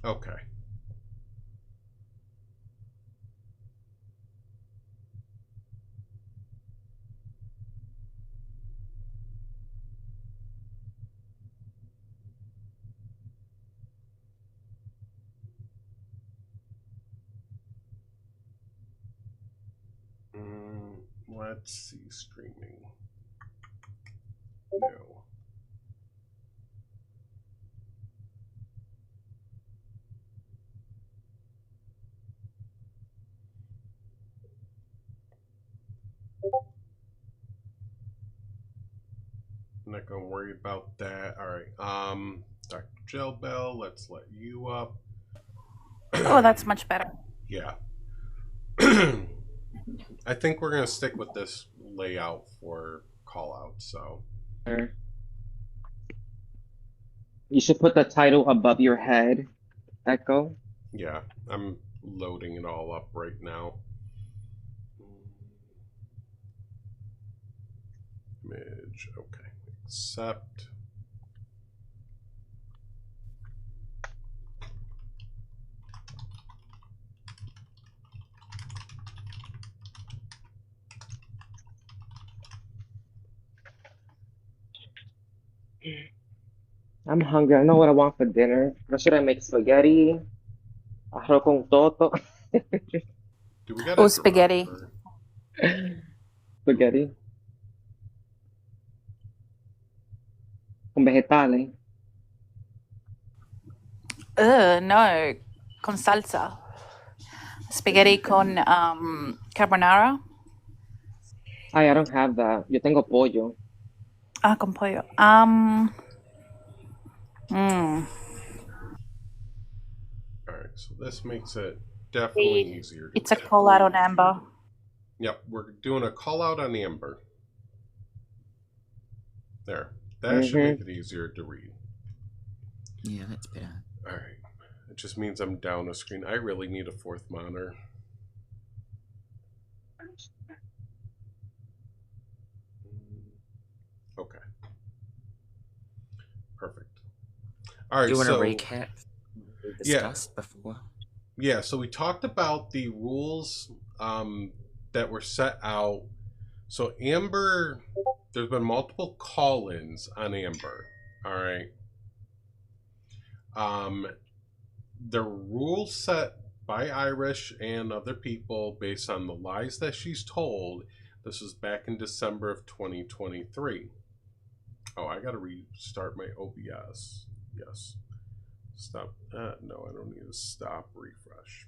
Okay. Let's see. Streaming. No. I'm not gonna worry about that. All right. Dr. Gelbell, let's let you up. Oh, that's much better. Yeah. I think we're gonna stick with this layout for call out. So Or you should put the title above your head, Echo. yeah, I'm loading it all up right now. Image. Okay. Accept. I'm hungry. I know what I want for dinner. What should I make? Spaghetti? Arroz con toto? Do we got a Oh, spaghetti. driver? Spaghetti con vegetales. No, con salsa. Spaghetti con carbonara. Ay, I don't have that. Yo tengo pollo. Ah, con pollo. Mm. All right. So this makes it definitely easier to It's a read. call out on Amber. Yep, we're doing a call out on Amber. There. That should make Mm-hmm. it easier to read. Yeah, that's better. All right. It just means I'm down a screen. I really need a fourth monitor. Okay. Perfect. All right. Do you want to So recap what we yeah, discussed before? yeah. So we talked about the rules that were set out. So Amber, there's been multiple call-ins on Amber. All right. Um, the rules set by Irish and other people based on the lies that she's told. This was back in December of 2023. Oh, I got to restart my OBS. Yes. Stop. No, I don't need to stop refresh.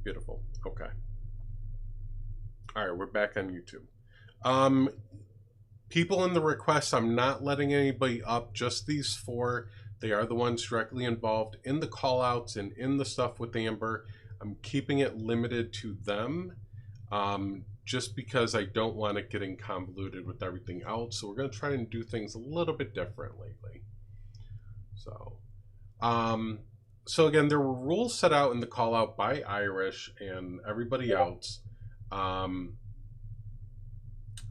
Beautiful. Okay. All right, we're back on YouTube. Um, people in the requests, I'm not letting anybody up, just these four. They are the ones directly involved in the callouts and in the stuff with Amber. I'm keeping it limited to them just because I don't want it getting convoluted with everything else. So we're going to try and do things a little bit different lately. So, um, so again, there were rules set out in the call out by Irish and everybody else.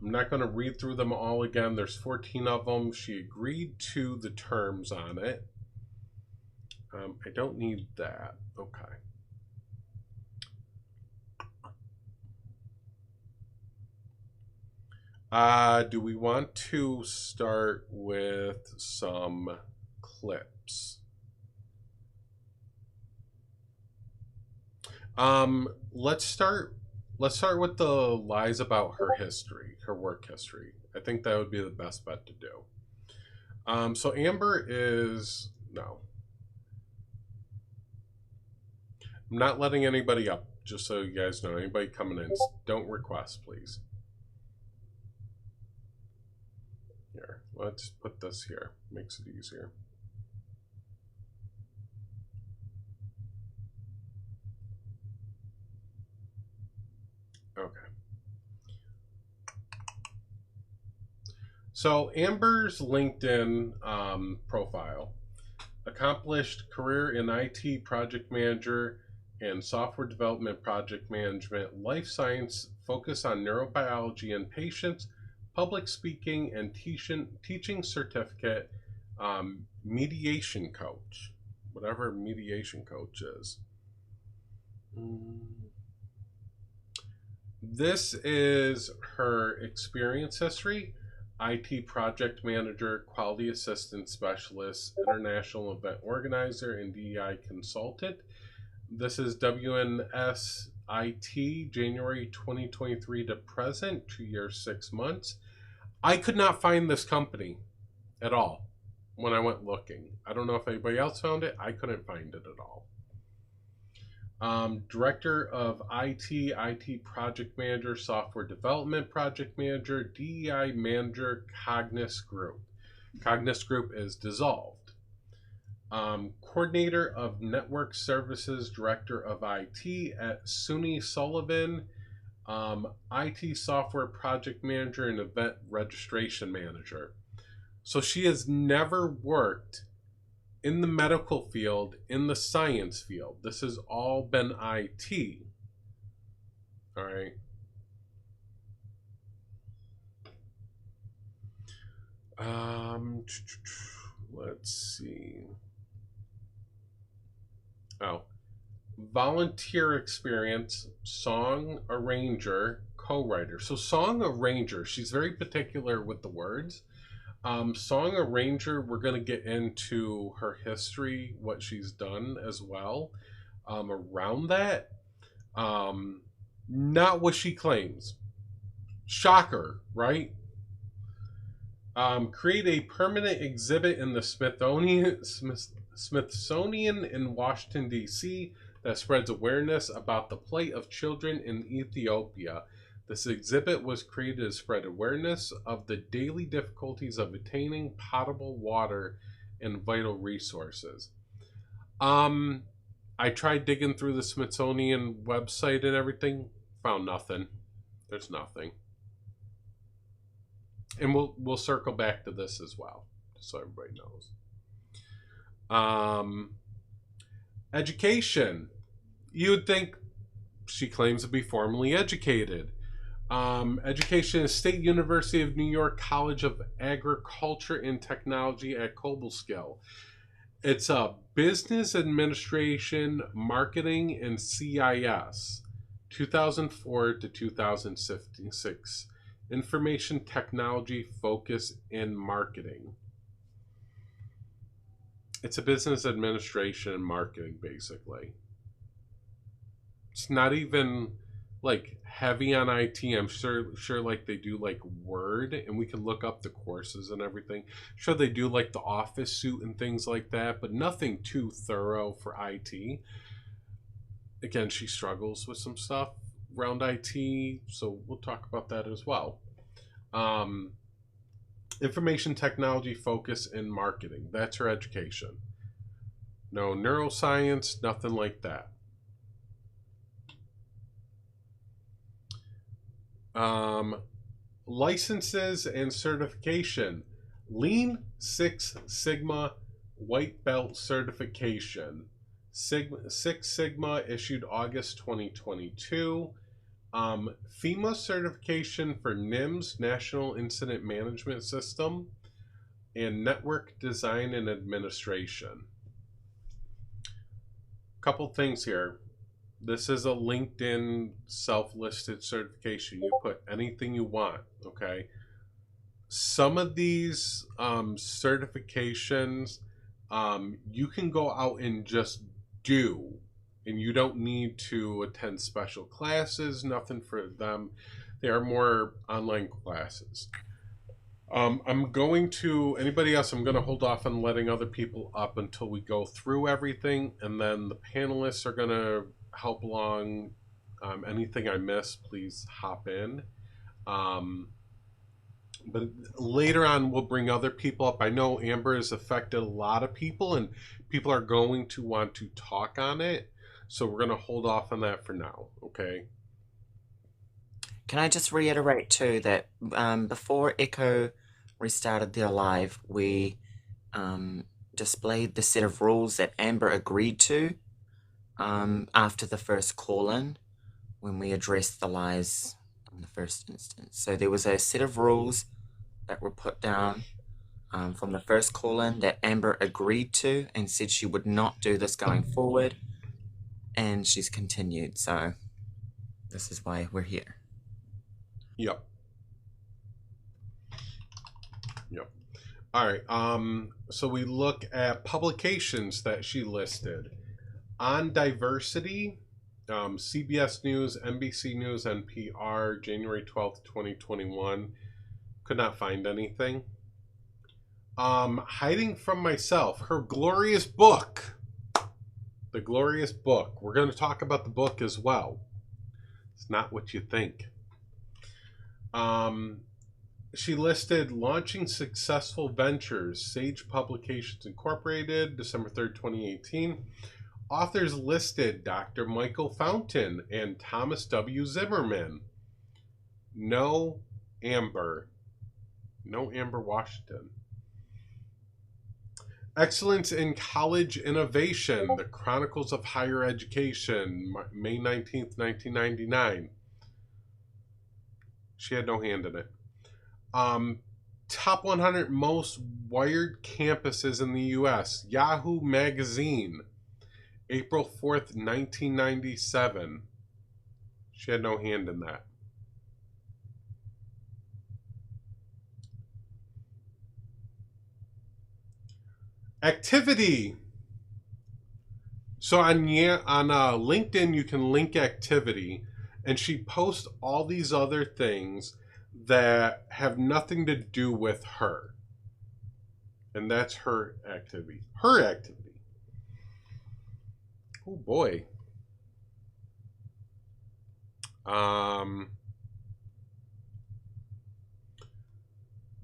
I'm not going to read through them all again. There's 14 of them. She agreed to the terms on it. I don't need that. Okay. Do we want to start with some clips? Let's start. Let's start with the lies about her history, her work history. I think that would be the best bet to do. So Amber is no. I'm not letting anybody up. Just so you guys know, anybody coming in, don't request, please. Here, let's put this here. Makes it easier. Okay. So Amber's LinkedIn profile: accomplished career in IT project manager and software development project management, life science, focus on neurobiology and patients, public speaking and teaching certificate, mediation coach, whatever mediation coach is. This is her experience history: IT project manager, quality assistant specialist, international event organizer, and DEI consultant. This is WNSIT, January 2023 to present, 2 years, 6 months. I could not find this company at all when I went looking. I don't know if anybody else found it. I couldn't find it at all. Director of IT project manager, software development project manager, DEI manager, Cognis Group. Cognis Group is dissolved. Coordinator of network services, director of IT at SUNY Sullivan. IT software project manager and event registration manager. So she has never worked in the medical field, in the science field. This has all been IT. All right. Let's see. Oh, volunteer experience, song arranger, co-writer. So song arranger, she's very particular with the words. Song arranger, we're going to get into her history, what she's done as well around that. Not what she claims. Shocker, right? Create a permanent exhibit in the Smithsonian in Washington, D.C. that spreads awareness about the plight of children in Ethiopia. This exhibit was created to spread awareness of the daily difficulties of attaining potable water and vital resources. I tried digging through the Smithsonian website and everything, found nothing. There's nothing. And we'll circle back to this as well, so everybody knows. Education. You would think she claims to be formally educated. Education is State University of New York College of Agriculture and Technology at Cobleskill. It's a business administration, marketing, and CIS, 2004 to 2006. Information technology focus in marketing. It's a business administration and marketing, basically. It's not even like heavy on IT. I'm sure like they do like Word, and we can look up the courses and everything. Sure, they do like the Office suite and things like that, but nothing too thorough for IT. Again, she struggles with some stuff around IT, so we'll talk about that as well. Information technology focus in marketing. That's her education. No neuroscience, nothing like that. Licenses and certification. Lean Six Sigma White Belt certification. Six Sigma issued August 2022. FEMA certification for NIMS, National Incident Management System, and Network Design and Administration. Couple things here. This is a LinkedIn self-listed certification. You put anything you want, okay? Some of these certifications, you can go out and just do, and you don't need to attend special classes, nothing for them. They are more online classes. I'm going to, anybody else, I'm going to hold off on letting other people up until we go through everything, and then the panelists are going to help along. Anything I miss, please hop in. But later on, we'll bring other people up. I know Amber has affected a lot of people, and people are going to want to talk on it. So we're going to hold off on that for now, okay? Can I just reiterate too that before Echo restarted their live, we displayed the set of rules that Amber agreed to after the first call-in when we addressed the lies in the first instance. So there was a set of rules that were put down from the first call-in that Amber agreed to and said she would not do this going forward, and she's continued. So this is why we're here. Yep. Yep. All right. So we look at publications that she listed on diversity. CBS News, NBC News, NPR, January 12th, 2021. Could not find anything. Hiding from Myself, her glorious book. The glorious book. We're going to talk about the book as well. It's not what you think. She listed Launching Successful Ventures, Sage Publications Incorporated, December 3rd, 2018. Authors listed Dr. Michael Fountain and Thomas W. Zimmerman. No Amber. No Amber Washington. Excellence in College Innovation, The Chronicles of Higher Education, May 19th, 1999. She had no hand in it. Top 100 Most Wired Campuses in the U.S., Yahoo Magazine, April 4th, 1997. She had no hand in that. Activity. So on LinkedIn, you can link activity, and she posts all these other things that have nothing to do with her. And that's her activity. Her activity. Oh boy.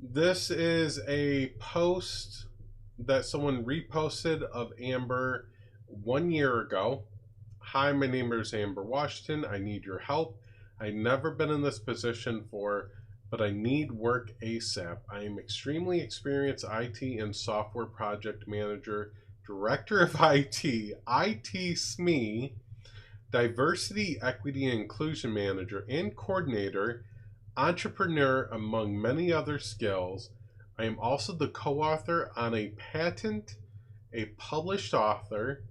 This is a post that someone reposted of Amber 1 year ago. Hi, my name is Amber Washington. I need your help. I've never been in this position but I need work ASAP. I am extremely experienced IT and software project manager, director of IT SME, diversity, equity, and inclusion manager, and coordinator, entrepreneur, among many other skills. I am also the co-author on a patent, a published author,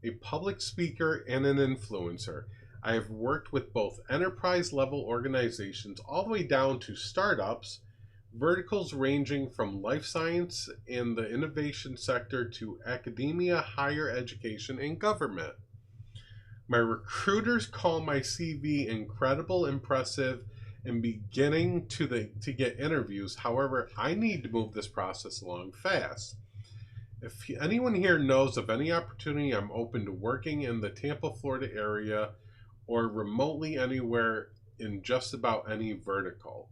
a public speaker, and an influencer. I have worked with both enterprise-level organizations all the way down to startups, verticals ranging from life science and the innovation sector to academia, higher education, and government. My recruiters call my CV incredible, impressive, and beginning to get interviews. However, I need to move this process along fast. If anyone here knows of any opportunity, I'm open to working in the Tampa, Florida area or remotely anywhere in just about any vertical.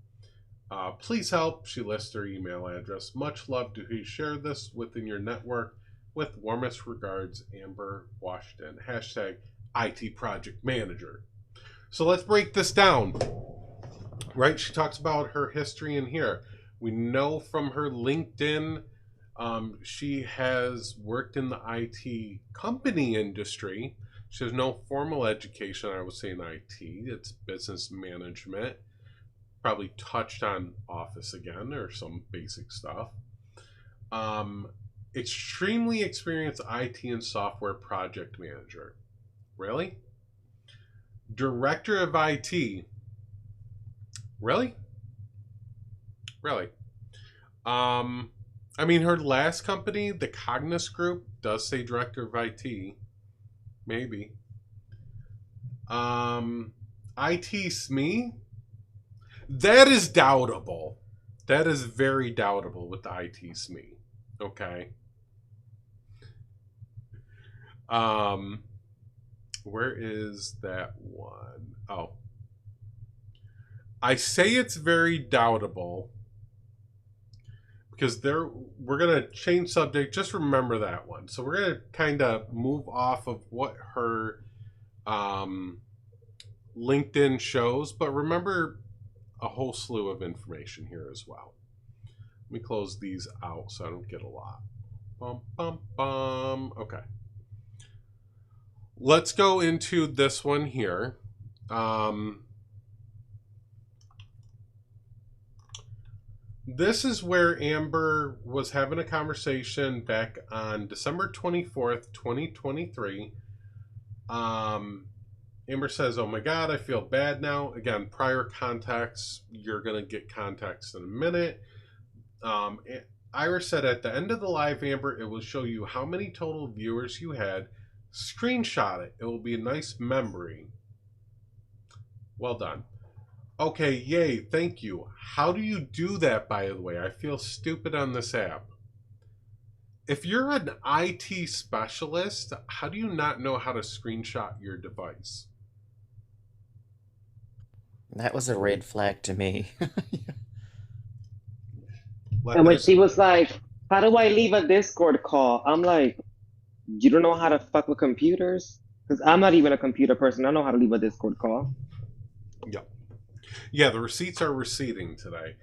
Please help. She lists her email address. Much love to who share this within your network. With warmest regards, Amber Washington. Hashtag IT Project Manager. So let's break this down. Right? She talks about her history in here. We know from her LinkedIn, she has worked in the IT company industry. She has no formal education, I would say, in IT. It's business management. Probably touched on Office again or some basic stuff. Extremely experienced IT and software project manager. Really? Director of IT. Really? Really? I mean, her last company, the Cognis Group, does say Director of IT. Maybe. IT SME? That is doubtable. That is very doubtable with the IT SME. Okay. Where is that one? Oh. I say it's very doubtable because we're going to change subject. Just remember that one. So we're going to kind of move off of what her LinkedIn shows, but remember a whole slew of information here as well. Let me close these out so I don't get a lot. Bum, bum, bum. Okay. Let's go into this one here. This is where Amber was having a conversation back on December 24th, 2023. Amber says, "Oh my God, I feel bad now." Again, prior context, you're going to get context in a minute. Iris said, "At the end of the live, Amber, it will show you how many total viewers you had. Screenshot it. It will be a nice memory." Well done. Okay, yay, thank you. How do you do that, by the way? I feel stupid on this app. If you're an IT specialist, how do you not know how to screenshot your device? That was a red flag to me. And when There's she was like, "How do I leave a Discord call?" I'm like, "You don't know how to fuck with computers?" Because I'm not even a computer person. I know how to leave a Discord call. Yeah, the receipts are receding today.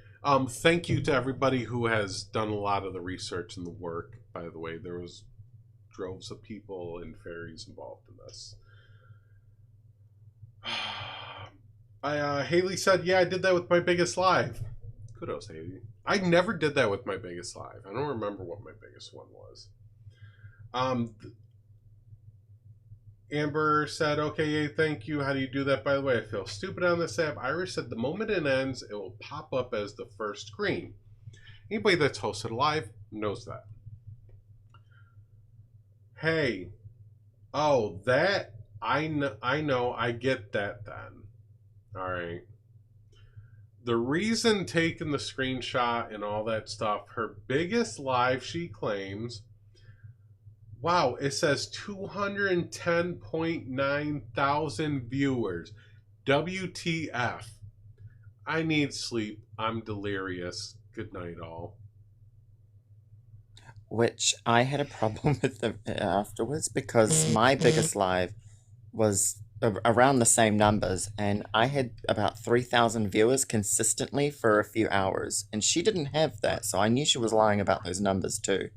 Thank you to everybody who has done a lot of the research and the work. By the way, there was droves of people and fairies involved in this. Haley said, "Yeah, I did that with my biggest live." Kudos, Haley. I never did that with my biggest live. I don't remember what my biggest one was. Amber said, "Okay, yay, thank you. How do you do that, by the way? I feel stupid on this app." Iris said, "The moment it ends, it will pop up as the first screen." Anybody that's hosted live knows that. Hey, oh, that, I know, I get that then. All right. The reason taking the screenshot and all that stuff, her biggest live, she claims, wow, it says 210.9 thousand viewers. WTF. I need sleep. I'm delirious. Good night, all. Which I had a problem with afterwards because my biggest live was around the same numbers, and I had about 3,000 viewers consistently for a few hours, and she didn't have that, so I knew she was lying about those numbers too.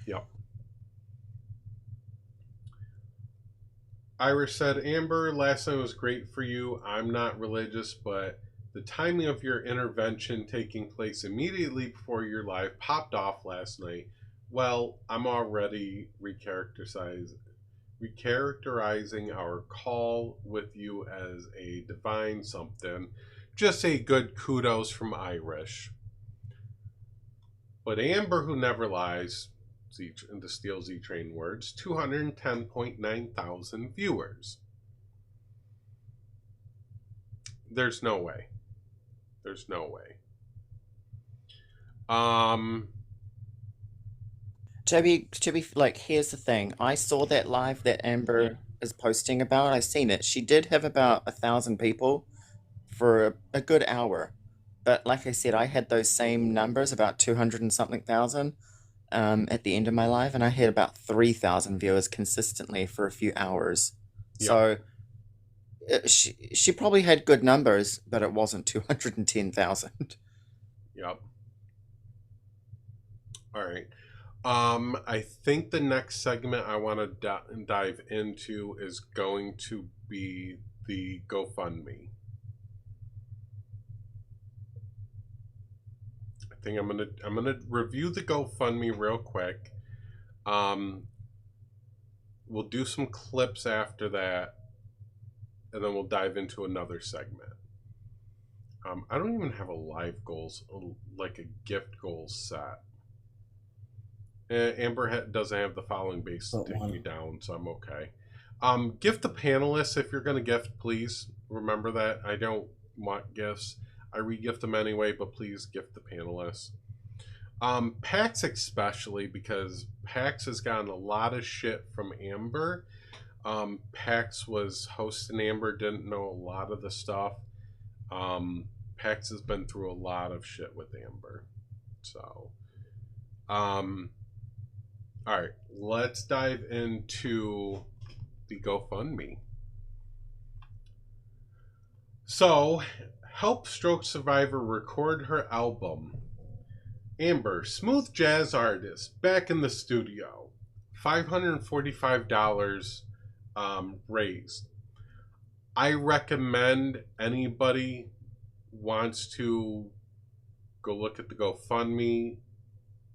Yep. Iris said, "Amber, last night was great for you. I'm not religious, but the timing of your intervention taking place immediately before your live popped off last night. Well, I'm already recharacterizing our call with you as a divine something. Just a good kudos from Irish." But Amber, who never lies, in the Steel Z Train words, 210.9 thousand viewers. There's no way. There's no way. To be like, here's the thing. I saw that live that Amber is posting about. I seen it. She did have about 1,000 people for a good hour. But like I said, I had those same numbers, about 200 and something thousand, at the end of my live, and I had about 3,000 viewers consistently for a few hours. Yep. So she probably had good numbers, but it wasn't 210,000. Yep. All right. I think the next segment I want to dive into is going to be the GoFundMe. I think I'm gonna review the GoFundMe real quick. We'll do some clips after that, and then we'll dive into another segment. I don't even have a live goals, like a gift goals set. Amber doesn't have the following base to take me down, so I'm okay. Gift the panelists if you're going to gift, please. Remember that. I don't want gifts. I re-gift them anyway, but please gift the panelists. Pax especially, because Pax has gotten a lot of shit from Amber. Pax was hosting Amber, didn't know a lot of the stuff. Pax has been through a lot of shit with Amber. So, all right, let's dive into the GoFundMe. So, help stroke survivor record her album. Amber, smooth jazz artist, back in the studio. $545 raised. I recommend anybody wants to go look at the GoFundMe,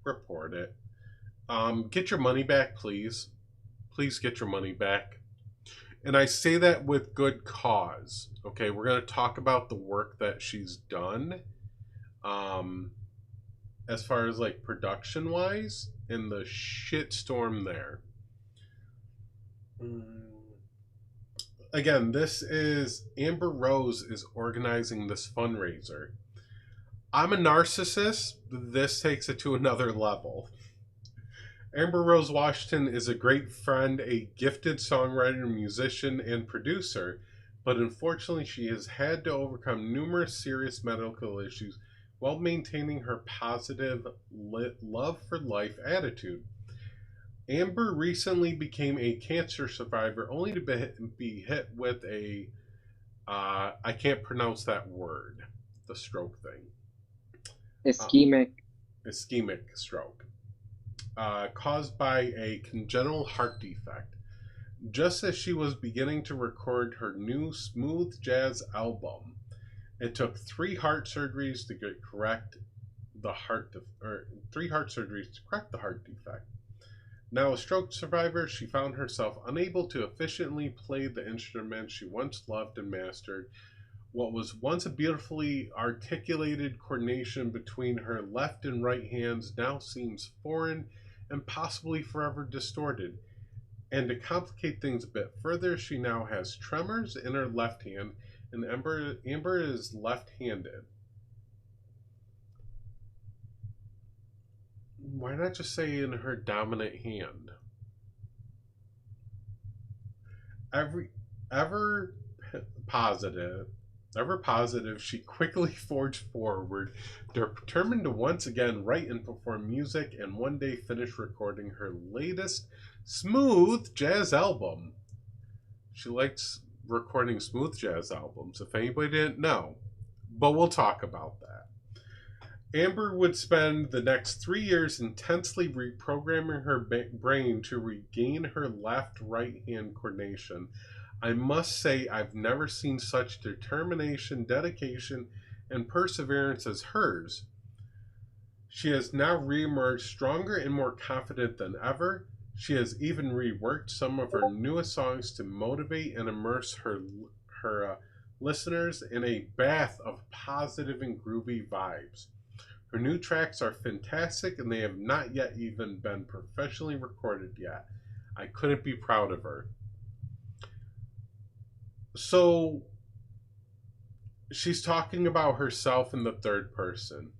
report it. Get your money back, please. Please get your money back. And I say that with good cause. Okay, we're going to talk about the work that she's done. As far as like production wise, and the shitstorm there. Again, this is Amber Rose is organizing this fundraiser. I'm a narcissist. This takes it to another level. Amber Rose Washington is a great friend, a gifted songwriter, musician, and producer, but unfortunately she has had to overcome numerous serious medical issues while maintaining her positive love for life attitude. Amber recently became a cancer survivor only to be hit with a, I can't pronounce that word, the stroke thing. Ischemic stroke. Caused by a congenital heart defect. Just as she was beginning to record her new smooth jazz album, it took 3 heart surgeries to correct the heart defect. Now a stroke survivor, she found herself unable to efficiently play the instrument she once loved and mastered. What was once a beautifully articulated coordination between her left and right hands now seems foreign and possibly forever distorted. And to complicate things a bit further, she now has tremors in her left hand, and Amber is left-handed. Why not just say in her dominant hand? Ever positive, she quickly forged forward, determined to once again write and perform music, and one day finish recording her latest smooth jazz album. She likes recording smooth jazz albums, if anybody didn't know. But we'll talk about that. Amber would spend the next 3 years intensely reprogramming her brain to regain her left-right hand coordination. I must say I've never seen such determination, dedication, and perseverance as hers. She has now reemerged stronger and more confident than ever. She has even reworked some of her newest songs to motivate and immerse her listeners in a bath of positive and groovy vibes. Her new tracks are fantastic, and they have not yet even been professionally recorded yet. I couldn't be proud of her. So, she's talking about herself in the third person.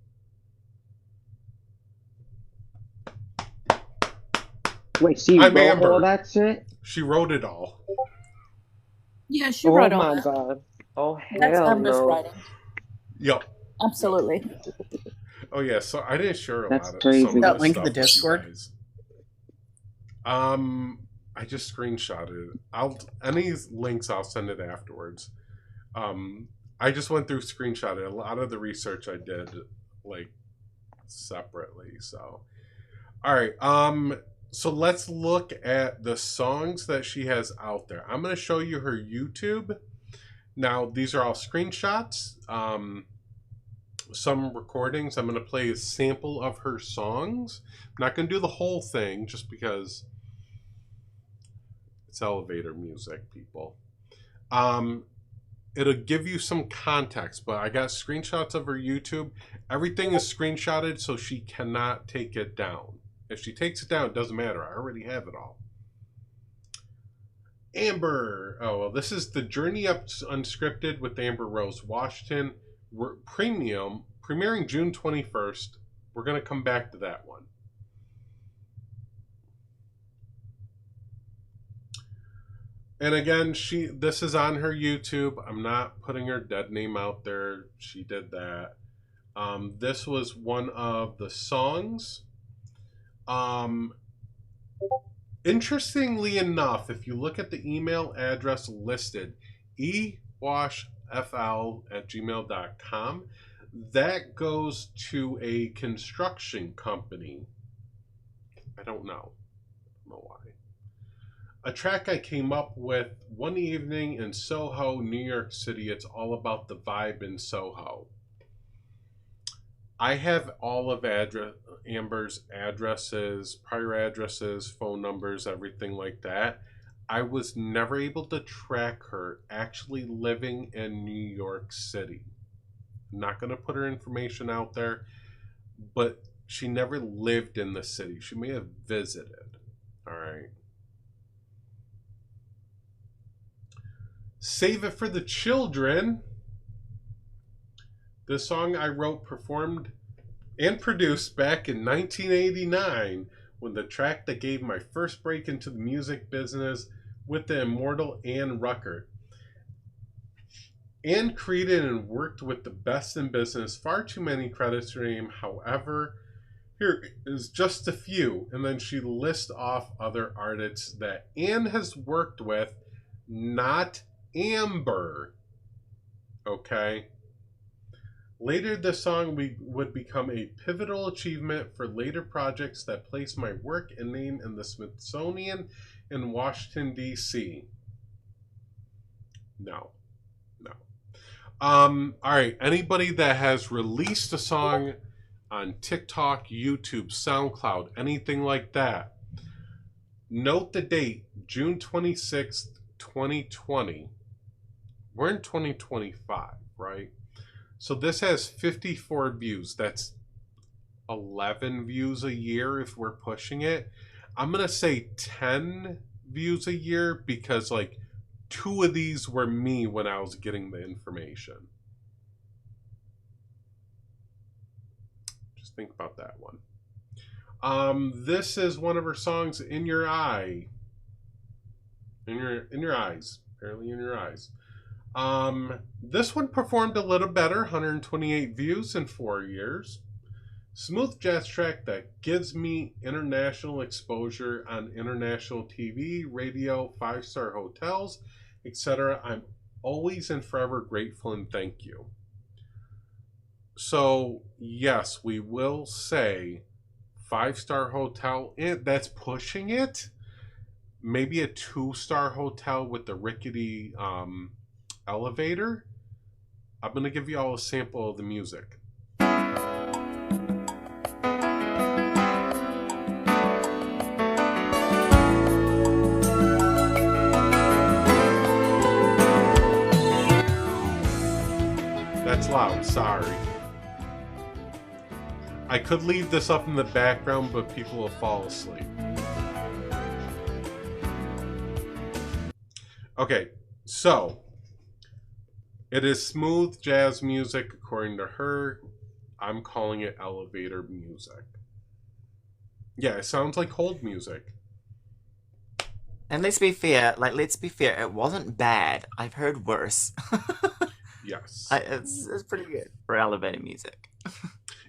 Wait, she I'm wrote Amber. all that shit? She wrote it all. Yeah, she wrote all that. Oh my god. Oh That's hell Amber's no. writing. Yep. Absolutely. Oh yeah, so I didn't share a That's lot of crazy. some of That this link in stuff the with you Discord? guys. I just screenshotted it. Any links I'll send it afterwards. I just went through screenshotted a lot of the research I did like separately. So all right. So let's look at the songs that she has out there. I'm going to show you her YouTube. Now, these are all screenshots. Some recordings. I'm going to play a sample of her songs. I'm not going to do the whole thing just because it's elevator music, people. It'll give you some context, but I got screenshots of her YouTube. Everything is screenshotted, so she cannot take it down. If she takes it down, it doesn't matter. I already have it all. Amber. Oh, well, this is The Journey Up Unscripted with Amber Rose Washington. Premiering June 21st. We're going to come back to that one. And again, this is on her YouTube. I'm not putting her dead name out there. She did that. This was one of the songs. Interestingly enough, if you look at the email address listed, ewashfl@gmail.com, that goes to a construction company. I don't know why. A track I came up with one evening in Soho, New York City. It's all about the vibe in Soho. I have all of Amber's addresses, prior addresses, phone numbers, everything like that. I was never able to track her actually living in New York City. I'm not going to put her information out there, but she never lived in the city. She may have visited. All right. Save It for the Children. This song I wrote, performed, and produced back in 1989, when the track that gave my first break into the music business with the immortal Ann Ruckert. Ann created and worked with the best in business. Far too many credits to name. However, here is just a few. And then she lists off other artists that Ann has worked with, not Amber. Okay? Later, this song would become a pivotal achievement for later projects that placed my work and name in the Smithsonian in Washington, D.C. No. All right. Anybody that has released a song on TikTok, YouTube, SoundCloud, anything like that, note the date, June 26th, 2020. We're in 2025, right? So this has 54 views. That's 11 views a year if we're pushing it. I'm going to say 10 views a year because, like, 2 of these were me when I was getting the information. Just think about that one. This is one of her songs, In Your Eye. In your eyes. Apparently in your eyes. This one performed a little better, 128 views in 4 years. Smooth jazz track that gives me international exposure on international TV, radio, 5-star hotels, etc. I'm always and forever grateful and thank you. So, yes, we will say 5-star hotel. That's pushing it. Maybe a 2-star hotel with the rickety elevator. I'm going to give you all a sample of the music. That's loud, sorry. I could leave this up in the background, but people will fall asleep. Okay, so it is smooth jazz music according to her. I'm calling it elevator music. Yeah, it sounds like hold music. And let's be fair, it wasn't bad. I've heard worse. Yes. It's pretty good for elevator music.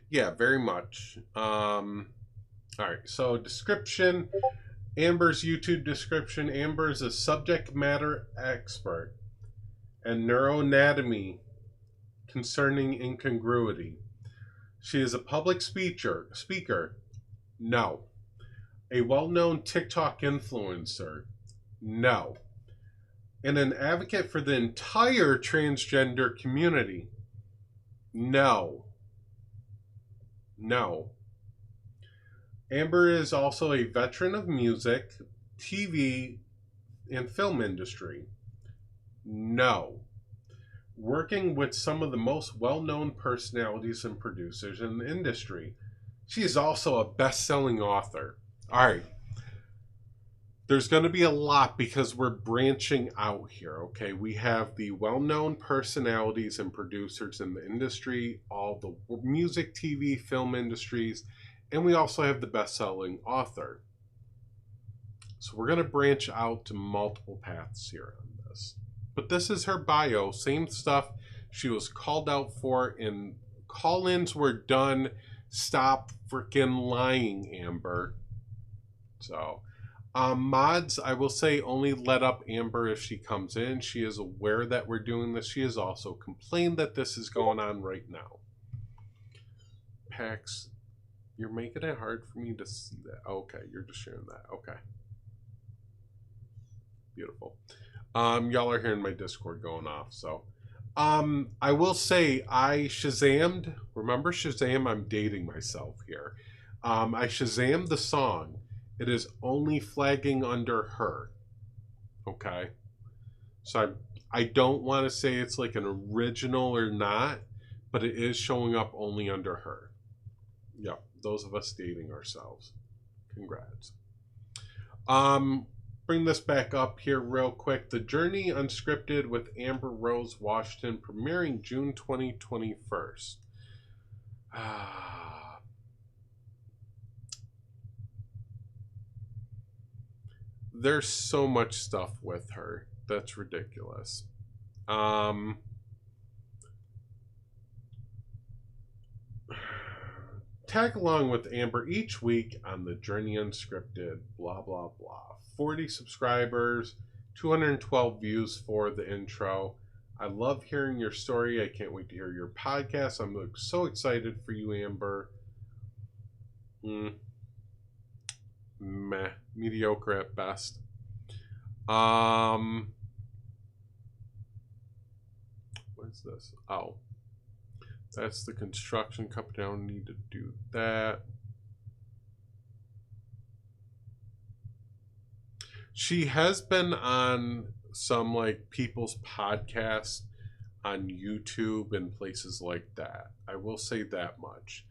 Yeah, very much. All right, so description. Amber's YouTube description. Amber is a subject matter expert and neuroanatomy concerning incongruity. She is a public speaker. No. A well-known TikTok influencer. No. And an advocate for the entire transgender community. No. Amber is also a veteran of music, TV, and film industry. No. Working with some of the most well-known personalities and producers in the industry. She is also a best-selling author. All right. There's going to be a lot because we're branching out here, okay? We have the well-known personalities and producers in the industry, all the music, TV, film industries, and we also have the best-selling author. So we're going to branch out to multiple paths here on this. But this is her bio, same stuff she was called out for, and call-ins were done. Stop freaking lying, Amber. So, mods, I will say only let up Amber if she comes in. She is aware that we're doing this. She has also complained that this is going on right now. Pax, you're making it hard for me to see that. Okay, you're just sharing that. Okay. Beautiful. Y'all are hearing my Discord going off, so. I will say I Shazammed. Remember Shazam? I'm dating myself here. I Shazammed the song. It is only flagging under her. Okay. So I don't want to say it's like an original or not, but it is showing up only under her. Yep, those of us dating ourselves. Congrats. Bring this back up here real quick. The Journey Unscripted with Amber Rose Washington, premiering June 2021. There's so much stuff with her. That's ridiculous. Tag along with Amber each week on The Journey Unscripted, blah, blah, blah. 40 subscribers, 212 views for the intro. I love hearing your story. I can't wait to hear your podcast. I'm so excited for you, Amber. Meh. Mediocre at best. What is this? Oh. That's the construction company. I don't need to do that. She has been on some like people's podcasts on YouTube and places like that. I will say that much.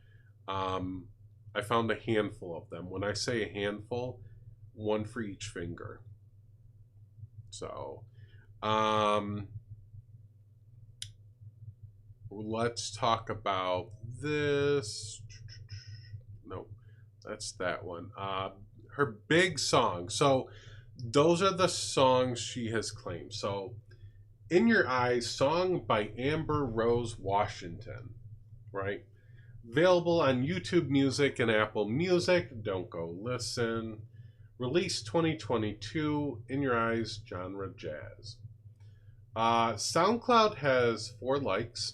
I found a handful of them. When I say a handful, one for each finger. So, let's talk about this. Nope, that's that one. Her big song. So those are the songs she has claimed. So In Your Eyes, song by Amber Rose Washington, right? Available on YouTube Music and Apple Music. Don't go listen. Released 2022. In Your Eyes, genre jazz. SoundCloud has 4 likes.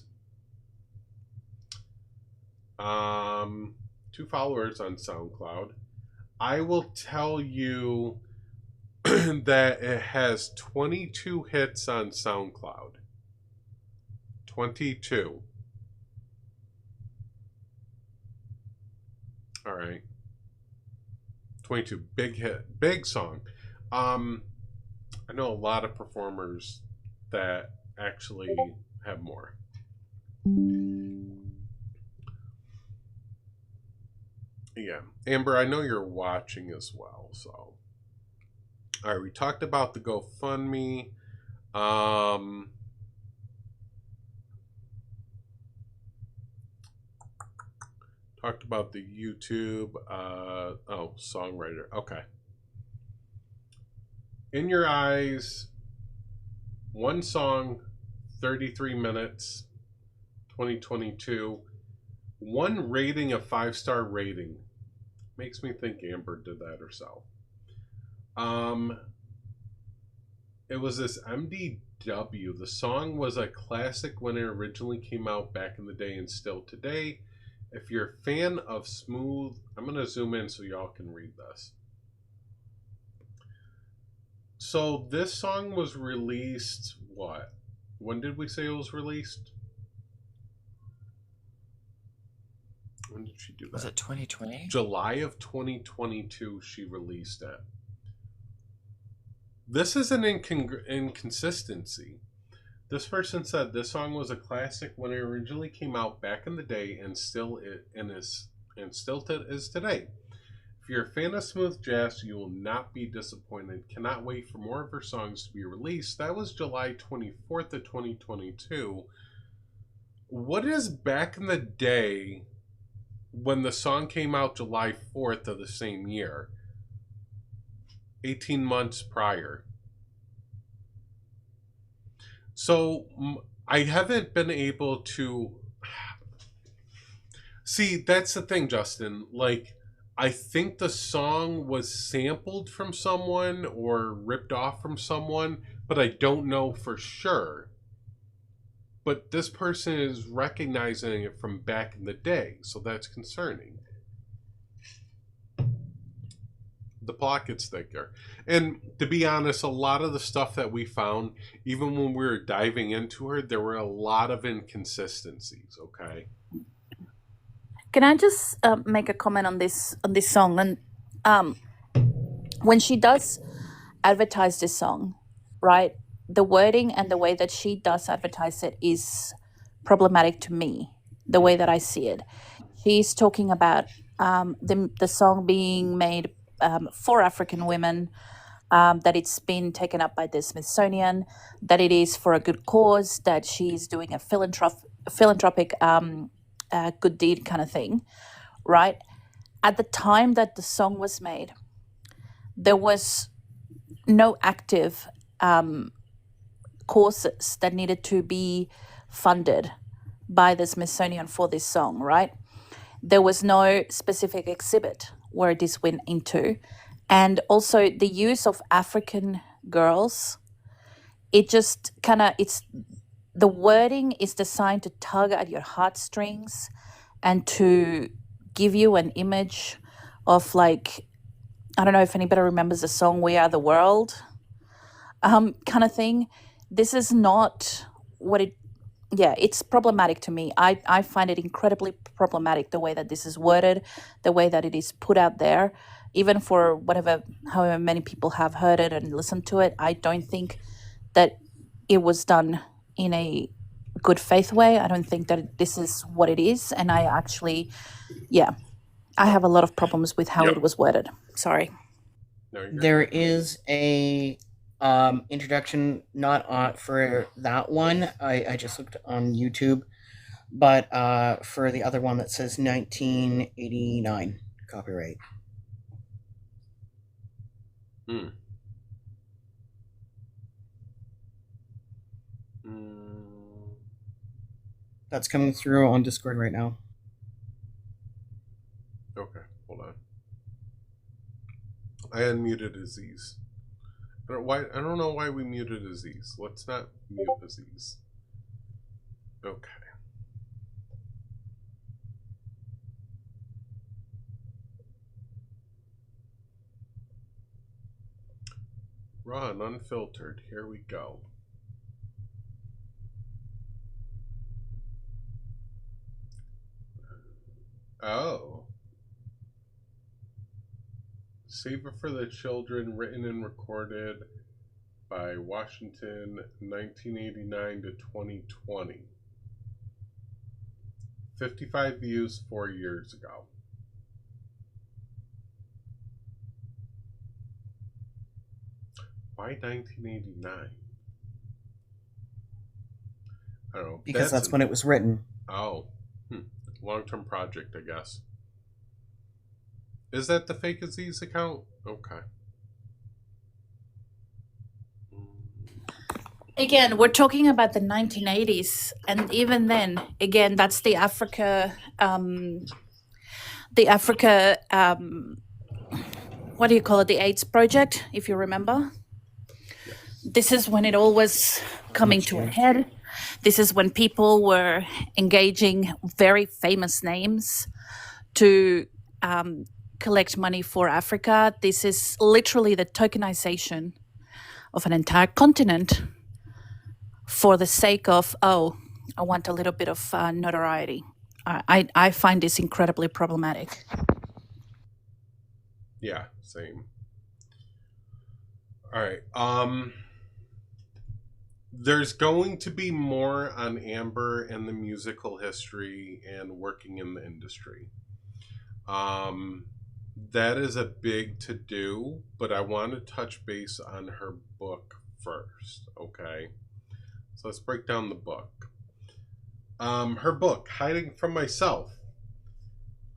2 followers on SoundCloud. I will tell you that it has 22 hits on SoundCloud. 22. All right. 22. Big hit. Big song. I know a lot of performers that actually have more. Yeah. Amber, I know you're watching as well, so. All right, we talked about the GoFundMe. Talked about the YouTube. Songwriter. Okay. In Your Eyes, one song, 33 minutes, 2022. One rating, a 5-star rating. Makes me think Amber did that herself. It was this MDW. The song was a classic when it originally came out back in the day and still today. If you're a fan of smooth, I'm going to zoom in so y'all can read this. So this song was released, what? When did we say it was released? When did she do that? Was it 2020? July of 2022 she released it. This is an inconsistency. This person said this song was a classic when it originally came out back in the day and still is today. If you're a fan of smooth jazz, you will not be disappointed. Cannot wait for more of her songs to be released. That was July 24th of 2022. What is back in the day when the song came out July 4th of the same year? 18 months prior. So I haven't been able to see. That's the thing, Justin. Like, I think the song was sampled from someone or ripped off from someone, but I don't know for sure. But this person is recognizing it from back in the day, so that's concerning. The plot gets thicker. And to be honest, a lot of the stuff that we found, even when we were diving into her, there were a lot of inconsistencies, okay? Can I just make a comment on this song? And when she does advertise this song, right? The wording and the way that she does advertise it is problematic to me. The way that I see it, she's talking about the song being made for African women, that it's been taken up by the Smithsonian, that it is for a good cause, that she's doing a philanthropic good deed kind of thing, right? At the time that the song was made, there was no active courses that needed to be funded by the Smithsonian for this song, right? There was no specific exhibit where this went into. And also the use of African girls, it just kind of, the wording is designed to tug at your heartstrings and to give you an image of, like, I don't know if anybody remembers the song We Are the World kind of thing. This is not what it, yeah, it's problematic to me. I find it incredibly problematic, the way that this is worded, the way that it is put out there, even for however many people have heard it and listened to it. I don't think that it was done in a good faith way. I don't think that this is what it is. And I actually, I have a lot of problems with how it was worded. Sorry. No, there is a introduction, not for that one. I just looked on YouTube, but for the other one that says 1989 copyright. That's coming through on Discord right now. Okay, hold on. I unmuted Aziz. I don't know why we muted Aziz. Let's not mute Aziz. Okay. Raw and unfiltered. Here we go. Oh. Save It for the Children, written and recorded by Washington, 1989 to 2020. 55 views 4 years ago. Why 1989? I don't know. Because that's when it was written. Oh. Long-term project, I guess. Is that the fake Aziz account? Okay. Again, we're talking about the 1980s, and even then, again, that's the Africa, what do you call it? The AIDS project, if you remember. This is when it all was coming to a head. This is when people were engaging very famous names to collect money for Africa. This is literally the tokenization of an entire continent for the sake of, I want a little bit of notoriety. I find this incredibly problematic. Yeah, same. All right. There's going to be more on Amber and the musical history and working in the industry. That is a big to-do, but I want to touch base on her book first, okay? So let's break down the book. Her book, Hiding from Myself.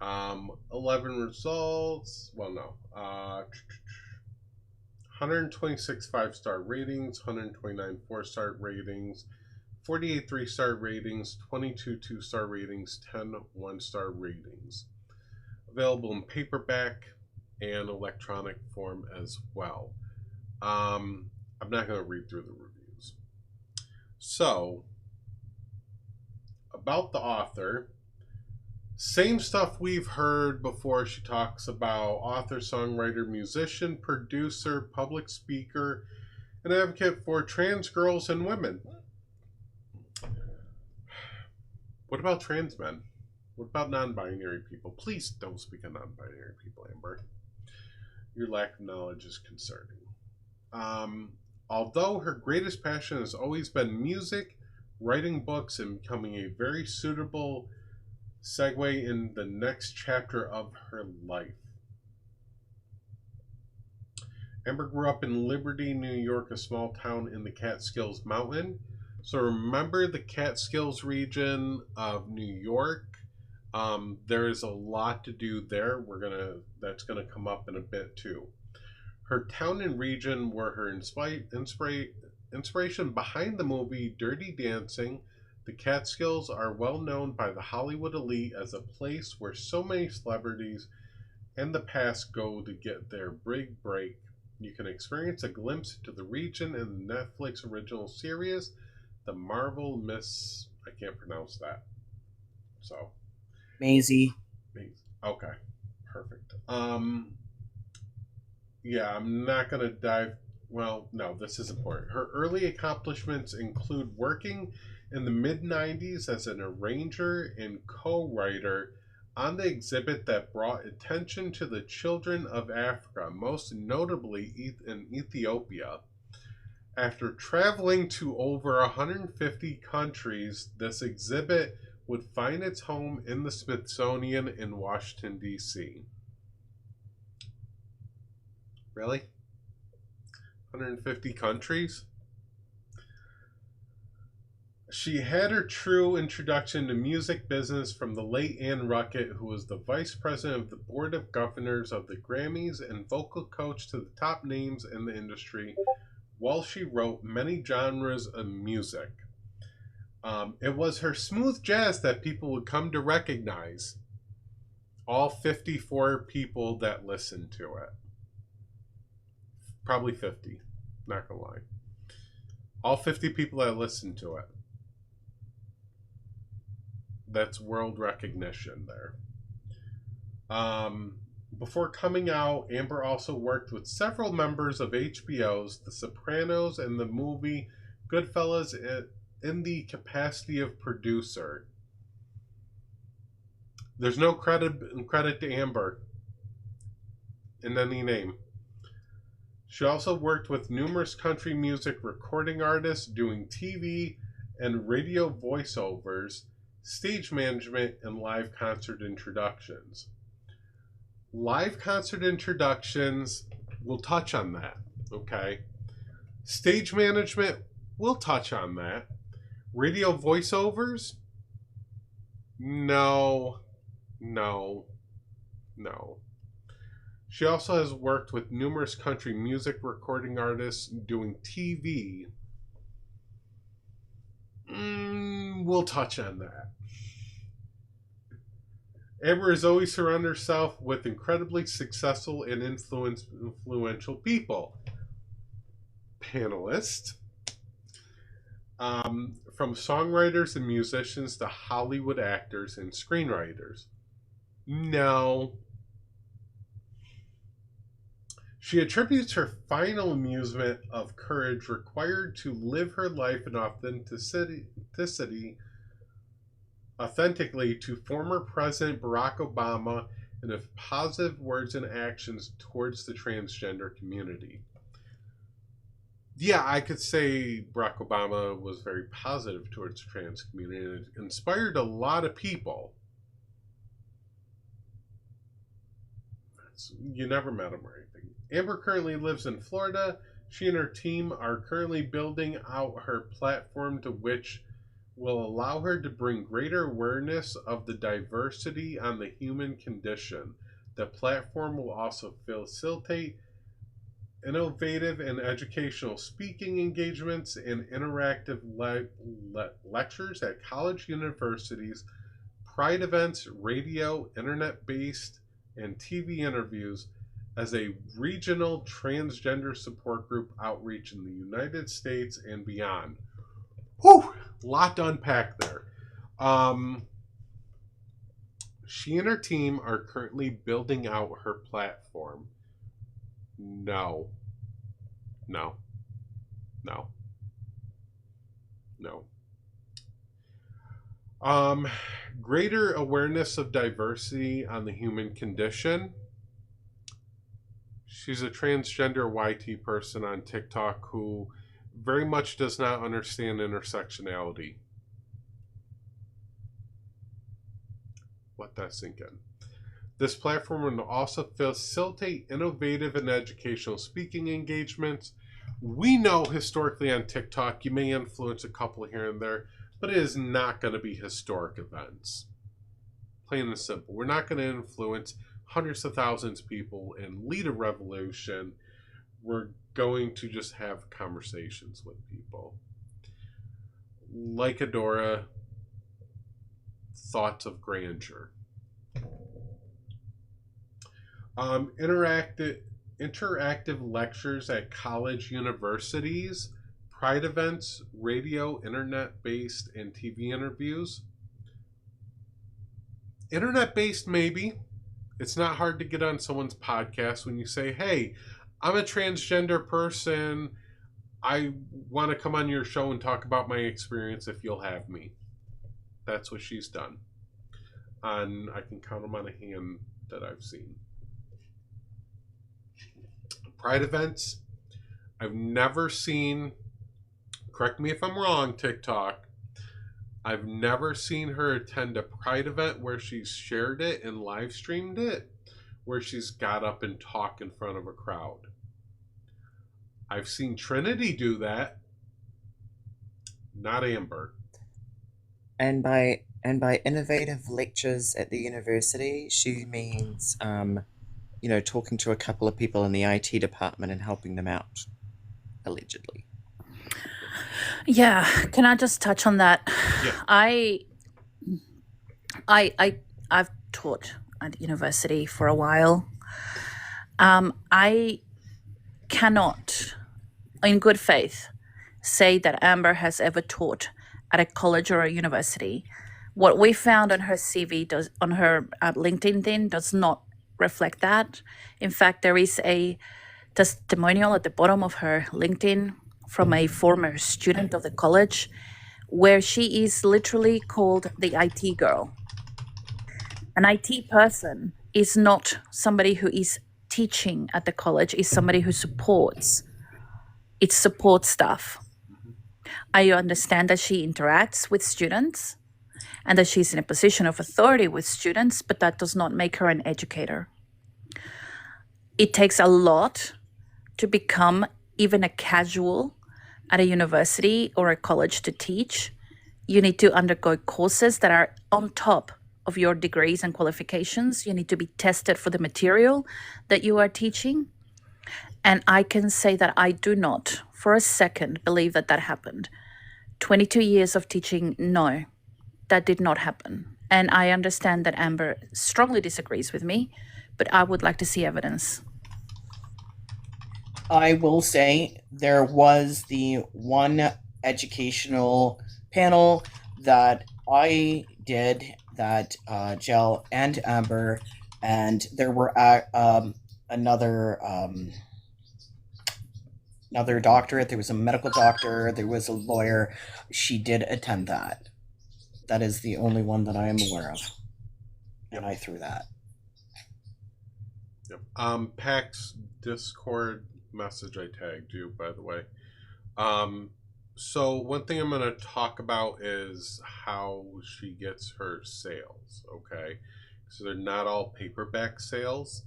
11 results. Well, no. 126 5-star ratings, 129 4-star ratings, 48 3-star ratings, 22 2-star ratings, 10 1-star ratings. Available in paperback and electronic form as well. I'm not going to read through the reviews. So, about the author, Same stuff we've heard before. She talks about author, songwriter, musician, producer, public speaker, and advocate for trans girls and women. What about trans men? What about non-binary people? Please don't speak of non-binary people, Amber. Your lack of knowledge is concerning. Although her greatest passion has always been music, writing books, and becoming a very suitable segue in the next chapter of her life. Amber grew up in Liberty, New York, a small town in the Catskills Mountain. So remember the Catskills region of New York. There is a lot to do there. That's gonna come up in a bit too. Her town and region were her inspiration behind the movie Dirty Dancing. The Catskills are well known by the Hollywood elite as a place where so many celebrities and the past go to get their big break. You can experience a glimpse into the region in the Netflix original series, The Marvel Miss... I can't pronounce that. So... Maisie. Okay. Perfect. Yeah, I'm not going to dive... Well, no, this is important. Her early accomplishments include working in the mid-90s as an arranger and co-writer on the exhibit that brought attention to the children of Africa, most notably in Ethiopia. After traveling to over 150 countries, this exhibit would find its home in the Smithsonian in Washington, D.C. Really? 150 countries? She had her true introduction to music business from the late Ann Ruckett, who was the vice president of the board of governors of the Grammys and vocal coach to the top names in the industry, while she wrote many genres of music. It was her smooth jazz that people would come to recognize. All 54 people that listened to it. Probably 50, not gonna lie. All 50 people that listened to it. That's world recognition there. Before coming out, Amber also worked with several members of HBO's The Sopranos and the movie Goodfellas in the capacity of producer. There's no credit to Amber in any name. She also worked with numerous country music recording artists, doing TV and radio voiceovers, stage management, and live concert introductions. Live concert introductions, we'll touch on that, okay? Stage management, we'll touch on that. Radio voiceovers? No. She also has worked with numerous country music recording artists doing TV. We'll touch on that. Amber has always surrounded herself with incredibly successful and influential people. Panelist. From songwriters and musicians to Hollywood actors and screenwriters. No. She attributes her final amusement of courage required to live her life in authentically to former President Barack Obama and of positive words and actions towards the transgender community. Yeah, I could say Barack Obama was very positive towards the trans community and it inspired a lot of people. You never met him or anything. Amber currently lives in Florida. She and her team are currently building out her platform, to which will allow her to bring greater awareness of the diversity on the human condition. The platform will also facilitate innovative and educational speaking engagements and interactive lectures at college, universities, pride events, radio, internet-based, and TV interviews as a regional transgender support group outreach in the United States and beyond. Whew! Lot to unpack there. She and her team are currently building out her platform. No. No. No. No. Greater awareness of diversity on the human condition. She's a transgender YT person on TikTok who very much does not understand intersectionality. Let that sink in. This platform will also facilitate innovative and educational speaking engagements. We know historically on TikTok, you may influence a couple here and there, but it is not going to be historic events. Plain and simple. We're not going to influence hundreds of thousands of people and lead a revolution. We're going to just have conversations with people. Like Adora, thoughts of grandeur. Interactive lectures at college universities, pride events, radio, internet-based, and TV interviews. Internet-based, maybe. It's not hard to get on someone's podcast when you say, hey, I'm a transgender person. I want to come on your show and talk about my experience if you'll have me. That's what she's done. And I can count them on a hand that I've seen. Pride events, I've never seen, correct me if I'm wrong, TikTok, I've never seen her attend a Pride event where she's shared it and live streamed it, where she's got up and talked in front of a crowd. I've seen Trinity do that, not Amber. And by innovative lectures at the university, she means talking to a couple of people in the IT department and helping them out, allegedly. Yeah, can I just touch on that? Yeah. I've taught at university for a while. I cannot, in good faith, say that Amber has ever taught at a college or a university. What we found on her CV on her LinkedIn thing does not reflect that. In fact, there is a testimonial at the bottom of her LinkedIn from a former student of the college where she is literally called the IT girl. An IT person is not somebody who is teaching at the college, is somebody who supports. It's support staff. I understand that she interacts with students and that she's in a position of authority with students, but that does not make her an educator. It takes a lot to become even a casual at a university or a college to teach. You need to undergo courses that are on top of your degrees and qualifications. You need to be tested for the material that you are teaching. And I can say that I do not, for a second, believe that that happened. 22 years of teaching, no, that did not happen. And I understand that Amber strongly disagrees with me, but I would like to see evidence. I will say there was the one educational panel that I did that Jel and Amber, and there were another doctorate. There was a medical doctor. There was a lawyer. She did attend that. That is the only one that I am aware of, and I threw that. Yep. PAX Discord message I tagged you, by the way. So one thing I'm going to talk about is how she gets her sales, okay? So they're not all paperback sales.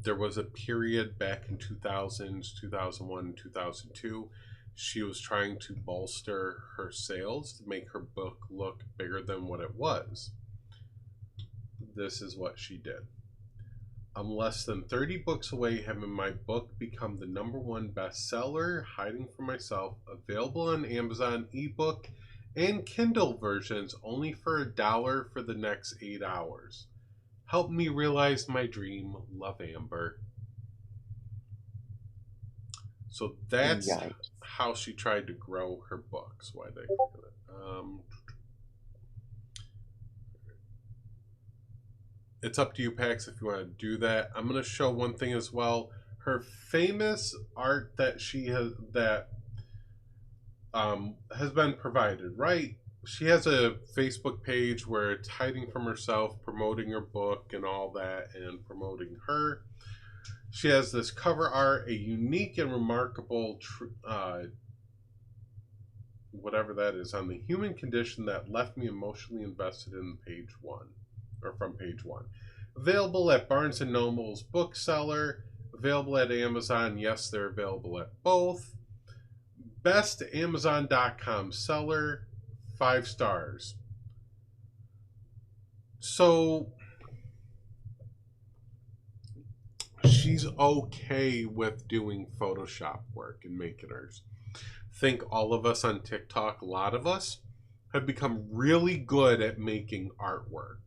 There was a period back in 2000, 2001, 2002. She was trying to bolster her sales to make her book look bigger than what it was. This is what she did. I'm less than 30 books away having my book become the #1 bestseller, Hiding from Myself, available on Amazon ebook and Kindle versions only for $1 for the next 8 hours. Help me realize my dream. Love, Amber. So that's how she tried to grow her books. Why they it's up to you, Pax, if you want to do that. I'm going to show one thing as well. Her famous art that she has has been provided, right? She has a Facebook page where it's hiding from herself, promoting her book and all that, and promoting her. She has this cover art, a unique and remarkable, whatever that is, on the human condition that left me emotionally invested in page one, or from page one. Available at Barnes & Noble's bookseller, available at Amazon. Yes, they're available at both. Best Amazon.com seller, 5 stars. So she's okay with doing Photoshop work and making hers. Think all of us on TikTok, a lot of us, have become really good at making artwork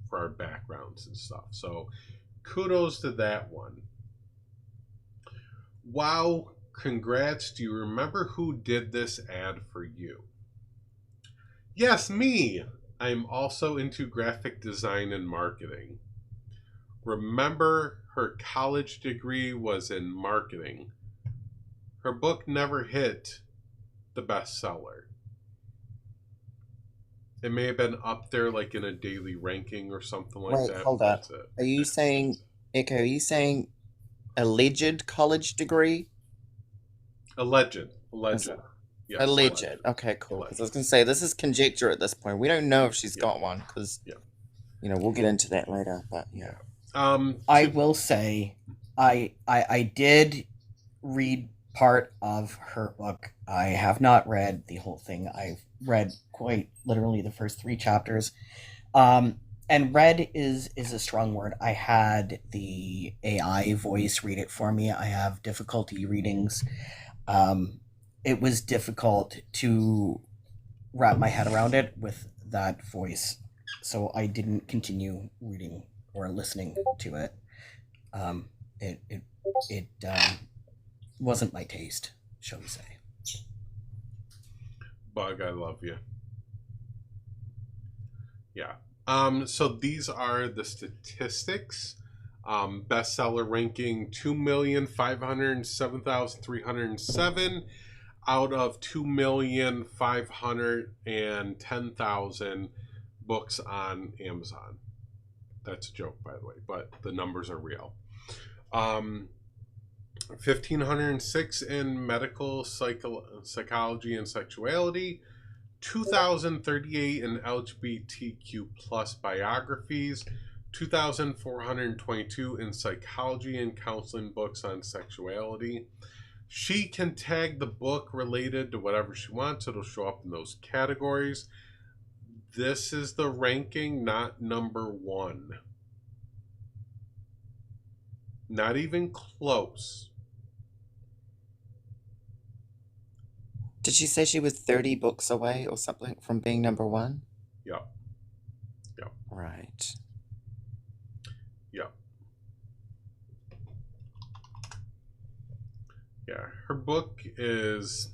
for our backgrounds and stuff. So kudos to that one. Wow, congrats. Do you remember who did this ad for you? Yes, me. I'm also into graphic design and marketing. Remember, her college degree was in marketing. Her book never hit the bestseller. It may have been up there like in a daily ranking or something like Wait, that. hold up. Are you saying, Echo, are you saying alleged college degree? Alleged. Yes, Alleged. Okay, cool. Because I was going to say, this is conjecture at this point. We don't know if she's got one, because, we'll get into that later, but yeah. I will say, I did read part of her book. I have not read the whole thing. I've read quite literally the first 3 chapters. And read is a strong word. I had the AI voice read it for me. I have difficulty readings. It was difficult to wrap my head around it with that voice, so I didn't continue reading or listening to it. It wasn't my taste, shall we say. Bug, I love you. Yeah. So these are the statistics. Bestseller ranking 2,507,307 out of 2,510,000 books on Amazon. That's a joke, by the way, but the numbers are real. 1,506 in medical psychology and sexuality, 2,038 in LGBTQ plus biographies, 2,422 in psychology and counseling books on sexuality. She can tag the book related to whatever she wants. It'll show up in those categories. This is the ranking, not number 1. Not even close. Did she say she was 30 books away or something from being number 1? Yep. Right. Yep. Yeah, her book is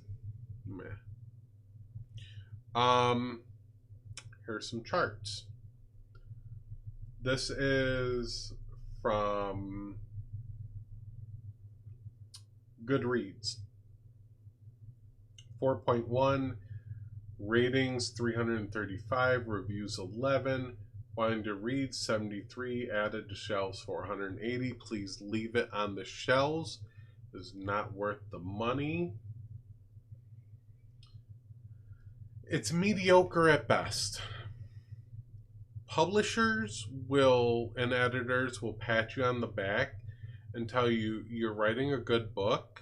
meh. Here's some charts. This is from Goodreads. 4.1, ratings 335, reviews 11, wanting to read 73, added to shelves 480. Please leave it on the shelves. It is not worth the money. It's mediocre at best. Publishers will and editors will pat you on the back and tell you you're writing a good book,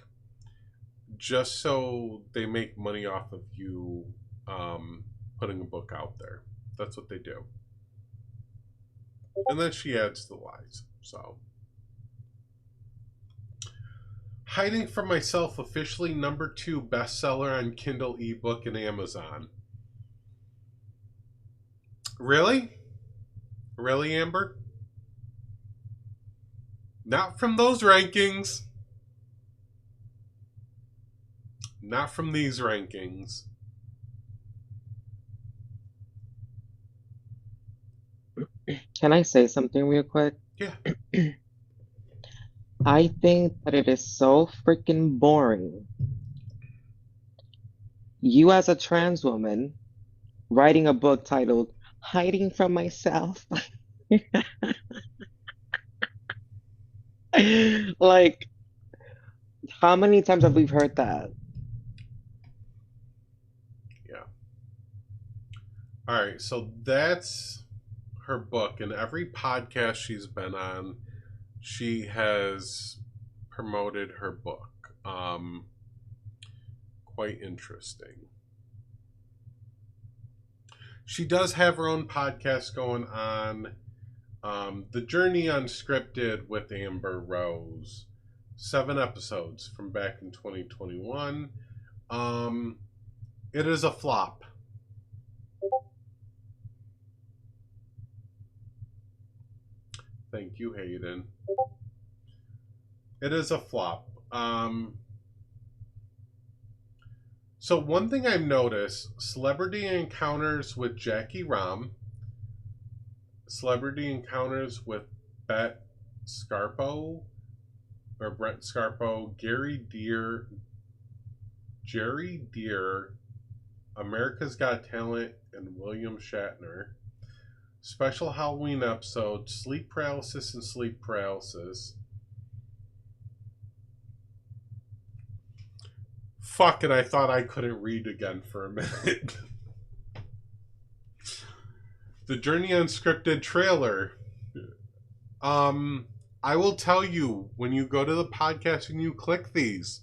just so they make money off of you putting a book out there. That's what they do. And then she adds the lies. So, Hiding from Myself, officially number 2 bestseller on Kindle ebook and Amazon. Really? Really, Amber? Not from those rankings. Not from these rankings. Can I say something real quick? Yeah. I think that it is so freaking boring. You as a trans woman writing a book titled Hiding from Myself. Like, how many times have we heard that? Yeah. All right. So that's her book. And every podcast she's been on, she has promoted her book. Quite interesting. She does have her own podcast going on. The Journey Unscripted with Amber Rose. 7 episodes from back in 2021. It is a flop. Thank you, Hayden. It is a flop. So one thing I've noticed, Celebrity Encounters with Jackie Ram, Celebrity Encounters with Brett Scarpo, Jerry Deere, America's Got Talent, and William Shatner. Special Halloween episode, Sleep Paralysis and Sleep Paralysis. Fuck it, I thought I couldn't read again for a minute. The Journey Unscripted trailer. I will tell you, when you go to the podcast and you click these,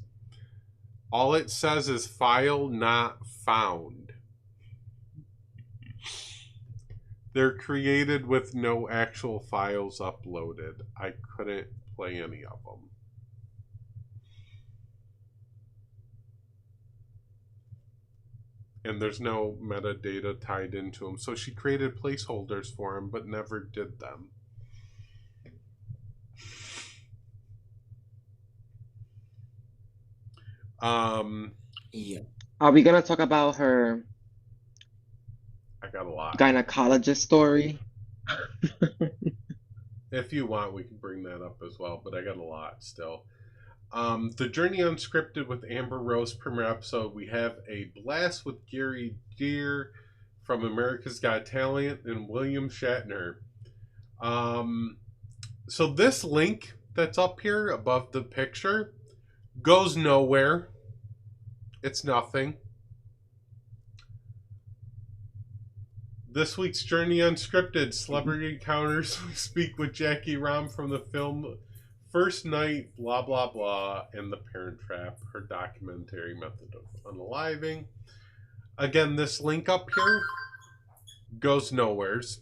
all it says is file not found. They're created with no actual files uploaded. I couldn't play any of them. And there's no metadata tied into them. So she created placeholders for them, but never did them. Yeah. Are we gonna talk about her I got a lot. gynecologist story? If you want, we can bring that up as well, but I got a lot still. The Journey Unscripted with Amber Rose premiere episode. We have a blast with Gary Deere from America's Got Talent and William Shatner. So this link that's up here above the picture goes nowhere. It's nothing. This week's Journey Unscripted, Celebrity Encounters. We speak with Jackie Ram from the film First Night, blah, blah, blah, and The Parent Trap, her documentary method of unaliving. Again, this link up here goes nowheres.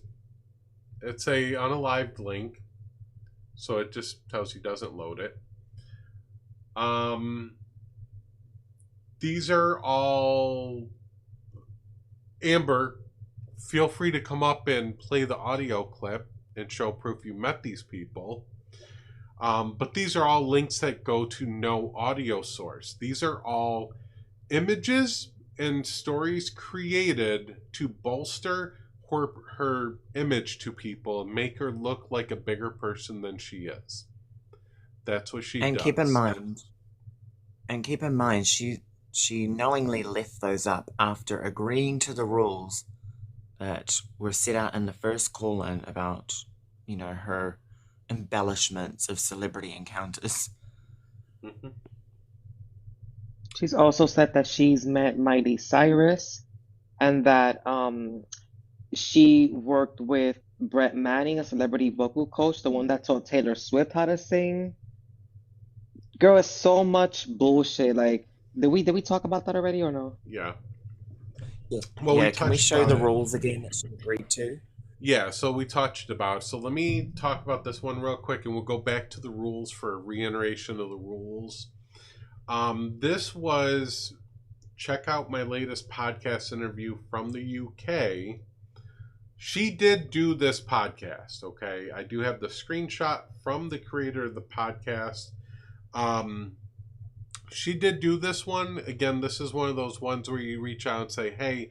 It's a unalived link, so it just tells you doesn't load it. These are all... Amber, feel free to come up and play the audio clip and show proof you met these people. But these are all links that go to no audio source. These are all images and stories created to bolster her image to people and make her look like a bigger person than she is. That's what she And does. keep in mind, she knowingly left those up after agreeing to the rules that were set out in the first call-in about, her embellishments of celebrity encounters. Mhm. She's also said that she's met Miley Cyrus and that she worked with Brett Manning, a celebrity vocal coach, the one that taught Taylor Swift how to sing. Girl, it's so much bullshit. Like, did we talk about that already or no? Yeah. Yeah, Well, we can we touched show on the it. rules again that she agreed to? Yeah, so we touched about. So let me talk about this one real quick, and we'll go back to the rules for a reiteration of the rules. This was, check out my latest podcast interview from the UK. She did do this podcast, okay? I do have the screenshot from the creator of the podcast. She did do this one. Again, this is one of those ones where you reach out and say, hey,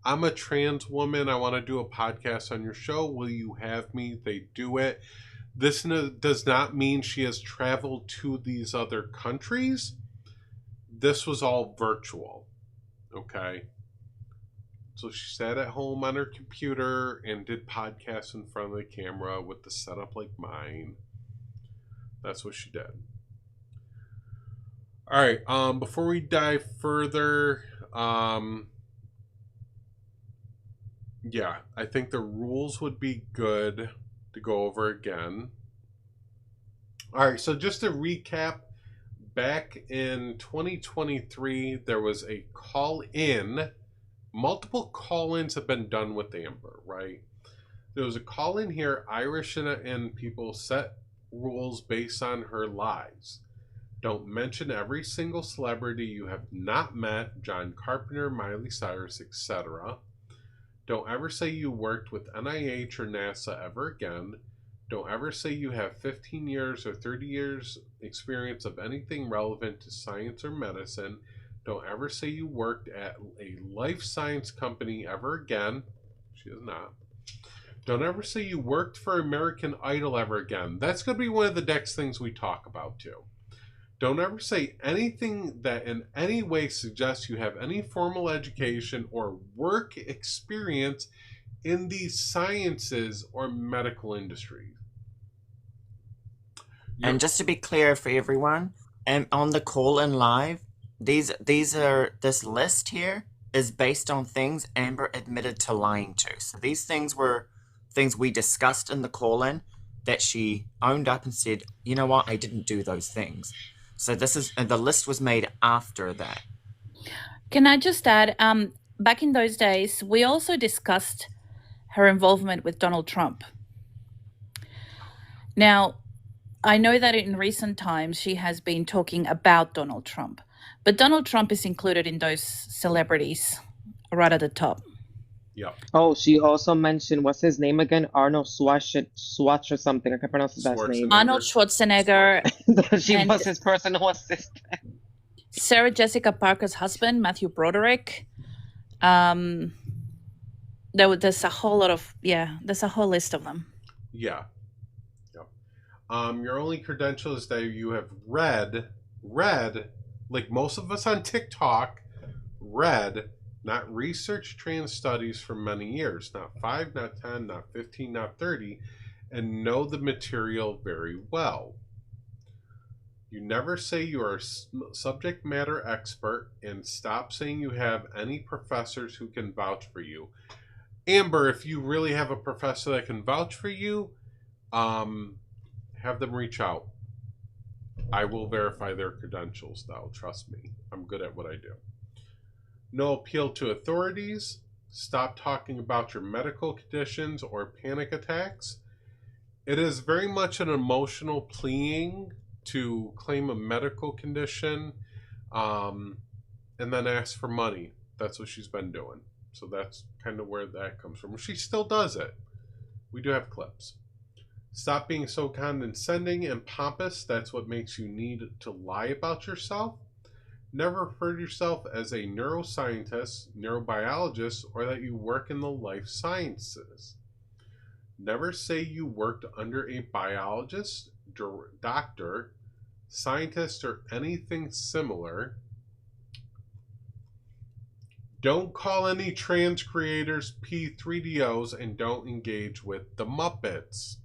I'm a trans woman. I want to do a podcast on your show. Will you have me? They do it. This does not mean she has traveled to these other countries. This was all virtual. Okay. So she sat at home on her computer and did podcasts in front of the camera with the setup like mine. That's what she did. All right. Before we dive further, yeah, I think the rules would be good to go over again. All right. So just to recap, back in 2023, there was a call-in. Multiple call-ins have been done with Amber, right? There was a call-in here. Irish and people set rules based on her lies. Don't mention every single celebrity you have not met, John Carpenter, Miley Cyrus, etc. Don't ever say you worked with NIH or NASA ever again. Don't ever say you have 15 years or 30 years experience of anything relevant to science or medicine. Don't ever say you worked at a life science company ever again. She has not. Don't ever say you worked for American Idol ever again. That's going to be one of the next things we talk about too. Don't ever say anything that in any way suggests you have any formal education or work experience in the sciences or medical industry. And just to be clear for everyone, and on the call in live, this list here is based on things Amber admitted to lying to. So these things were things we discussed in the call in that she owned up and said, you know what, I didn't do those things. So this is, and the list was made after that. Can I just add, back in those days, we also discussed her involvement with Donald Trump. Now, I know that in recent times she has been talking about Donald Trump, but Donald Trump is included in those celebrities right at the top. Yeah. Oh, she also mentioned, what's his name again? Arnold Swatch or something. I can't pronounce his last name. Arnold Schwarzenegger. She and was his personal assistant. Sarah Jessica Parker's husband, Matthew Broderick. There's a whole lot of, there's a whole list of them. Yeah. Your only credential is that you have read, like most of us on TikTok, read, not researched trans studies for many years, not 5, not 10, not 15, not 30, and know the material very well. You never say you are a subject matter expert, and stop saying you have any professors who can vouch for you. Amber, if you really have a professor that can vouch for you, have them reach out. I will verify their credentials, though. Trust me. I'm good at what I do. No appeal to authorities. Stop talking about your medical conditions or panic attacks. It is very much an emotional pleading to claim a medical condition and then ask for money. That's what she's been doing. So that's kind of where that comes from. She still does it. We do have clips. Stop being so condescending and pompous. That's what makes you need to lie about yourself. Never refer to yourself as a neuroscientist, neurobiologist, or that you work in the life sciences. Never say you worked under a biologist, doctor, scientist, or anything similar. Don't call any trans creators P3DOs, and don't engage with the Muppets.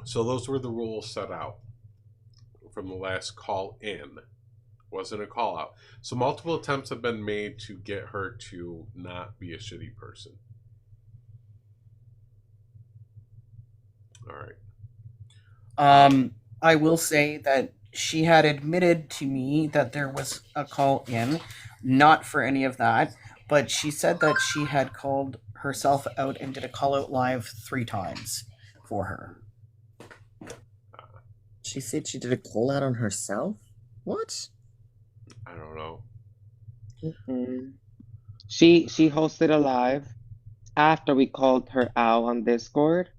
So those were the rules set out from the last call in. Wasn't a call out. So multiple attempts have been made to get her to not be a shitty person. All right. I will say that she had admitted to me that there was a call in, not for any of that, but she said that she had called herself out and did a call out live 3 times for her. She said she did a call out on herself? What? I don't know. Mm-hmm. She hosted a live after we called her out on Discord,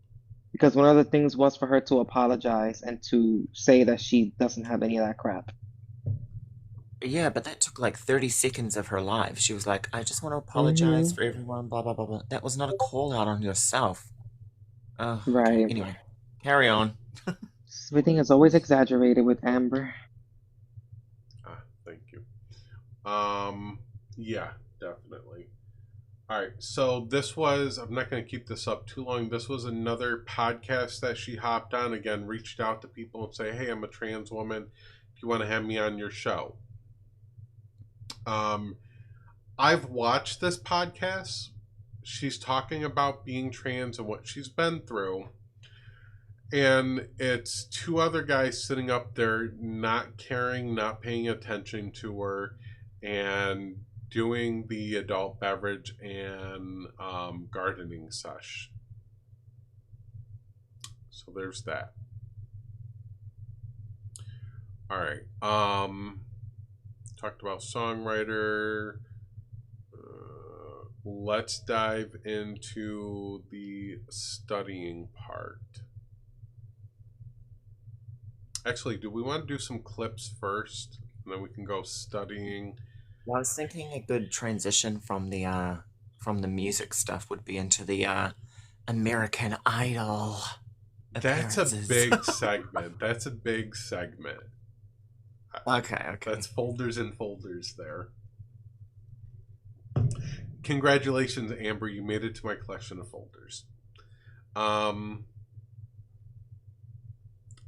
because one of the things was for her to apologize and to say that she doesn't have any of that crap. Yeah, but that took like 30 seconds of her life. She was like, I just want to apologize Mm-hmm. for everyone, blah, blah, blah, blah. That was not a call out on yourself. Oh, okay. Right. Anyway, carry on. Everything is always exaggerated with Amber. Thank you. Yeah, definitely. All right, so this was, I'm not going to keep this up too long. This was another podcast that she hopped on. Again, reached out to people and say, hey, I'm a trans woman. Do you want to have me on your show? I've watched this podcast. She's talking about being trans and what she's been through. And it's two other guys sitting up there not caring, not paying attention to her, and doing the adult beverage and gardening sesh. So there's that. All right. Talked about songwriter. Let's dive into the studying part. Actually, do we want to do some clips first, and then we can go studying? Well, I was thinking a good transition from the music stuff would be into the American Idol That's a appearances. big segment. That's a big segment. Okay. That's folders and folders there. Congratulations, Amber. You made it to my collection of folders.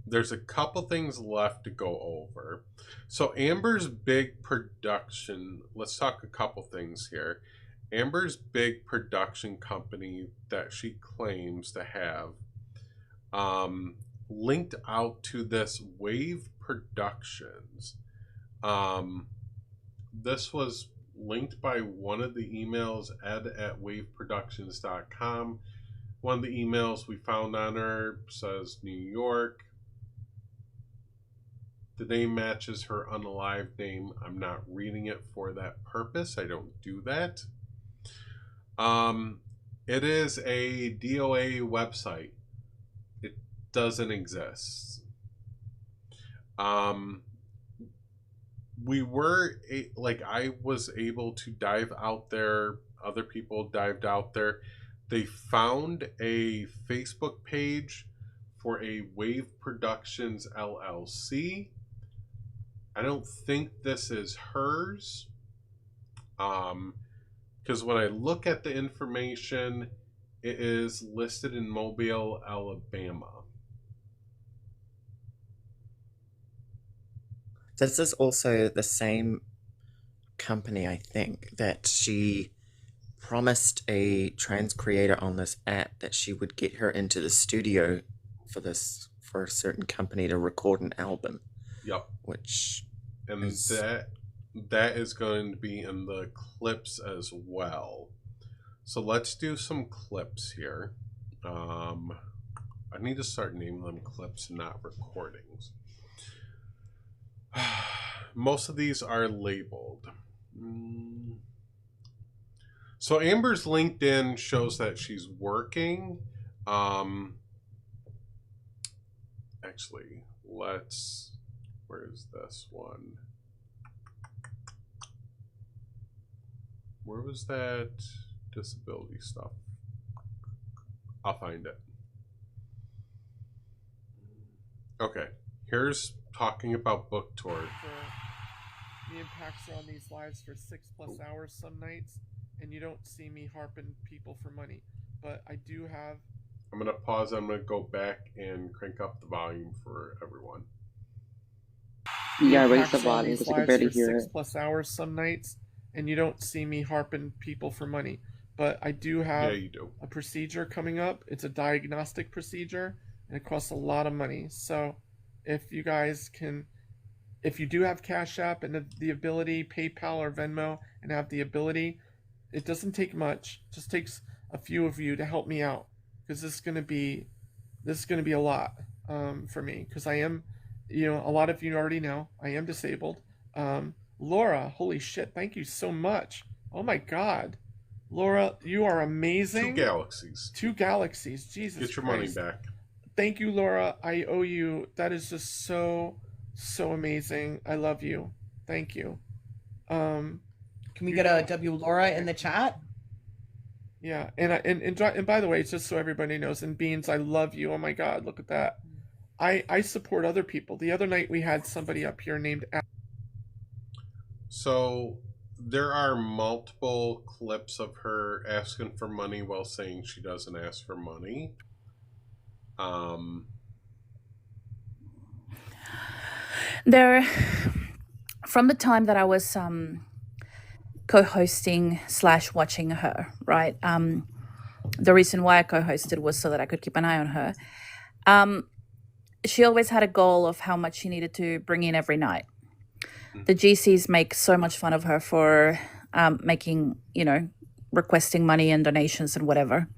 There's a couple things left to go over. So Amber's big production, let's talk a couple things here. Amber's big production company that she claims to have linked out to this Wave Productions. This was linked by one of the emails, ed@waveproductions.com. One of the emails we found on her says New York. The name matches her unalived name. I'm not reading it for that purpose. I don't do that. It is a DOA website. It doesn't exist. I was able to dive out there. Other people dived out there. They found a Facebook page for a Wave Productions LLC. I don't think this is hers. Because when I look at the information, it is listed in Mobile, Alabama. This is also the same company, I think, that she promised a trans creator on this app that she would get her into the studio for a certain company to record an album. Yep. Which and is... that is going to be in the clips as well. So let's do some clips here. I need to start naming them clips, not recordings. Most of these are labeled. So Amber's LinkedIn shows that she's working. Actually, where is this one? Where was that disability stuff? I'll find it. Okay, here's talking about book tour. The impacts are on these lives for 6+ hours some nights, and you don't see me harping people for money. But I do have... I'm going to pause. I'm going to go back and crank up the volume for everyone. Yeah, raise the volume because you can barely hear it. 6+ hours some nights, and you don't see me harping people for money. But I do have a procedure coming up. It's a diagnostic procedure, and it costs a lot of money. So if you guys can... If you do have Cash App and the ability, PayPal or Venmo, and have the ability, it doesn't take much. It just takes a few of you to help me out, because this is going to be a lot for me, because I am, a lot of you already know I am disabled. Laura, holy shit, thank you so much. Oh my God, Laura, you are amazing. 2 galaxies. 2 galaxies. Jesus Get your Christ. money back. Thank you, Laura. I owe you. That is just so amazing. I love you. Thank you. Can we get a W Laura in the chat? Yeah, and by the way, just so everybody knows, and Beans, I love you. Oh my God, look at that. I support other people. The other night we had somebody up here named. So there are multiple clips of her asking for money while saying she doesn't ask for money. There, from the time that I was co-hosting / watching her, right? The reason why I co-hosted was so that I could keep an eye on her. She always had a goal of how much she needed to bring in every night. The GCs make so much fun of her for making, requesting money and donations and whatever.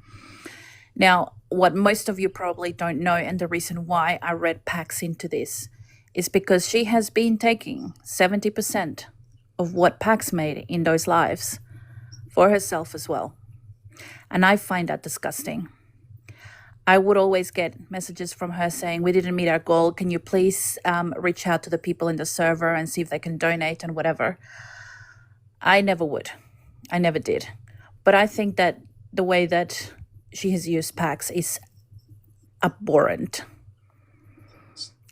Now, what most of you probably don't know, and the reason why I read Pax into this, is because she has been taking 70% of what Pax made in those lives for herself as well. And I find that disgusting. I would always get messages from her saying, we didn't meet our goal. Can you please reach out to the people in the server and see if they can donate and whatever? I never would. I never did. But I think that the way that she has used Pax is abhorrent.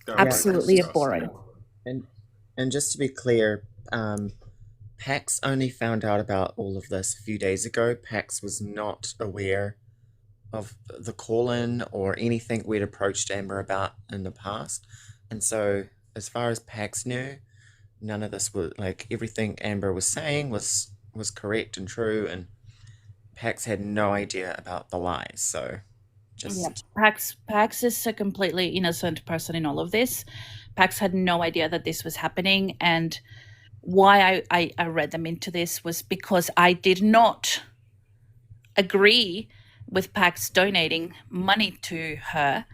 Absolutely abhorrent. And just to be clear, Pax only found out about all of this a few days ago. Pax was not aware of the call-in or anything we'd approached Amber about in the past. And so as far as Pax knew, none of this was, like, everything Amber was saying was correct and true, and Pax had no idea about the lies. So Pax is a completely innocent person in all of this. Pax had no idea that this was happening, and why I read them into this was because I did not agree with Pax donating money to her.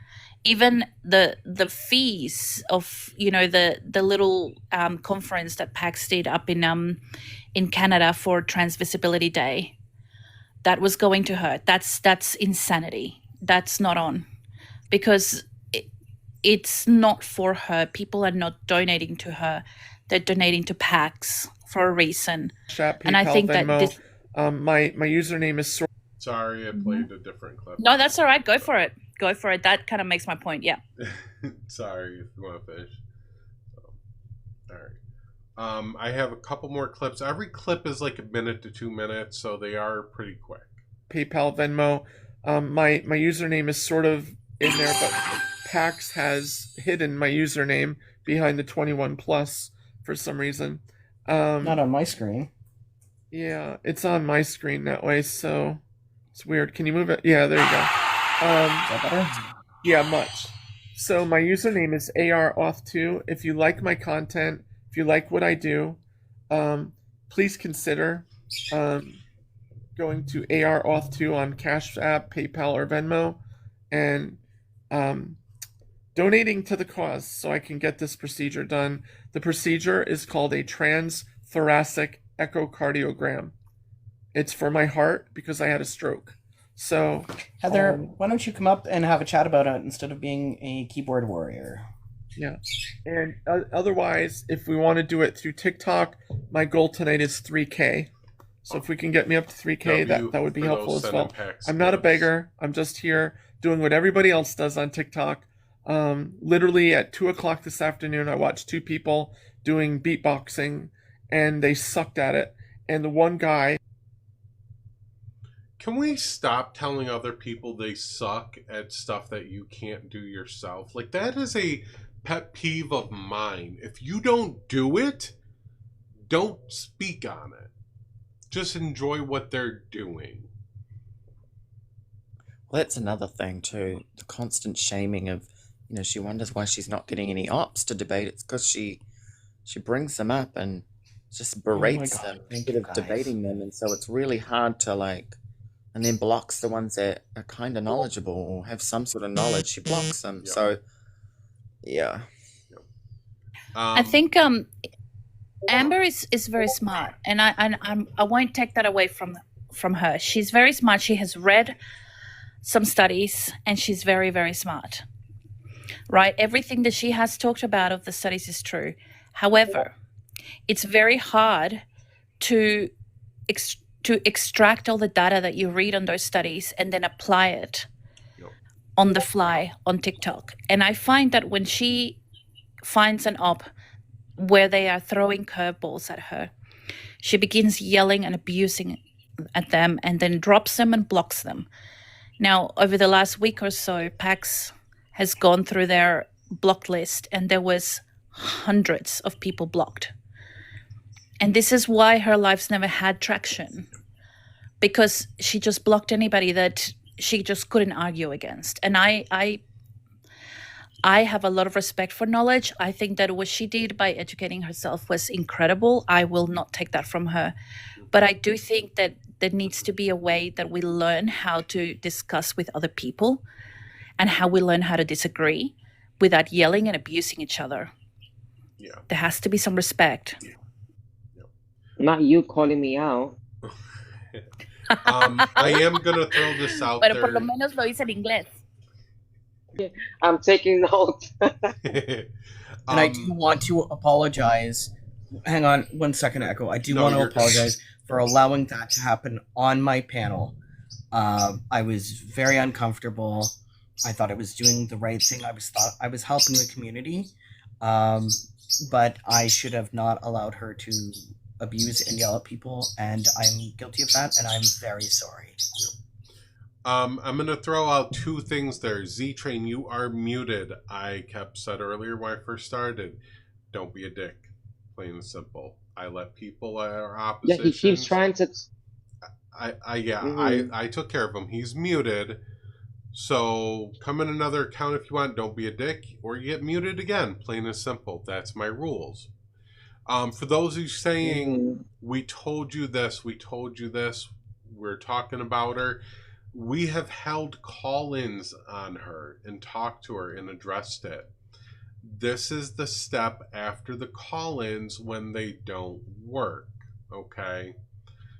Even the fees of the little conference that Pax did up in Canada for Trans Visibility Day, that was going to her. That's insanity. That's not on, because it's not for her. People are not donating to her. They're donating to Pax for a reason. Chat, PayPal, and I think Venmo. That this, my username is. Sorry, I played a different clip. No, that's all right. Go for it. Go for it. That kind of makes my point. Yeah. Sorry, if you want to finish. All right. I have a couple more clips. Every clip is like 1 minute to 2 minutes, so they are pretty quick. PayPal, Venmo. My username is sort of in there, but Pax has hidden my username behind the 21 plus for some reason. Not on my screen. Yeah, it's on my screen that way, so it's weird. Can you move it? Yeah, there you go. Is that better? Yeah, much. So my username is ARAuth2. If you like my content, if you like what I do, please consider going to ARAuth2 on Cash App, PayPal, or Venmo, and donating to the cause so I can get this procedure done. The procedure is called a transthoracic echocardiogram. It's for my heart because I had a stroke. So Heather, why don't you come up and have a chat about it instead of being a keyboard warrior? Yeah. And otherwise, if we want to do it through TikTok, my goal tonight is 3K. So if we can get me up to 3K, that would be helpful as well. I'm not a beggar. I'm just here doing what everybody else does on TikTok. Literally at 2 o'clock this afternoon, I watched 2 people doing beatboxing, and they sucked at it. And the one guy... Can we stop telling other people they suck at stuff that you can't do yourself? Like, that is a pet peeve of mine. If you don't do it, don't speak on it. Just enjoy what they're doing. Well, that's another thing too. The constant shaming of, she wonders why she's not getting any ops to debate. It's because she brings them up and just berates them instead of debating them, and so it's really hard to and then blocks the ones that are kind of knowledgeable or have some sort of knowledge. She blocks them. Yep. So, yeah. Yep. I think Amber is very smart, and I won't take that away from her. She's very smart. She has read some studies, and she's very, very smart. Right? Everything that she has talked about of the studies is true. However, it's very hard to extract all the data that you read on those studies and then apply it on the fly on TikTok. And I find that when she finds an op where they are throwing curveballs at her, she begins yelling and abusing at them and then drops them and blocks them. Now, over the last week or so, PAX has gone through their blocked list and there was hundreds of people blocked. And this is why her lives never had traction, because she just blocked anybody that she just couldn't argue against. And I have a lot of respect for knowledge. I think that what she did by educating herself was incredible. I will not take that from her. But I do think that there needs to be a way that we learn how to discuss with other people and how we learn how to disagree without yelling and abusing each other. Yeah. There has to be some respect. Not you calling me out. I am gonna throw this out Pero there. por lo menos lo hice en inglés. I'm taking notes. And I do want to apologize. Hang on 1 second, Echo. I do want to apologize for allowing that to happen on my panel. I was very uncomfortable. I thought I was doing the right thing. I was helping the community, but I should have not allowed her to abuse and yell at people, and I'm guilty of that, and I'm very sorry. I'm going to throw out two things there. Z-Train, you are muted. I said earlier when I first started, don't be a dick. Plain and simple. I let people at our opposition. Yeah, he keeps trying to... I took care of him. He's muted. So come in another account if you want. Don't be a dick, or you get muted again. Plain and simple. That's my rules. For those who saying, we told you this, we're talking about her, we have held call-ins on her and talked to her and addressed it. This is the step after the call-ins when they don't work, okay?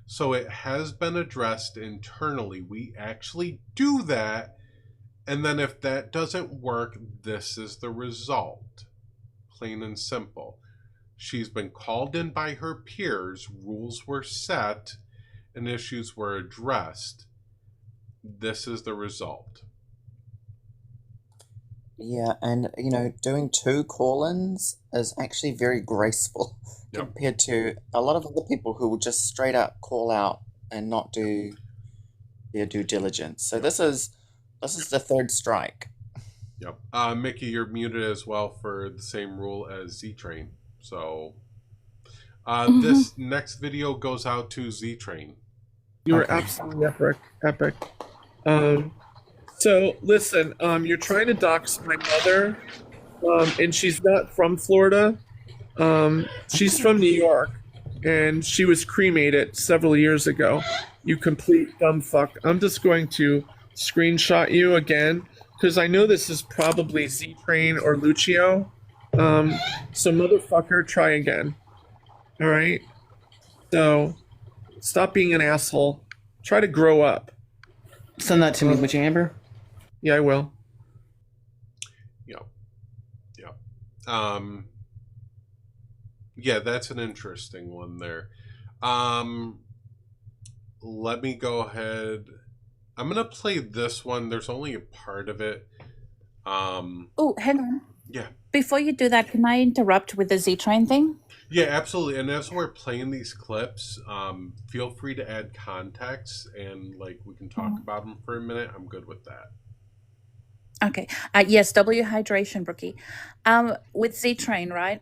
So it has been addressed internally. We actually do that, and then if that doesn't work, this is the result. Plain and simple. She's been called in by her peers, rules were set, and issues were addressed. This is the result. Yeah, and doing 2 call-ins is actually very graceful compared to a lot of other people who will just straight up call out and not do their due diligence. So this is the 3rd strike. Yep. Mickey, you're muted as well for the same rule as Z-Train. So this next video goes out to Z-Train. You were absolutely epic. So listen, you're trying to dox my mother, and she's not from Florida. She's from New York, and she was cremated several years ago. You complete dumb fuck. I'm just going to screenshot you again, because I know this is probably Z-Train or Lucio. So motherfucker, try again. All right? So stop being an asshole. Try to grow up. Send that to me, would you, Amber? Yeah, I will. Yep. Yeah, that's an interesting one there. Let me go ahead. I'm going to play this one. There's only a part of it. Oh, hang on. Yeah. Before you do that, can I interrupt with the Z-Train thing? Yeah, absolutely. And as we're playing these clips, feel free to add context and we can talk about them for a minute. I'm good with that. Okay. Yes, W hydration, Brookie. With Z-Train, right?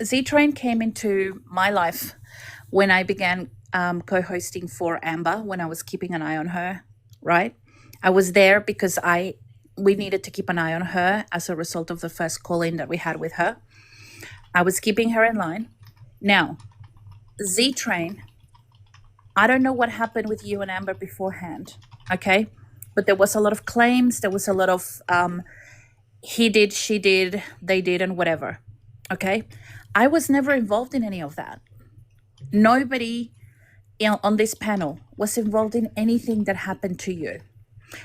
Z-Train came into my life when I began co-hosting for Amber, when I was keeping an eye on her, right? I was there because we needed to keep an eye on her as a result of the first call-in that we had with her. I was keeping her in line. Now, Z-Train, I don't know what happened with you and Amber beforehand, okay? But there was a lot of claims. There was a lot of he did, she did, they did, and whatever, okay? I was never involved in any of that. Nobody on this panel was involved in anything that happened to you.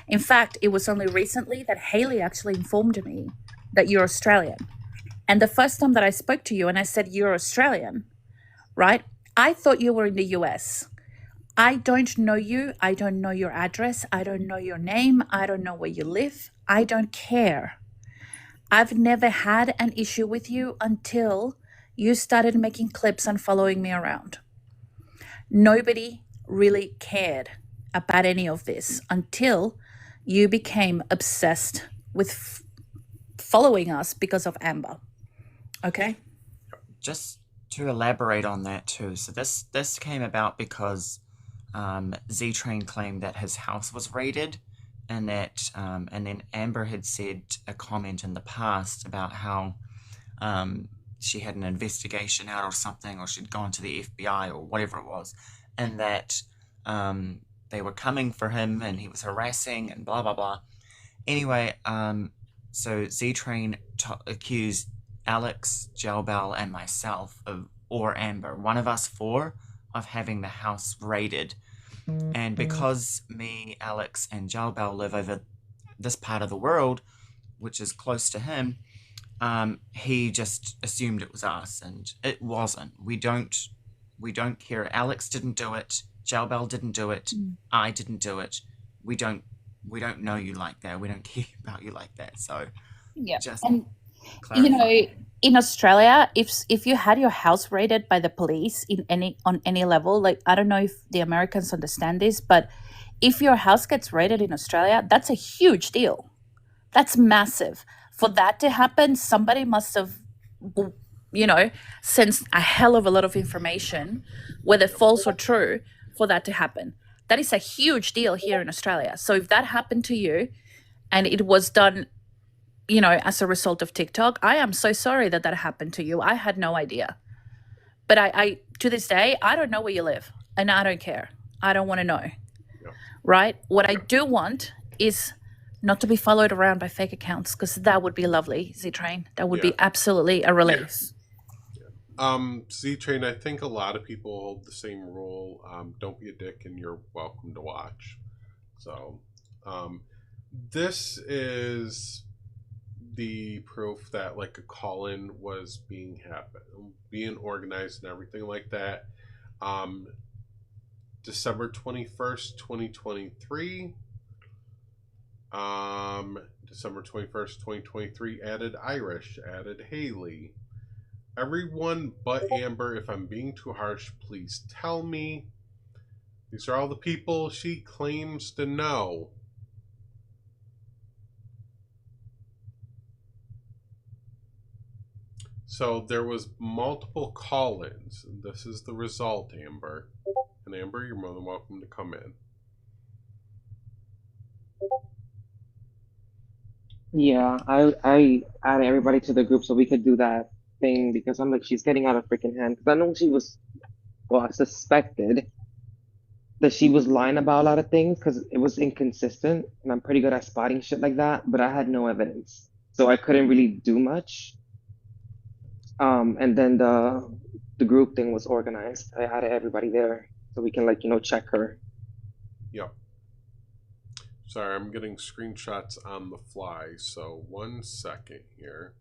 In fact, it was only recently that Haley actually informed me that you're Australian. And the first time that I spoke to you and I said you're Australian, right? I thought you were in the US. I don't know you. I don't know your address. I don't know your name. I don't know where you live. I don't care. I've never had an issue with you until you started making clips and following me around. Nobody really cared about any of this until you became obsessed with following us because of Amber. Okay? Just to elaborate on that too. So this came about because Z Train claimed that his house was raided, and that and then Amber had said a comment in the past about how she had an investigation out or something, or she'd gone to the FBI or whatever it was, and that they were coming for him and he was harassing and blah blah blah. Anyway, so Z Train accused Alex, Gelbel, and myself or Amber, one of us four, of having the house raided. And because me, Alex, and Gelbel live over this part of the world, which is close to him, he just assumed it was us, and it wasn't. We don't care. Alex didn't do it. Gelbel didn't do it. I didn't do it. We don't know you like that. We don't care about you like that. So yeah. just And clarify. in Australia, if you had your house raided by the police on any level, like, I don't know if the Americans understand this, but if your house gets raided in Australia, that's a huge deal. That's massive. For that to happen, somebody must have, sensed a hell of a lot of information, whether false or true, for that to happen. That is a huge deal here in Australia. So if that happened to you and it was done, as a result of TikTok, I am so sorry that happened to you. I had no idea. But I to this day, I don't know where you live, and I don't care. I don't want to know. Yeah. Right? What I do want is not to be followed around by fake accounts, because that would be lovely, Z-Train. That would be absolutely a relief. Z-Train, I think a lot of people hold the same rule. Don't be a dick and you're welcome to watch. So, this is the proof that, like, a call-in was being organized and everything like that. December 21st, 2023. December 21st, 2023, added Irish, added Haley. Everyone but Amber. If I'm being too harsh, please tell me. These are all the people she claims to know. So there was multiple call-ins. This is the result, Amber. And Amber, you're more than welcome to come in. Yeah, I added everybody to the group so we could do that thing, because I'm like, she's getting out of freaking hand. Because I know she was, well, I suspected that she was lying about a lot of things because it was inconsistent, and I'm pretty good at spotting shit like that, but I had no evidence, so I couldn't really do much. And then the group thing was organized. I added everybody there so we can, like, check her. Yep. Sorry, I'm getting screenshots on the fly, so 1 second here.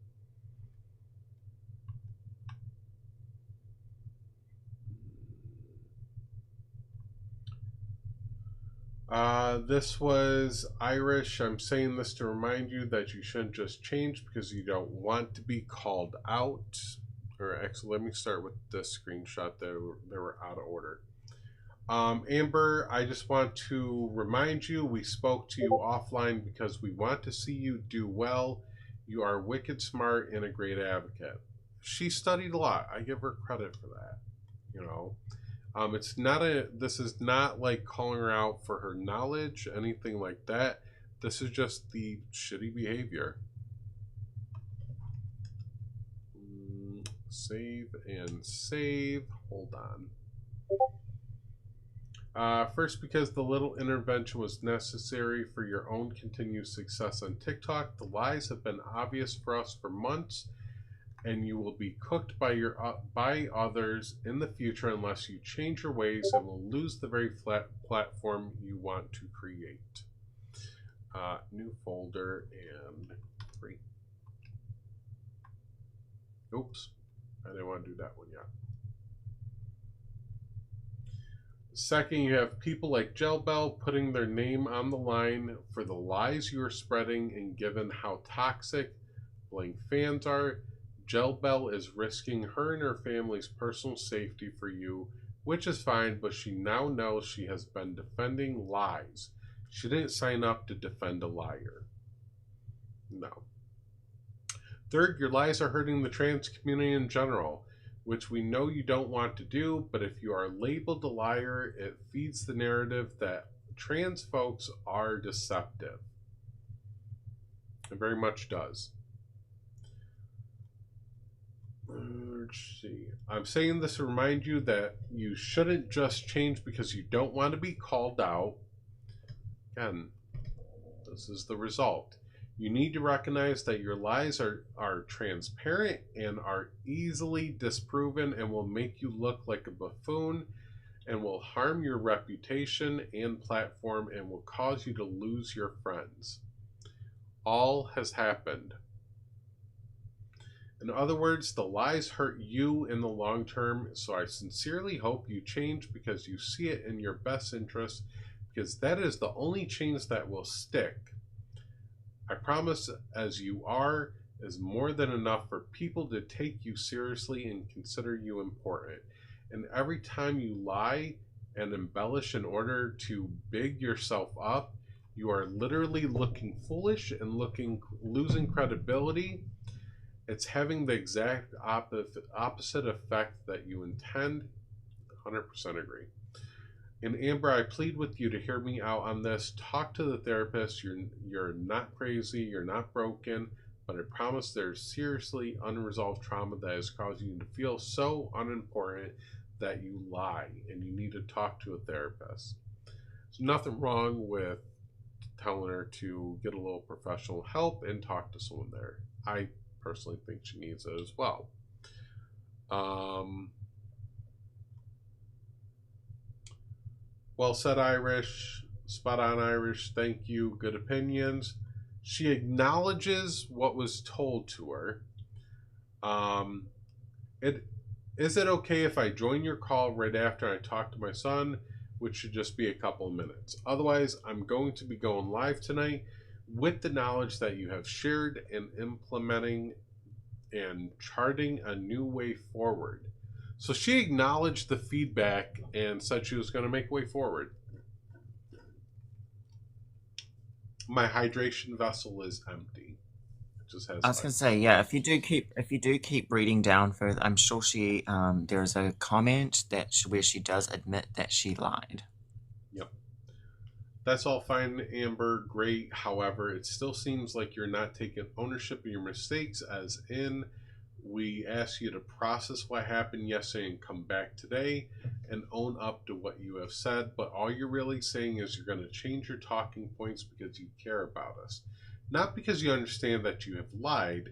This was Irish. I'm saying this to remind you that you shouldn't just change because you don't want to be called out. Or actually, let me start with this screenshot. They were out of order. Amber, I just want to remind you, we spoke to you offline because we want to see you do well. You are wicked smart and a great advocate. She studied a lot. I give her credit for that. This is not like calling her out for her knowledge, anything like that. This is just the shitty behavior. Save and save. Hold on. First, because the little intervention was necessary for your own continued success on TikTok. The lies have been obvious for us for months, and you will be cooked by others in the future unless you change your ways and will lose the very flat platform you want to create. New folder and 3. Oops, I didn't want to do that one yet. Second, you have people like Gel Bell putting their name on the line for the lies you are spreading, and given how toxic blank fans are, Gel Bell is risking her and her family's personal safety for you, which is fine, but she now knows she has been defending lies. She didn't sign up to defend a liar. No. Third, your lies are hurting the trans community in general, which we know you don't want to do, but if you are labeled a liar, it feeds the narrative that trans folks are deceptive. It very much does. Let's see. I'm saying this to remind you that you shouldn't just change because you don't want to be called out. Again, this is the result. You need to recognize that your lies are transparent and are easily disproven and will make you look like a buffoon and will harm your reputation and platform and will cause you to lose your friends. All has happened. In other words, the lies hurt you in the long term, so I sincerely hope you change because you see it in your best interest, because that is the only change that will stick. I promise, as you are, is more than enough for people to take you seriously and consider you important. And every time you lie and embellish in order to big yourself up, you are literally looking foolish and losing credibility. It's having the exact opposite effect that you intend. 100% agree. And Amber, I plead with you to hear me out on this. Talk to the therapist. You're not crazy. You're not broken. But I promise there's seriously unresolved trauma that is causing you to feel so unimportant that you lie. And you need to talk to a therapist. There's nothing wrong with telling her to get a little professional help and talk to someone there. I personally think she needs it as well. Well said, Irish. Spot on, Irish. Thank you. Good opinions. She acknowledges what was told to her. Is it okay if I join your call right after I talk to my son, which should just be a couple of minutes? Otherwise, I'm going to be going live tonight with the knowledge that you have shared and implementing and charting a new way forward. So she acknowledged the feedback and said she was going to make a way forward. My hydration vessel is empty. It just has. I was going to say, yeah. If you do keep reading down further, I'm sure she there's a comment where she does admit that she lied. Yep. That's all fine, Amber. Great. However, it still seems like you're not taking ownership of your mistakes, as in, we ask you to process what happened yesterday and come back today and own up to what you have said. But all you're really saying is you're going to change your talking points because you care about us. Not because you understand that you have lied.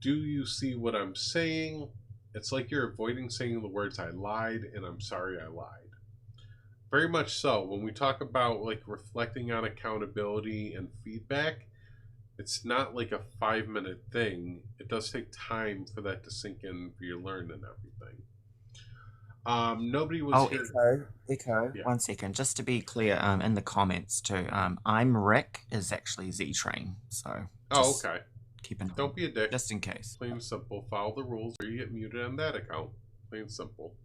Do you see what I'm saying? It's like you're avoiding saying the words "I lied" and "I'm sorry I lied." Very much so. When we talk about like reflecting on accountability and feedback, it's not like a 5-minute thing. It does take time for that to sink in, for you to learn and everything. Nobody was here. Echo. Yeah. 1 second, just to be clear, in the comments too. I'm Rick is actually Z Train. So. Okay. Keep an eye. Don't be a dick. Just in case. Plain and simple. Follow the rules, or you get muted on that account. Plain and simple.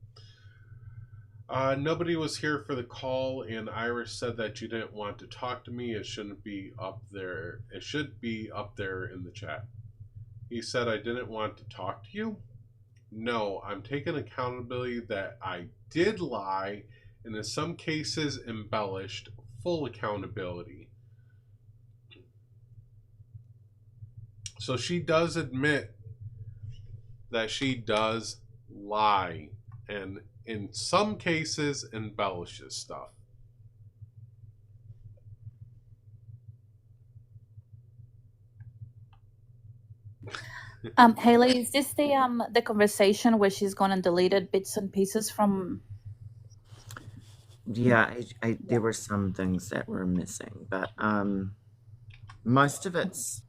Nobody was here for the call, and Iris said that you didn't want to talk to me. It shouldn't be up there. It should be up there in the chat. He said I didn't want to talk to you. No, I'm taking accountability that I did lie, and in some cases embellished. Full accountability. So she does admit that she does lie, and in some cases embellishes stuff. Haley, is this the conversation where she's gone and deleted bits and pieces from? Yeah, there were some things that were missing, but most of it's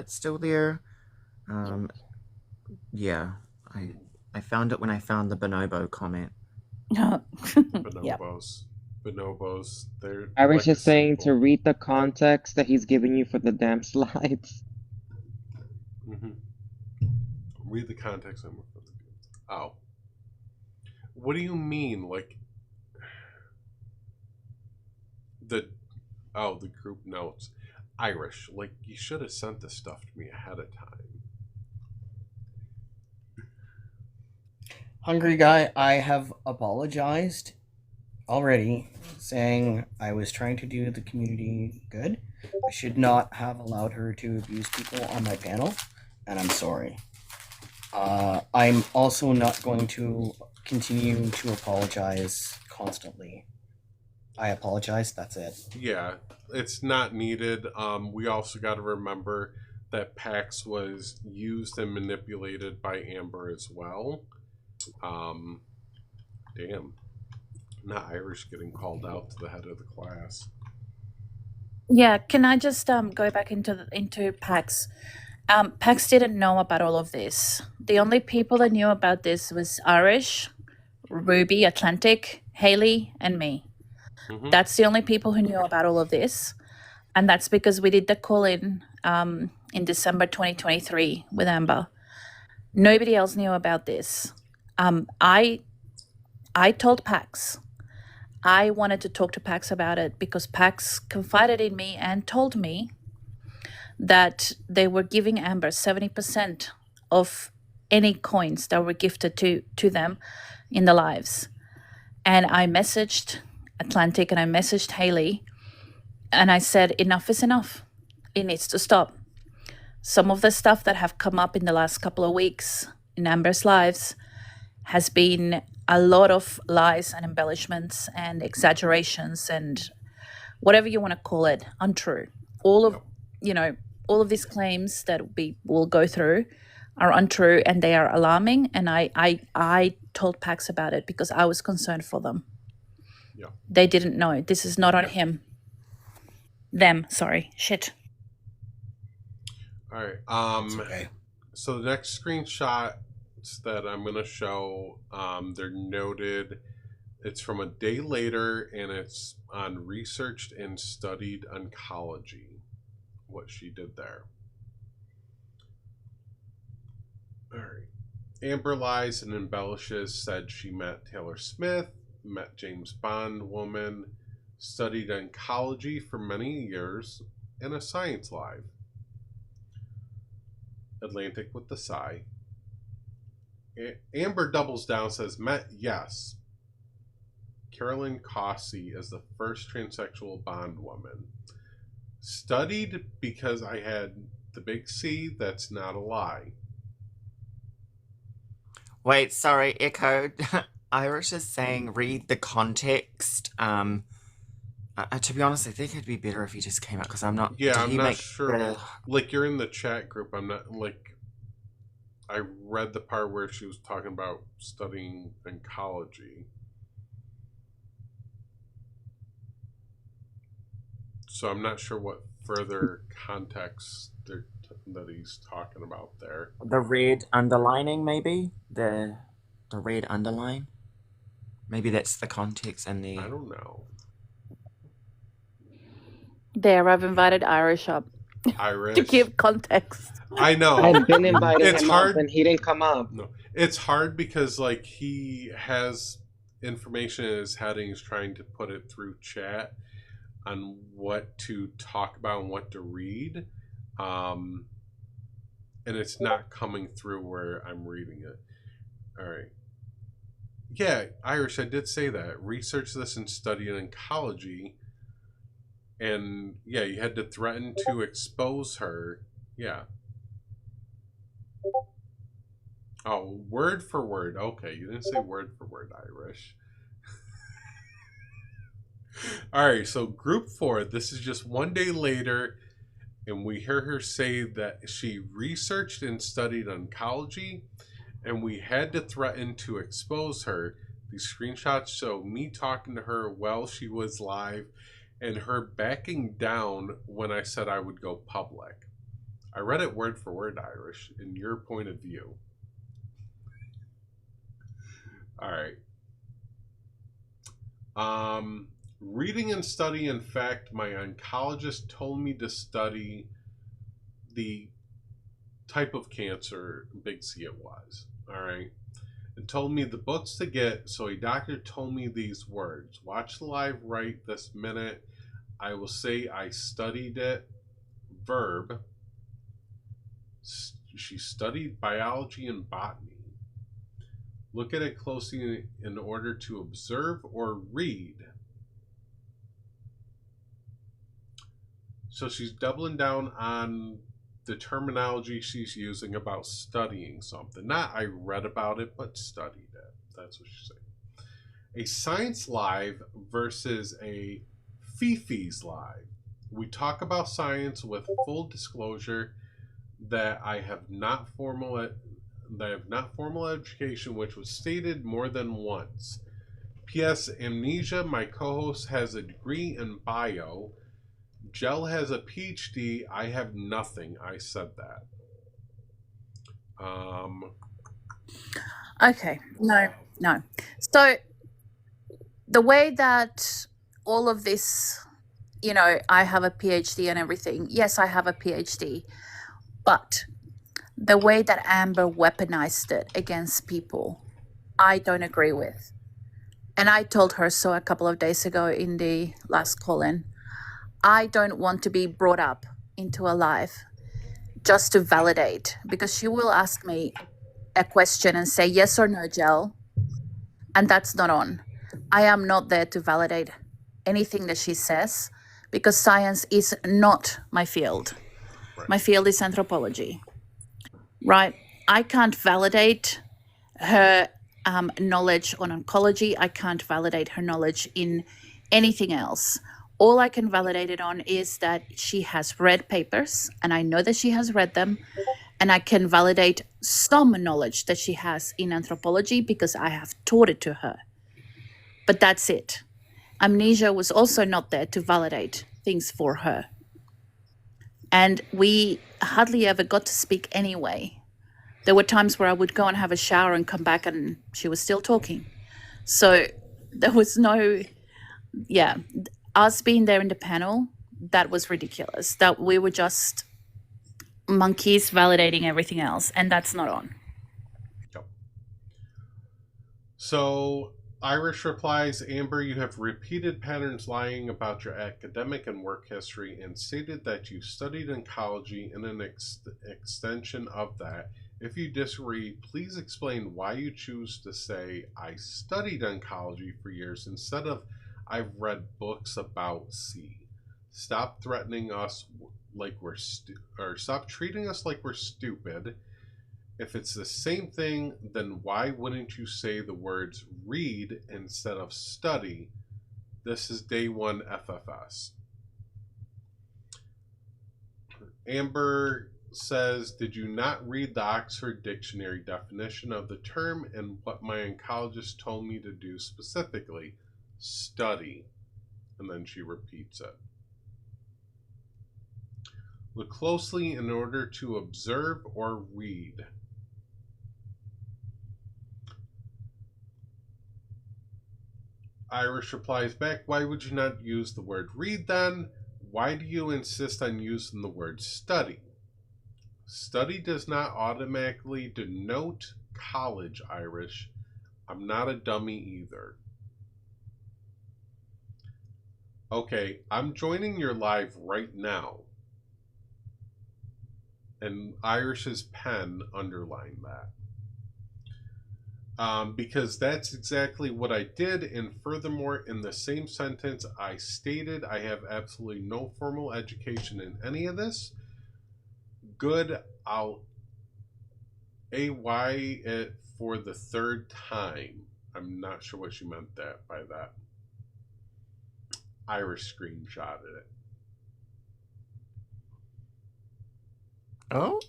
still there. Yeah, I found it when I found the bonobo comment. Yep. Bonobos. They're I was like a just saying to symbol. read the context that he's giving you for the damn slides. Mm-hmm. Read the context. Oh. What do you mean? Like the the group notes. Irish. Like you should have sent this stuff to me ahead of time. Hungry Guy, I have apologized already, saying I was trying to do the community good. I should not have allowed her to abuse people on my panel, and I'm sorry. I'm also not going to continue to apologize constantly. I apologize, that's it. Yeah, it's not needed. We also got to remember that Pax was used and manipulated by Amber as well. Damn. Not Irish getting called out to the head of the class. Yeah, can I just go back into PAX? PAX didn't know about all of this. The only people that knew about this was Irish, Ruby, Atlantic, Haley, and me. Mm-hmm. That's the only people who knew about all of this. And that's because we did the call-in in December 2023 with Amber. Nobody else knew about this. I told Pax. I wanted to talk to Pax about it because Pax confided in me and told me that they were giving Amber 70% of any coins that were gifted to them in the lives. And I messaged Atlantic and I messaged Haley and I said, enough is enough. It needs to stop. Some of the stuff that have come up in the last couple of weeks in Amber's lives has been a lot of lies and embellishments and exaggerations and whatever you want to call it, untrue. All of these claims that we will go through are untrue and they are alarming. And I told Pax about it because I was concerned for them. Yeah. They didn't know. This is not on him. Them, sorry. Shit. All right. It's okay. So the next screenshot that I'm going to show, they're noted. It's from a day later, and it's on researched and studied oncology, what she did there. All right. Amber lies and embellishes, said she met Taylor Smith, met James Bond woman, studied oncology for many years, and a science live. Atlantic with the sigh. Amber doubles down, says, met, yes. Carolyn Cossey is the first transsexual Bond woman. Studied because I had the big C, that's not a lie. Wait, sorry, Echo. Irish is saying read the context. To be honest, I think it'd be better if he just came out because I'm not. Yeah, I'm not sure. Like, you're in the chat group. I'm not, like, I read the part where she was talking about studying oncology. So I'm not sure what further context that he's talking about there. The red underlining, maybe? The red underline? Maybe that's the context and the... I don't know. There, I've invited Irish up. Irish. To give context. I know. I've been inviting It's him hard. up and he didn't come up. No, it's hard because like he has information in his head and he's trying to put it through chat on what to talk about and what to read, and it's not coming through where I'm reading it. All right. Yeah, Irish, I did say that. Research this and study in oncology. And yeah, you had to threaten to expose her. Yeah. Oh, word for word. Okay, you didn't say word for word, Irish. All right, so group 4, this is just one day later, and we hear her say that she researched and studied oncology, and we had to threaten to expose her. These screenshots show me talking to her while she was live, and her backing down when I said I would go public. I read it word for word, Irish, in your point of view. All right. Reading and study. In fact, my oncologist told me to study the type of cancer, big C it was. All right. And told me the books to get. So a doctor told me these words. Watch the live right this minute. I will say I studied it. Verb. She studied biology and botany. Look at it closely in order to observe or read. So she's doubling down on the terminology she's using about studying something. Not I read about it, but studied it. That's what she's saying. A science live versus a Fifi's live. We talk about science with full disclosure that I have not formal education, which was stated more than once. P.S. Amnesia, my co-host, has a degree in bio. Jell has a PhD. I have nothing. I said that. Okay. No. So the way that all of this, I have a PhD and everything. Yes, I have a PhD. But the way that Amber weaponized it against people, I don't agree with. And I told her so a couple of days ago in the last call-in. I don't want to be brought up into a live just to validate, because she will ask me a question and say yes or no, Jell, and that's not on. I am not there to validate anything that she says, because science is not my field. Right. My field is anthropology, right? I can't validate her knowledge on oncology. I can't validate her knowledge in anything else. All I can validate it on is that she has read papers, and I know that she has read them, and I can validate some knowledge that she has in anthropology because I have taught it to her. But that's it. Amnesia was also not there to validate things for her. And we hardly ever got to speak anyway. There were times where I would go and have a shower and come back and she was still talking. So there was no, us being there in the panel, that was ridiculous. That we were just monkeys validating everything else, and that's not on. Yep. So Irish replies, Amber, you have repeated patterns lying about your academic and work history and stated that you studied oncology and an extension of that. If you disagree, please explain why you choose to say I studied oncology for years instead of I've read books about C. Stop threatening us like we're stop treating us like we're stupid. If it's the same thing, then why wouldn't you say the words read instead of study? This is day one FFS. Amber says, did you not read the Oxford Dictionary definition of the term and what my oncologist told me to do specifically? Study. And then she repeats it. Look closely in order to observe or read. Irish replies back, why would you not use the word read then? Why do you insist on using the word study? Study does not automatically denote college, Irish. I'm not a dummy either. Okay, I'm joining your live right now. And Irish's pen underlined that. Because that's exactly what I did, and furthermore, in the same sentence, I stated I have absolutely no formal education in any of this. Good, I'll AY it for the third time. I'm not sure what she meant by that. Irish screenshotted it. Oh?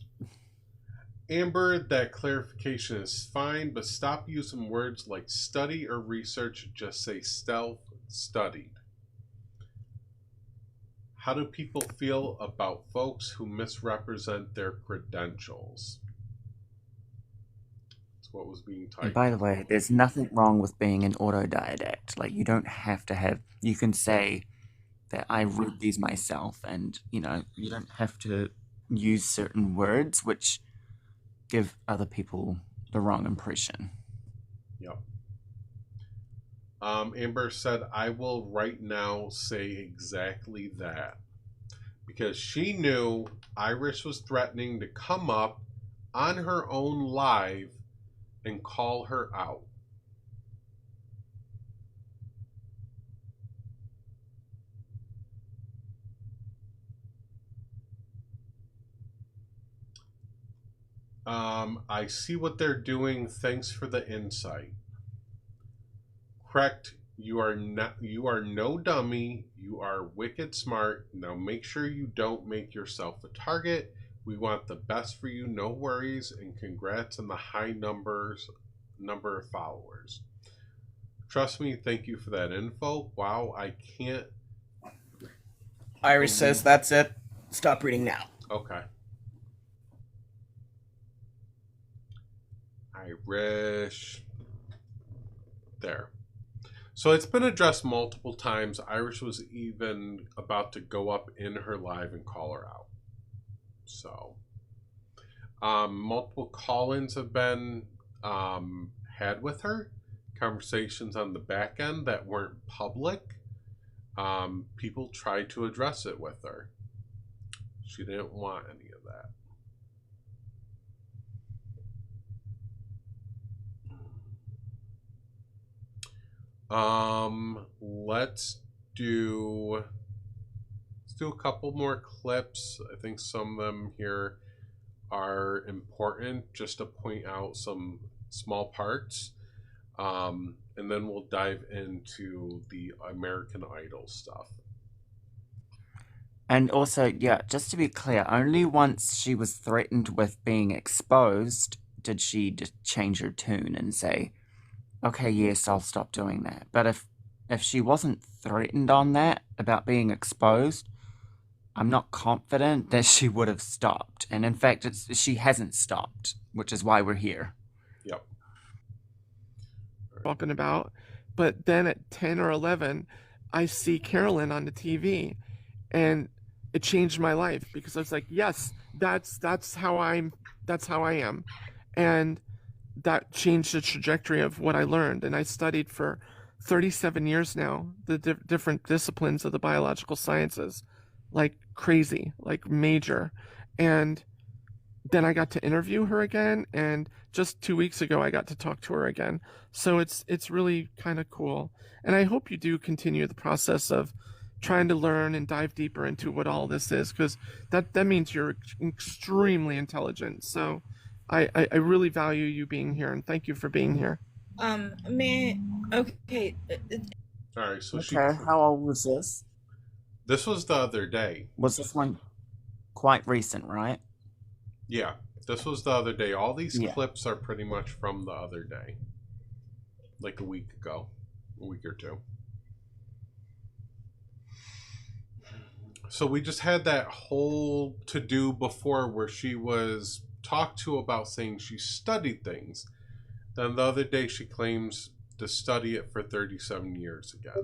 Amber, that clarification is fine, but stop using words like study or research. Just say studied. How do people feel about folks who misrepresent their credentials? That's what was being And typed. by the way, there's nothing wrong with being an autodidact. Like, you don't have to have... You can say that I read these myself, and, you know, you don't have to use certain words which give other people the wrong impression. Yep. Amber said, I will right now say exactly that. Because she knew Iris was threatening to come up on her own live and call her out. I see what they're doing. Thanks for the insight. Correct. You are no dummy. You are wicked smart. Now make sure you don't make yourself a target. We want the best for you. No worries, and congrats on the high number of followers. Trust me. Thank you for that info. Wow, I can't. Iris says that's it. Stop reading now. Okay. Irish. There. So it's been addressed multiple times. Irish was even about to go up in her live and call her out. So multiple call-ins have been had with her. Conversations on the back end that weren't public. People tried to address it with her. She didn't want any of that. Let's do a couple more clips. I think some of them here are important, just to point out some small parts. And then we'll dive into the American Idol stuff. And also, yeah, just to be clear, only once she was threatened with being exposed did she just change her tune and say, okay, yes, I'll stop doing that. But if she wasn't threatened on that about being exposed, I'm not confident that she would have stopped. And in fact, she hasn't stopped, which is why we're here. Yep. Talking about, but then at 10 or 11, I see Carolyn on the TV, and it changed my life, because I was like, yes, that's how I am, and that changed the trajectory of what I learned. And I studied for 37 years now the different disciplines of the biological sciences, like crazy, like major. And then I got to interview her again, and just 2 weeks ago I got to talk to her again. So it's really kind of cool. And I hope you do continue the process of trying to learn and dive deeper into what all this is, because that means you're extremely intelligent. So I really value you being here, and thank you for being here. Okay. All right, so Okay, how old was this? This was the other day. Was this one quite recent, right? Yeah, this was the other day. All these clips are pretty much from the other day. Like a week ago. A week or two. So we just had that whole to-do before where she was talked to about saying she studied things. Then the other day she claims to study it for 37 years again.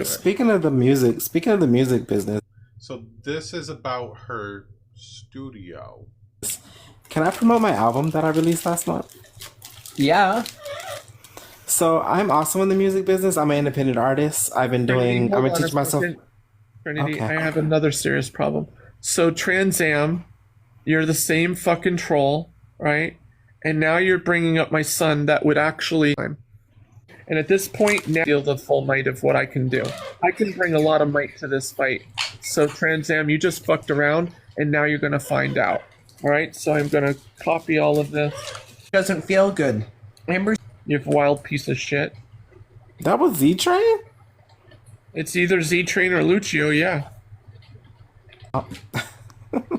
Speaking of the music business. So this is about her studio. Can I promote my album that I released last month? Yeah. So I'm also in the music business. I'm an independent artist. I've been doing. I'm gonna teach myself. Trinity, Okay. I have another serious problem. So Trans Am, you're the same fucking troll, right? And now you're bringing up my son that would actually. And at this point, now I feel the full might of what I can do. I can bring a lot of might to this fight. So Trans Am, you just fucked around, and now you're gonna find out. All right. So I'm gonna copy all of this. Doesn't feel good. Amber, you wild piece of shit. That was Z-Train? It's either Z-Train or Lucio, yeah. Oh.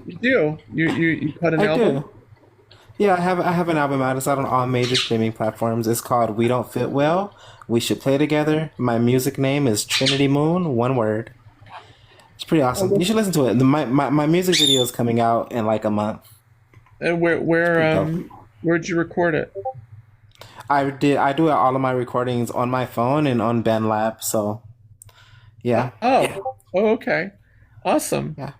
You do. You cut an album? Do. Yeah, I have an album out. It's out on all major streaming platforms. It's called We Don't Fit Well. We Should Play Together. My music name is Trinity Moon, one word. It's pretty awesome. You should listen to it. My music video is coming out in like a month. And where'd you record it? I do all of my recordings on my phone and on BandLab, so yeah. Oh, okay. Awesome. Yeah.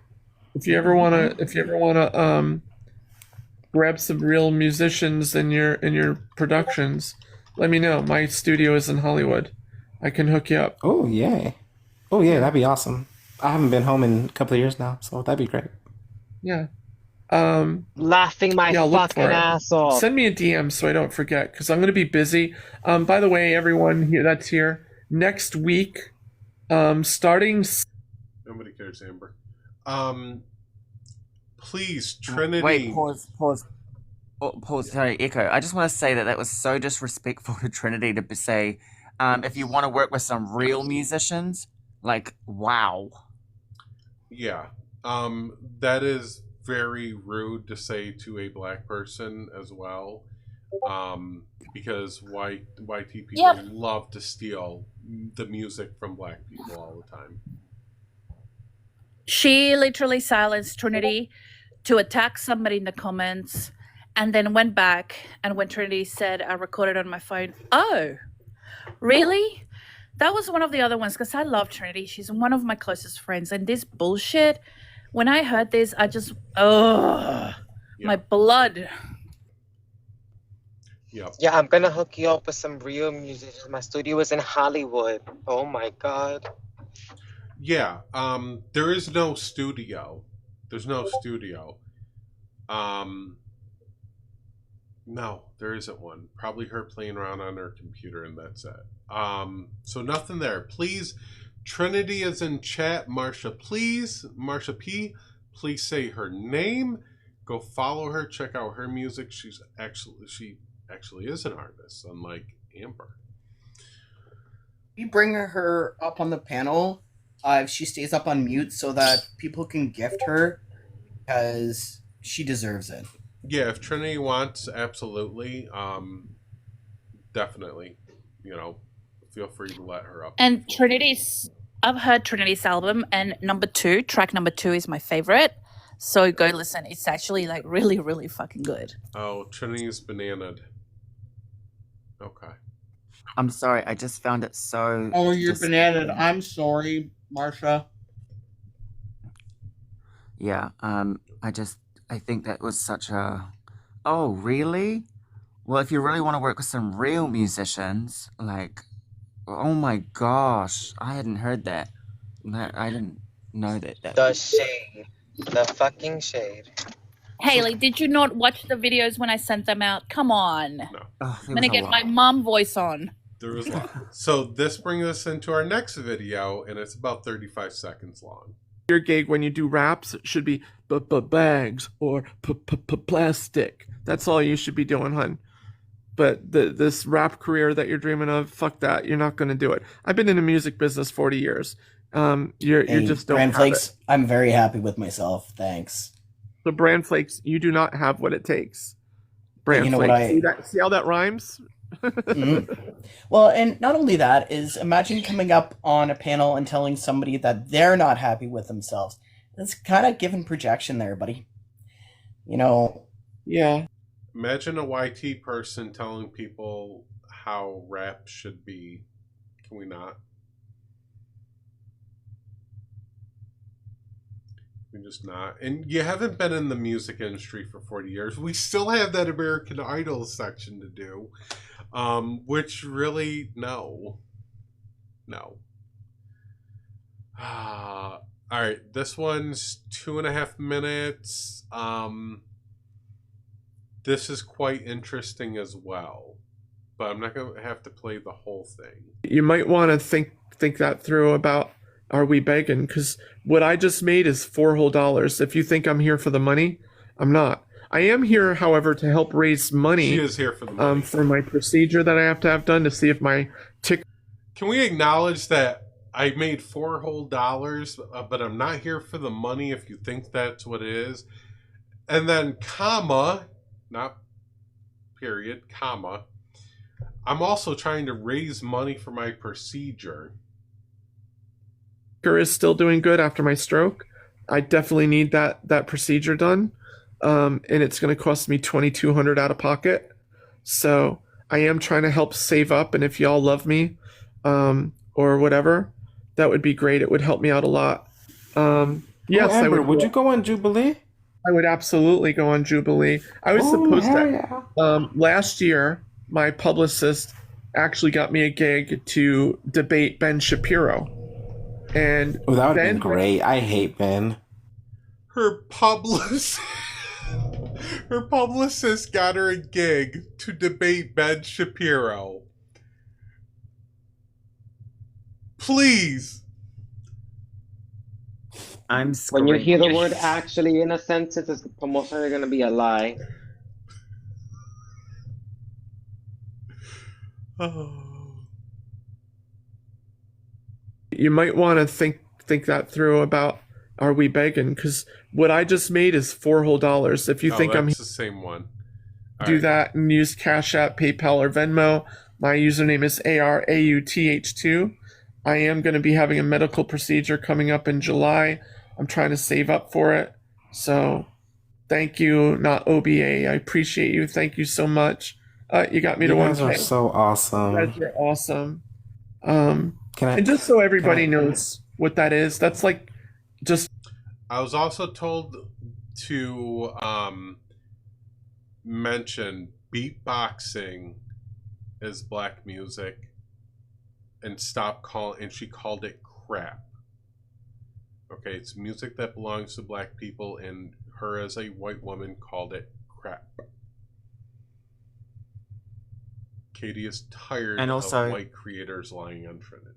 If you ever wanna grab some real musicians in your productions, let me know. My studio is in Hollywood. I can hook you up. Oh yeah. Oh yeah, that'd be awesome. I haven't been home in a couple of years now, so that'd be great. Yeah. Laughing my fucking ass off. Send me a DM so I don't forget, because I'm going to be busy. By the way, everyone here that's here, next week, starting... Nobody cares, Amber. Please, Trinity... Wait, pause. Sorry, Echo. I just want to say that was so disrespectful to Trinity to say, if you want to work with some real musicians, like, wow. Yeah. That is very rude to say to a black person as well, because white people love to steal the music from black people all the time. She literally silenced Trinity to attack somebody in the comments, and then went back, and when Trinity said, I recorded on my phone, oh, really? That was one of the other ones, because I love Trinity. She's one of my closest friends, and this bullshit, when I heard this, I just, my blood. Yep. Yeah, I'm gonna hook you up with some real musicians. My studio is in Hollywood. Oh my god. Yeah, there is no studio. There's no studio. No, there isn't one. Probably her playing around on her computer and that's it. So nothing there. Please, Trinity is in chat. Marsha P, please say her name. Go follow her. Check out her music. She actually is an artist, unlike Amber. We bring her up on the panel if she stays up on mute so that people can gift her, because she deserves it. Yeah, if Trinity wants, absolutely. Definitely. Feel free to let her up. And I've heard Trinity's album, and track number 2 is my favorite. So go listen. It's actually like really, really fucking good. Oh, Trinity's bananaed. Okay. I'm sorry, I just found it so... Oh, you're bananaed. I'm sorry, Marsha. Yeah, I think that was such a... Oh, really? Well, if you really want to work with some real musicians, like... Oh my gosh, I hadn't heard that. I didn't know that. The shade. The fucking shade. Haley, did you not watch the videos when I sent them out? Come on. No. I'm going to get my mom voice on. There was a lot. So this brings us into our next video, and it's about 35 seconds long. Your gig when you do raps should be bags or plastic. That's all you should be doing, hun. But this rap career that you're dreaming of, fuck that. You're not going to do it. I've been in the music business 40 years. You just don't Brand have Flakes, it. I'm very happy with myself. Thanks. So Brand Flakes, you do not have what it takes. Brand Flakes. See how that rhymes? Mm-hmm. Well, and not only that, is imagine coming up on a panel and telling somebody that they're not happy with themselves. That's kind of giving projection there, buddy. Yeah. Imagine a YT person telling people how rap should be. Can we not? We just not. And you haven't been in the music industry for 40 years. We still have that American Idol section to do. Which really, no. All right, this one's 2.5 minutes. This is quite interesting as well, but I'm not going to have to play the whole thing. You might want to think that through about, are we begging? Because what I just made is $4 whole. If you think I'm here for the money, I'm not. I am here, however, to help raise money. She is here for the money. For my procedure that I have to have done to see if my tick. Can we acknowledge that I made $4 whole, but I'm not here for the money if you think that's what it is? And then, comma, not period, comma. I'm also trying to raise money for my procedure. Is still doing good after my stroke. I definitely need that procedure done, and it's going to cost me $2,200 out of pocket. So I am trying to help save up, and if y'all love me, or whatever, that would be great. It would help me out a lot. Yes, Amber, I would. Would you go on Jubilee? I would absolutely go on Jubilee. I was supposed to. Yeah. Last year, my publicist actually got me a gig to debate Ben Shapiro. And that would have Ben, been great. I hate Ben. Her publicist got her a gig to debate Ben Shapiro. Please. I'm When you hear the screaming. word actually in a sentence, it's most likely going to be a lie. You might want to think that through about, are we begging? Because what I just made is $4 whole. If you think I'm the same one. Do that and use Cash App, PayPal, or Venmo. My username is ARAUTH2. I am going to be having a medical procedure coming up in July. I'm trying to save up for it. So thank you, not OBA. I appreciate you. Thank you so much. You got me to 1K. You guys are so awesome. You guys are awesome. Can I, and just so everybody knows what that is, that's like just... I was also told to mention beatboxing is black music and she called it crap. Okay, it's music that belongs to black people, and her as a white woman called it crap. Katie is tired of white creators lying on Trinity.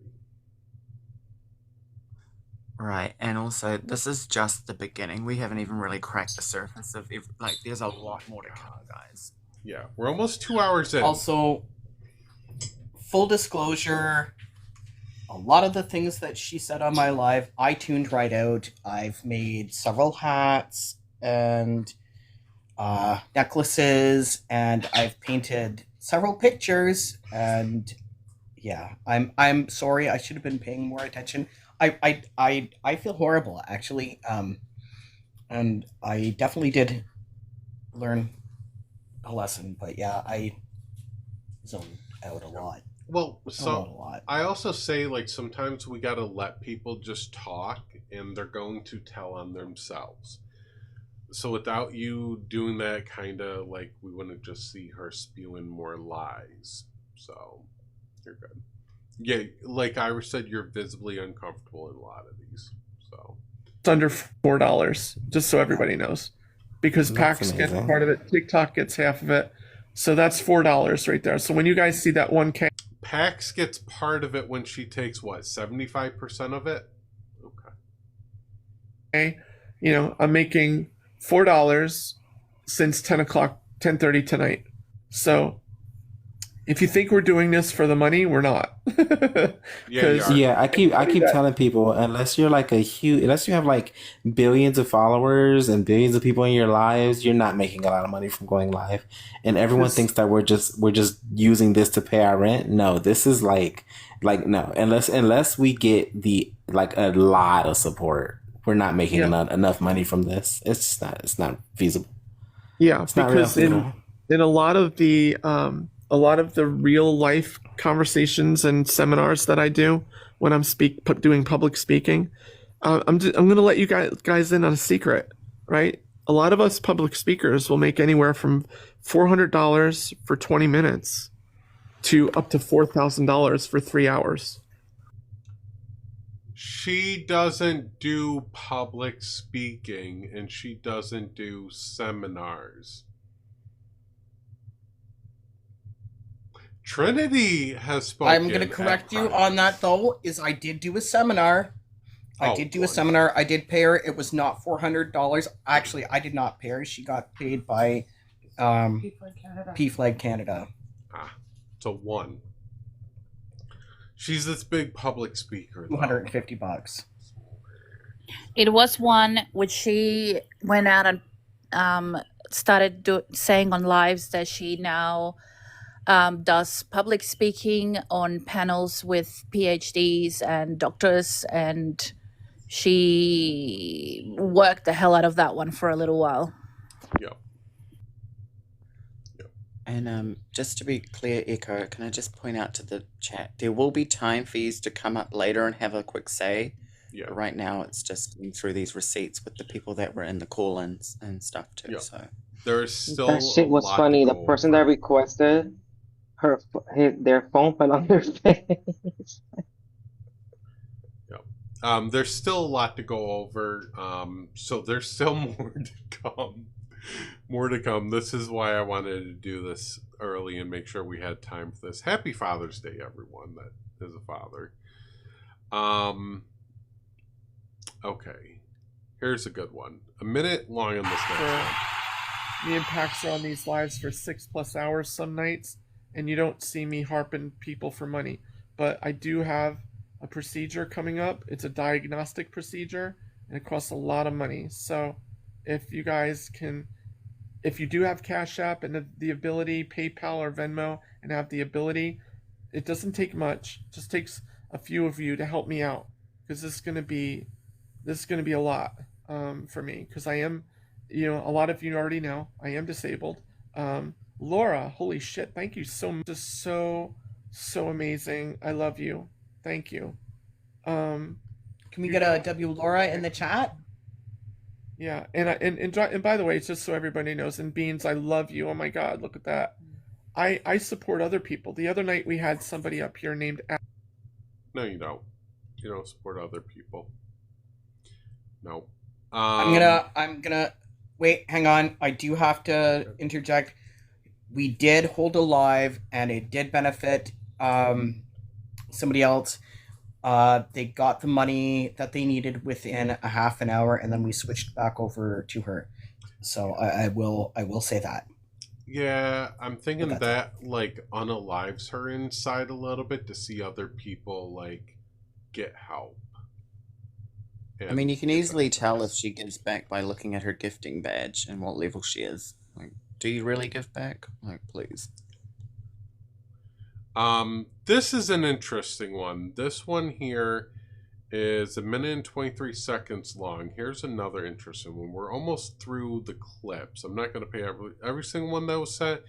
Right, and also, this is just the beginning. We haven't even really cracked the surface of, there's a lot more to come, guys. Yeah, we're almost 2 hours in. Also, full disclosure, a lot of the things that she said on my live, I tuned right out. I've made several hats and necklaces, and I've painted several pictures, and yeah, I'm sorry. I should have been paying more attention. I feel horrible, actually, and I definitely did learn a lesson, but yeah, I zoned out a lot. Well, so I also say, like, sometimes we gotta let people just talk, and they're going to tell on themselves. So without you doing that, kind of like, we wouldn't just see her spewing more lies. So you're good. Yeah, like I said, you're visibly uncomfortable in a lot of these. So it's under $4, just so everybody knows, because PAX gets part of it, TikTok gets half of it, so that's $4 right there. So when you guys see that 1K, PAX gets part of it when she takes what, 75% of it. Okay, you know, I'm making $4 since 10:30 tonight. So if you think we're doing this for the money, we're not. Yeah, I keep telling people, unless you're like unless you have like billions of followers and billions of people in your lives, you're not making a lot of money from going live. And everyone thinks that we're just using this to pay our rent. No, this is like no, unless we get a lot of support, we're not making enough money from this. It's not feasible. Yeah, it's because in a lot of the real life conversations and seminars that I do when I'm doing public speaking, I'm going to let you guys in on a secret, right? A lot of us public speakers will make anywhere from $400 for 20 minutes to up to $4,000 for 3 hours. She doesn't do public speaking, and she doesn't do seminars. Trinity has spoken. I'm going to correct you on that, though, is I did do a semanar. I did pay her. It was not $400. Actually, I did not pay her. She got paid by P-Flag Canada. So one. She's this big public speaker. $250. It was one which she went out and started saying on lives that she now does public speaking on panels with PhDs and doctors, and she worked the hell out of that one for a little while. Yeah. And just to be clear, Echo, can I just point out to the chat, there will be time for you to come up later and have a quick say. Yeah. But right now, it's just going through these receipts with the people that were in the call-ins and stuff too. Yeah. So there's still That shit was funny. The person that requested their phone fell on their face. Yeah. There's still a lot to go over. So there's still more to come. More to come. This is why I wanted to do this early and make sure we had time for this. Happy Father's Day, everyone that is a father. Okay. Here's a good one. A minute long on this next one. Me and Pax are on these lives for 6+ hours some nights, and you don't see me harping people for money. But I do have a procedure coming up. It's a diagnostic procedure, and it costs a lot of money. So if you guys can, if you do have Cash App and the ability, PayPal or Venmo, and have the ability, it doesn't take much. It just takes a few of you to help me out, because this is going to be a lot for me, because I am, a lot of you already know I am disabled. Laura, holy shit, thank you so much. Just so amazing. I love you. Thank you. Can we get a W Laura in the chat? Yeah, and by the way, it's just so everybody knows, and Beans, I love you. Oh my God, look at that. I support other people. The other night we had somebody up here named. No, you don't. You don't support other people. No. I'm gonna wait. Hang on. I do have to interject. We did hold a live, and it did benefit somebody else. They got the money that they needed within a half an hour, and then we switched back over to her. So I will say that. Yeah, I'm thinking that like unalives her inside a little bit to see other people like get help. I mean, you can easily tell if she gives back by looking at her gifting badge and what level she is. Like, do you really give back? Like, please. This is an interesting one. This one here is 1 minute and 23 seconds long. Here's another interesting one. We're almost through the clips. I'm not going to play every single one that was sent,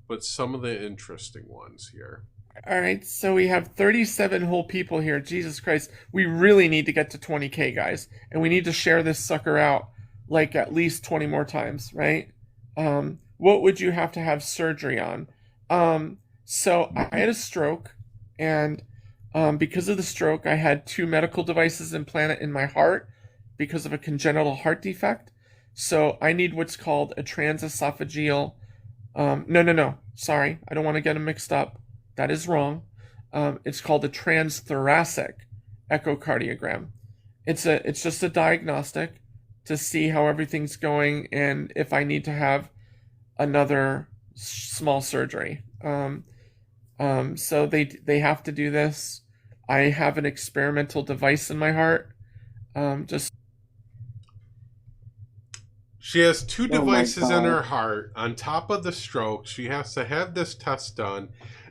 but some of the interesting ones here. All right, so we have 37 whole people here. Jesus Christ. We really need to get to 20K, guys. And we need to share this sucker out like at least 20 more times, right? What would you have to have surgery on? So I had a stroke, and because of the stroke, I had 2 medical devices implanted in my heart because of a congenital heart defect. So I need what's called a transesophageal. No. Sorry, I don't want to get them mixed up. That is wrong. It's called a transthoracic echocardiogram. It's just a diagnostic to see how everything's going and if I need to have another small surgery. So they have to do this. I have an experimental device in my heart. She has 2 devices in her heart. On top of the stroke, she has to have this test done.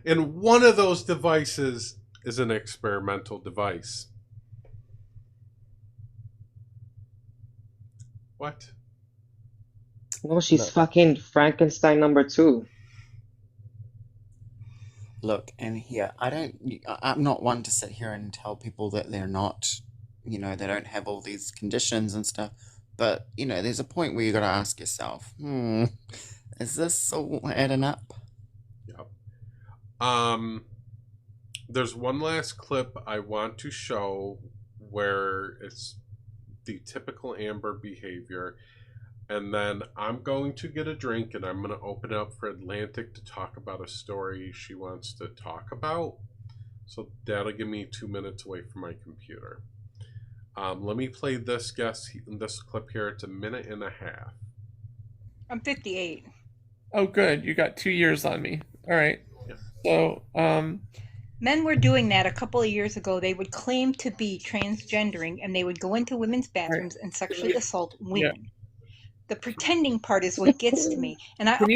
And one of those devices is an experimental device. What? No, she's fucking Frankenstein #2. Look, and here, I'm not one to sit here and tell people that they're not, they don't have all these conditions and stuff. But, there's a point where you got to ask yourself, is this all adding up? Yep. There's one last clip I want to show where it's the typical Amber behavior. And then I'm going to get a drink and I'm going to open it up for Atlantic to talk about a story she wants to talk about. So that'll give me 2 minutes away from my computer. Let me play this clip here. It's 1.5 minutes. I'm 58. Oh, good. You got 2 years on me. All right. Yeah. So, men were doing that a couple of years ago. They would claim to be transgendering, and they would go into women's bathrooms and sexually assault women. The pretending part is what gets to me. And Can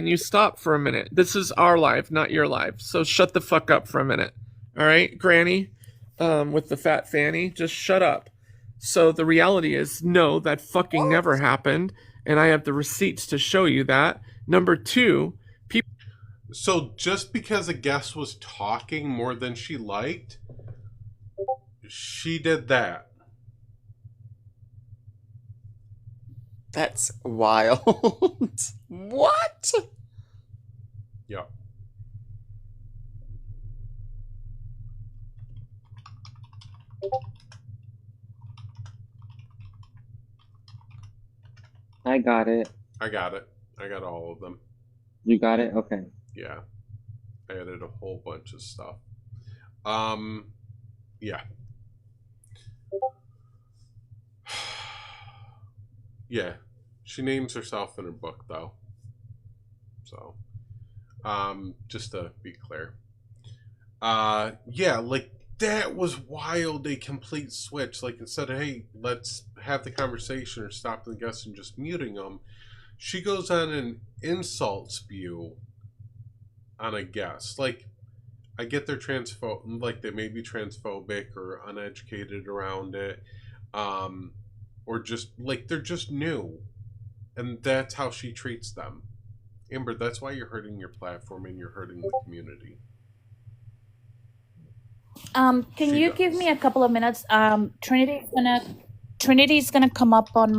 you stop for a minute? This is our live, not your live. So shut the fuck up for a minute. All right, Granny, with the fat fanny, just shut up. So the reality is, no, that fucking never happened, and I have the receipts to show you that. Number two, people. So just because a guest was talking more than she liked, she did that. That's wild. What? Yeah. I got it. I got it. I got all of them. You got it? Okay. Yeah. I added a whole bunch of stuff. Yeah. Yeah. She names herself in her book, though. So, just to be clear. Yeah, like, that was wild, a complete switch. Like, instead of, hey, let's have the conversation or stop the guest and just muting them, she goes on and insults spew on a guest. Like, I get they're like, they may be transphobic or uneducated around it, or just, like, they're just new. And that's how she treats them. Amber, that's why you're hurting your platform and you're hurting the community. Can you give me a couple of minutes? Trinity's gonna come up on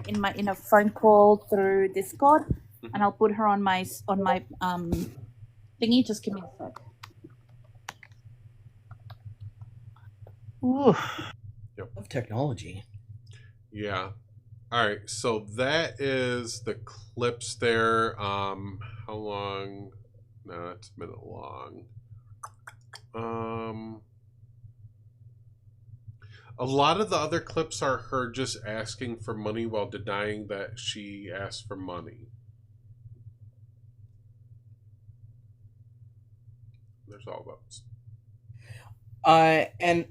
in a phone call through Discord, and I'll put her on my thingy. Just give me a sec. Ooh. Yep. Of technology. Yeah. All right. So that is the clips there. How long? No, it's a minute long. A lot of the other clips are her just asking for money while denying that she asked for money. There's all those. And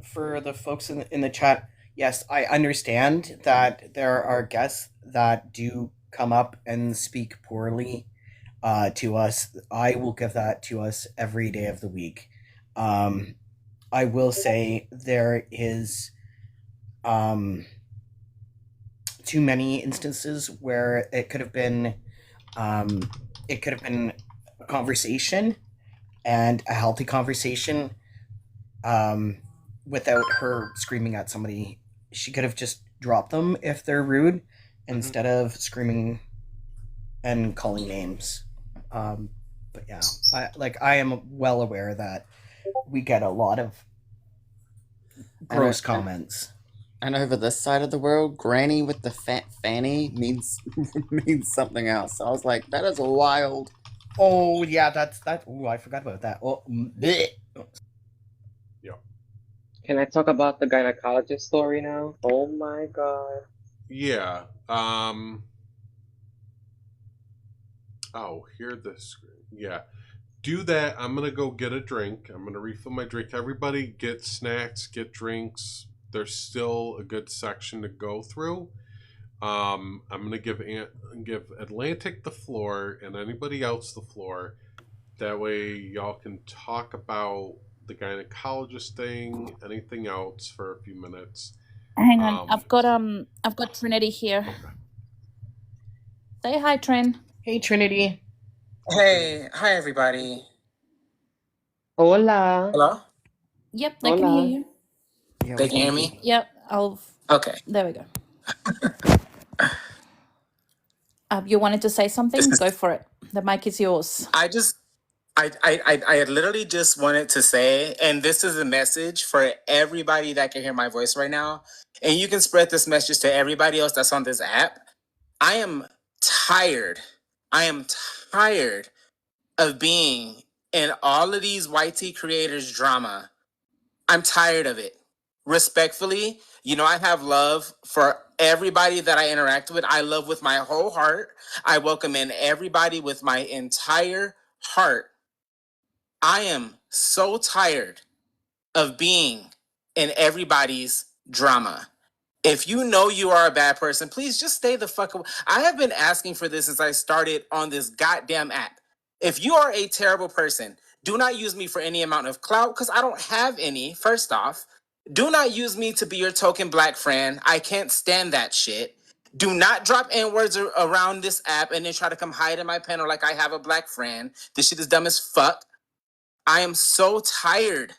for the folks in the chat, yes, I understand that there are guests that do come up and speak poorly to us. I will give that to us every day of the week. I will say there is too many instances where it could have been a conversation, and a healthy conversation, without her screaming at somebody. She could have just dropped them if they're rude, instead of screaming and calling names. But yeah, I am well aware that we get a lot of gross comments. And over this side of the world, Granny with the fat fanny means something else. So I was like, that is wild. Oh yeah, that's that. Oh, I forgot about that. Oh, bleh. Yeah. Can I talk about the gynecologist story now? Oh my god. Yeah. Oh, here the screen. Yeah. Do that. I'm gonna go get a drink. I'm gonna refill my drink. Everybody get snacks, get drinks. There's still a good section to go through. I'm gonna give Atlantic the floor and anybody else the floor. That way y'all can talk about the gynecologist thing, anything else for a few minutes. Hang on, I've got Trinity here. Okay. Say hi, Trin. Hey, Trinity. Hey, hi everybody. Hola. Hello? Yep, they can hear you. Yeah, they can hear me? Yep, Okay. There we go. You wanted to say something? Go for it. The mic is yours. I literally just wanted to say, and this is a message for everybody that can hear my voice right now, and you can spread this message to everybody else that's on this app. I am tired of being in all of these YT creators drama. I'm tired of it. Respectfully, I have love for everybody that I interact with. I love with my whole heart. I welcome in everybody with my entire heart. I am so tired of being in everybody's drama. If you know you are a bad person, please just stay the fuck away. I have been asking for this since I started on this goddamn app. If you are a terrible person, do not use me for any amount of clout because I don't have any, first off. Do not use me to be your token black friend. I can't stand that shit. Do not drop N-words around this app and then try to come hide in my panel like I have a black friend. This shit is dumb as fuck. I am so tired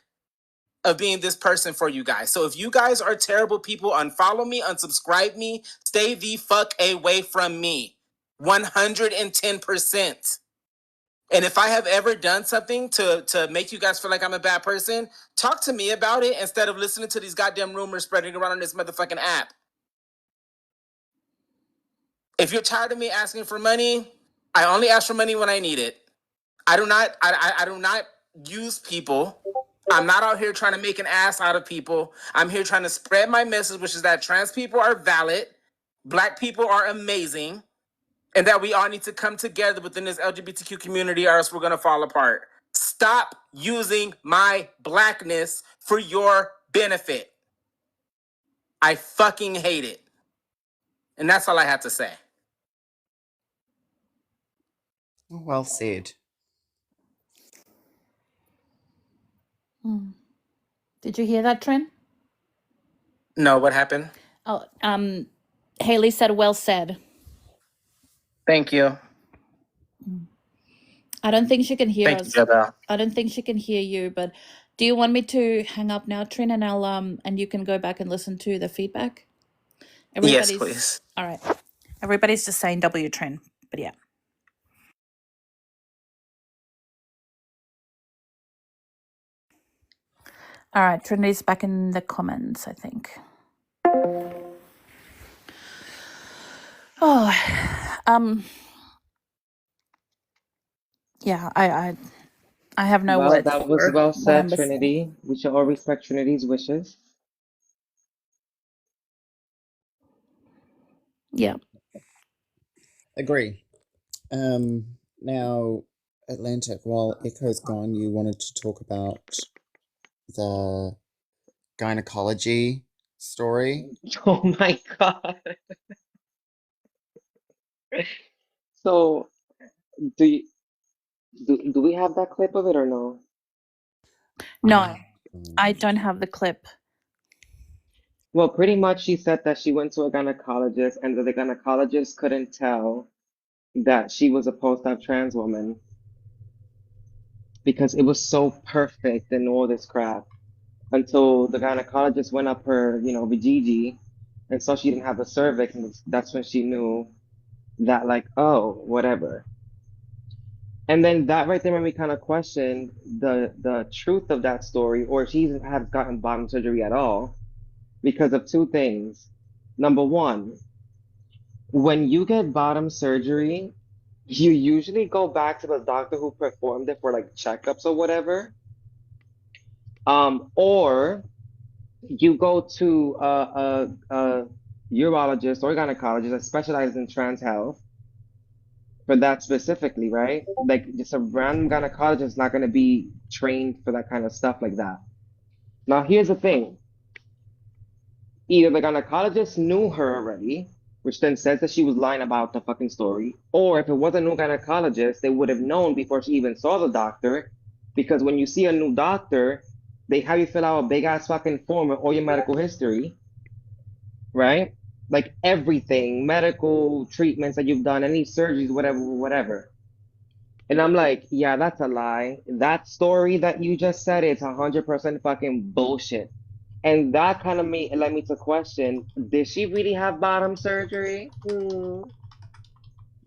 of being this person for you guys. So if you guys are terrible people, unfollow me, unsubscribe me, stay the fuck away from me. 110%. And if I have ever done something to make you guys feel like I'm a bad person, talk to me about it instead of listening to these goddamn rumors spreading around on this motherfucking app. If you're tired of me asking for money, I only ask for money when I need it. I do not use people. I'm not out here trying to make an ass out of people. I'm here trying to spread my message, which is that trans people are valid, black people are amazing, and that we all need to come together within this LGBTQ community or else we're going to fall apart. Stop using my blackness for your benefit. I fucking hate it. And that's all I have to say. Well said. Did you hear that, Trin? No, what happened? Oh, Haley said, well said. Thank you. I don't think she can hear Thank us. you, Jabba. I don't think she can hear you, but do you want me to hang up now, Trin, and I'll and you can go back and listen to the feedback? Yes, please. All right. Everybody's just saying W, Trin, but yeah. All right, Trinity's back in the comments, I think. Oh, yeah, I have no Well, words that was for well what said, Amber said. Trinity. We should all respect Trinity's wishes. Yeah. Agree. Now, Atlantic, while Echo's gone, you wanted to talk about the gynecology story. Oh my God. So, do you, do we have that clip of it or no? No, I don't have the clip. Well, pretty much she said that she went to a gynecologist and that the gynecologist couldn't tell that she was a post-op trans woman because it was so perfect and all this crap until the gynecologist went up her, vajayjay and saw she didn't have a cervix, and that's when she knew that, like, oh, whatever. And then that right there made me kind of question the truth of that story, or if she even has gotten bottom surgery at all, because of two things. Number one, when you get bottom surgery, you usually go back to the doctor who performed it for like checkups or whatever. Or you go to a urologist or gynecologist that specializes in trans health for that specifically, right? Like just a random gynecologist is not going to be trained for that kind of stuff like that. Now, here's the thing. Either the gynecologist knew her already, which then says that she was lying about the fucking story, or if it was a new gynecologist, they would have known before she even saw the doctor, because when you see a new doctor, they have you fill out a big ass fucking form with all your medical history, right? Like everything, medical treatments that you've done, any surgeries, whatever, whatever. And I'm like, yeah, that's a lie. That story that you just said is 100% fucking bullshit. And that kind of led me to question, did she really have bottom surgery?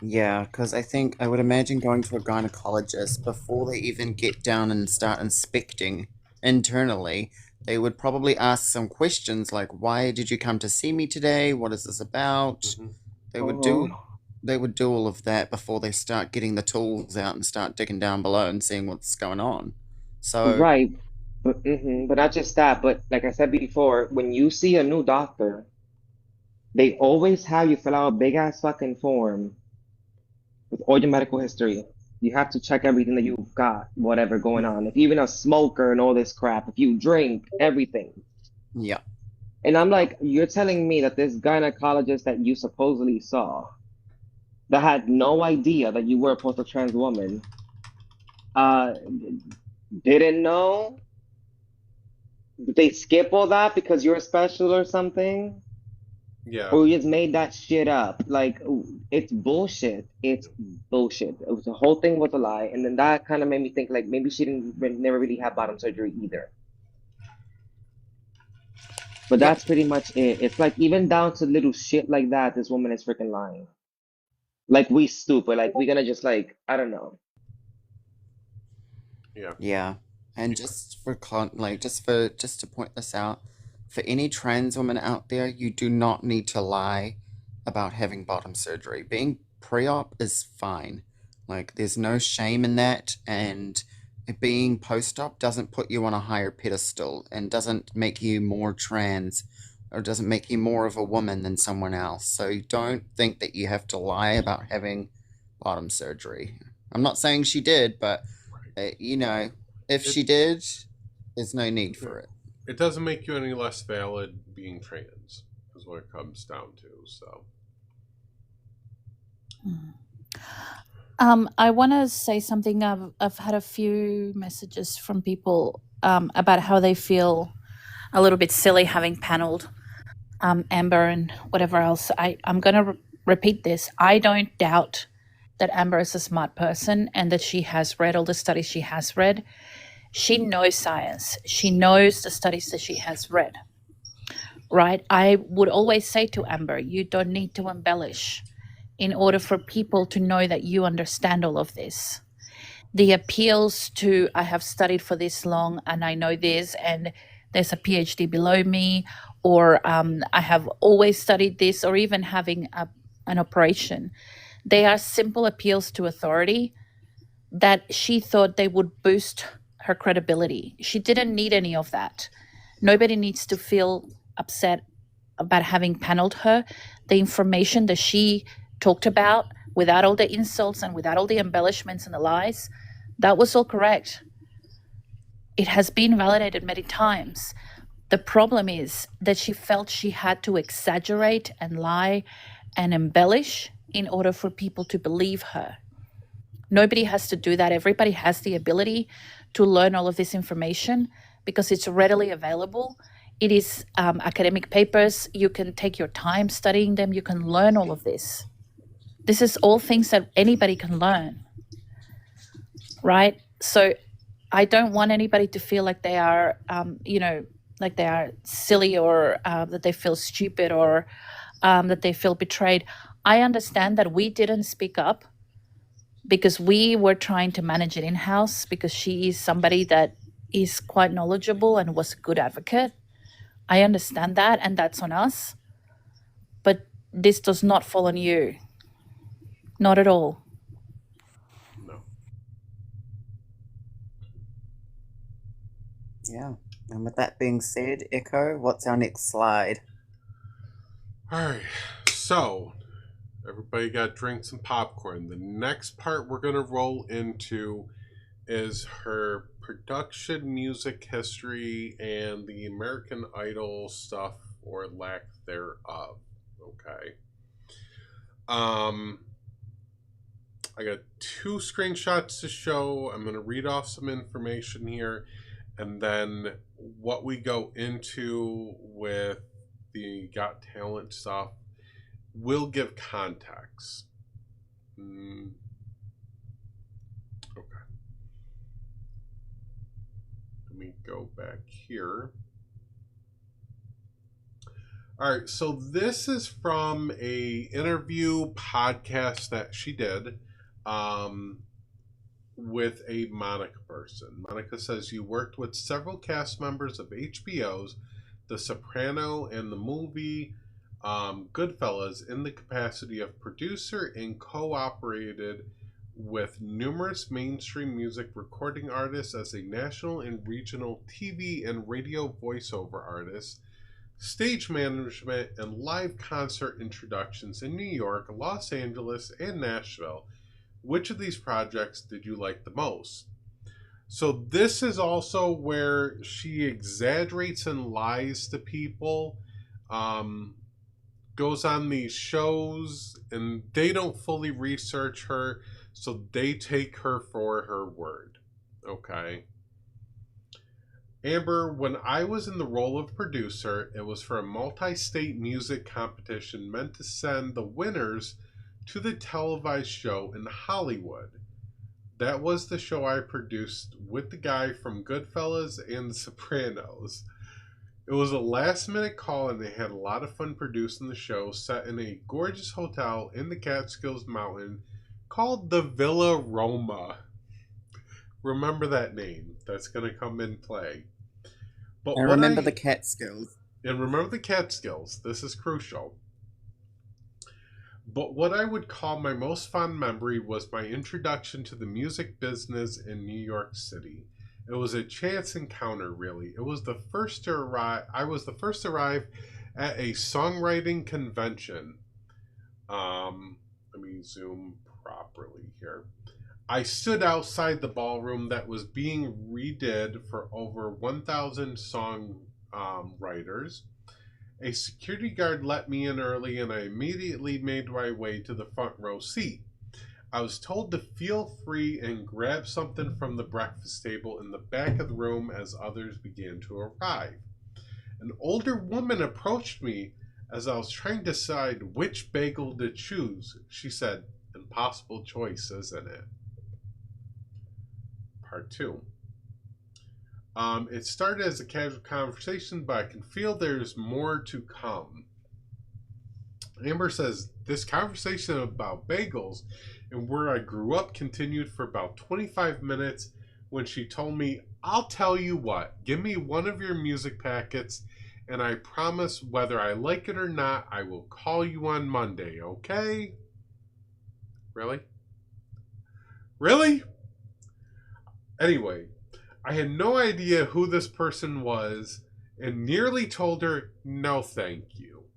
Yeah, because I would imagine going to a gynecologist before they even get down and start inspecting internally, they would probably ask some questions like, why did you come to see me today? What is this about? They would do all of that before they start getting the tools out and start digging down below and seeing what's going on. So Right. But not just that, but like I said before, when you see a new doctor, they always have you fill out a big ass fucking form with all your medical history. You have to check everything that you've got, whatever going on. If you're even a smoker and all this crap, if you drink, everything. yeah. And I'm like, you're telling me that this gynecologist that you supposedly saw, that had no idea that you were a postal trans woman, uh, didn't know? Did they skip all that because you're special or something? Yeah. Or you just made that shit up? Like, it's bullshit. It's bullshit. It was, the whole thing was a lie. And then that kind of made me think, like, maybe she never really had bottom surgery either. But Yep. that's pretty much it. It's like, even down to little shit like that, this woman is freaking lying. Like, we stupid. Like, we're gonna just, like, I don't know. Yeah. Yeah. And just for just to point this out, for any trans woman out there, you do not need to lie about having bottom surgery. Being pre-op is fine. Like, there's no shame in that, and being post-op doesn't put you on a higher pedestal and doesn't make you more trans or doesn't make you more of a woman than someone else. So don't think that you have to lie about having bottom surgery. I'm not saying she did, but if she did, there's no need for it. It doesn't make you any less valid being trans, is what it comes down to. So, I want to say something. I've had a few messages from people about how they feel a little bit silly having paneled Amber and whatever else. I'm going to repeat this. I don't doubt that Amber is a smart person and that she has read all the studies she has read. She knows science. She knows the studies that she has read, right? I would always say to Amber, you don't need to embellish in order for people to know that you understand all of this. The appeals to, I have studied for this long and I know this, and there's a PhD below me, or I have always studied this, or even having an operation. They are simple appeals to authority that she thought they would boost her credibility. She didn't need any of that. Nobody needs to feel upset about having paneled her. The information that she talked about, without all the insults and without all the embellishments and the lies, that was all correct. It has been validated many times. The problem is that she felt she had to exaggerate and lie and embellish in order for people to believe her. Nobody has to do that. Everybody has the ability to learn all of this information because it's readily available. It is academic papers. You can take your time studying them. You can learn all of this. This is all things that anybody can learn, right? So I don't want anybody to feel like they are, like they are silly, or that they feel stupid, or that they feel betrayed. I understand that we didn't speak up because we were trying to manage it in-house, because she is somebody that is quite knowledgeable and was a good advocate. I understand that, and that's on us. But this does not fall on you. Not at all. no. Yeah. And with that being said, Echo, what's our next slide? All right. So, everybody got drinks and popcorn. The next part we're going to roll into is her production, music history, and the American Idol stuff, or lack thereof. Okay. I got 2 screenshots to show. I'm going to read off some information here, and then what we go into with the Got Talent stuff will give context. Okay. Let me go back here. All right, so this is from a interview podcast that she did with a Monica person. Monica says, you worked with several cast members of HBO's The Soprano and the movie Goodfellas in the capacity of producer, and cooperated with numerous mainstream music recording artists as a national and regional TV and radio voiceover artist, stage management, and live concert introductions in New York, Los Angeles, and Nashville. Which of these projects did you like the most? So this is also where she exaggerates and lies to people goes on these shows, and they don't fully research her, so they take her for her word. Okay. Amber, when I was in the role of producer, it was for a multi-state music competition meant to send the winners to the televised show in Hollywood. That was the show I produced with the guy from Goodfellas and The Sopranos. It was a last-minute call, and they had a lot of fun producing the show, set in a gorgeous hotel in the Catskills Mountain called the Villa Roma. Remember that name. That's going to come in play. But and remember the Catskills. And remember the Catskills. This is crucial. But what I would call my most fond memory was my introduction to the music business in New York City. It was a chance encounter, really. It was the first to arrive. I was the first to arrive at a songwriting convention. Let me zoom properly here. I stood outside the ballroom that was being redid for over 1,000 song writers. A security guard let me in early, and I immediately made my way to the front row seat. I was told to feel free and grab something from the breakfast table in the back of the room as others began to arrive. An older woman approached me as I was trying to decide which bagel to choose. She said, "Impossible choice, isn't it?" Part 2. It started as a casual conversation, but I can feel there's more to come. Amber says, this conversation about bagels and where I grew up continued for about 25 minutes when she told me, "I'll tell you what, give me one of your music packets, and I promise whether I like it or not, I will call you on Monday, okay?" Really? Really? Anyway, I had no idea who this person was and nearly told her no thank you.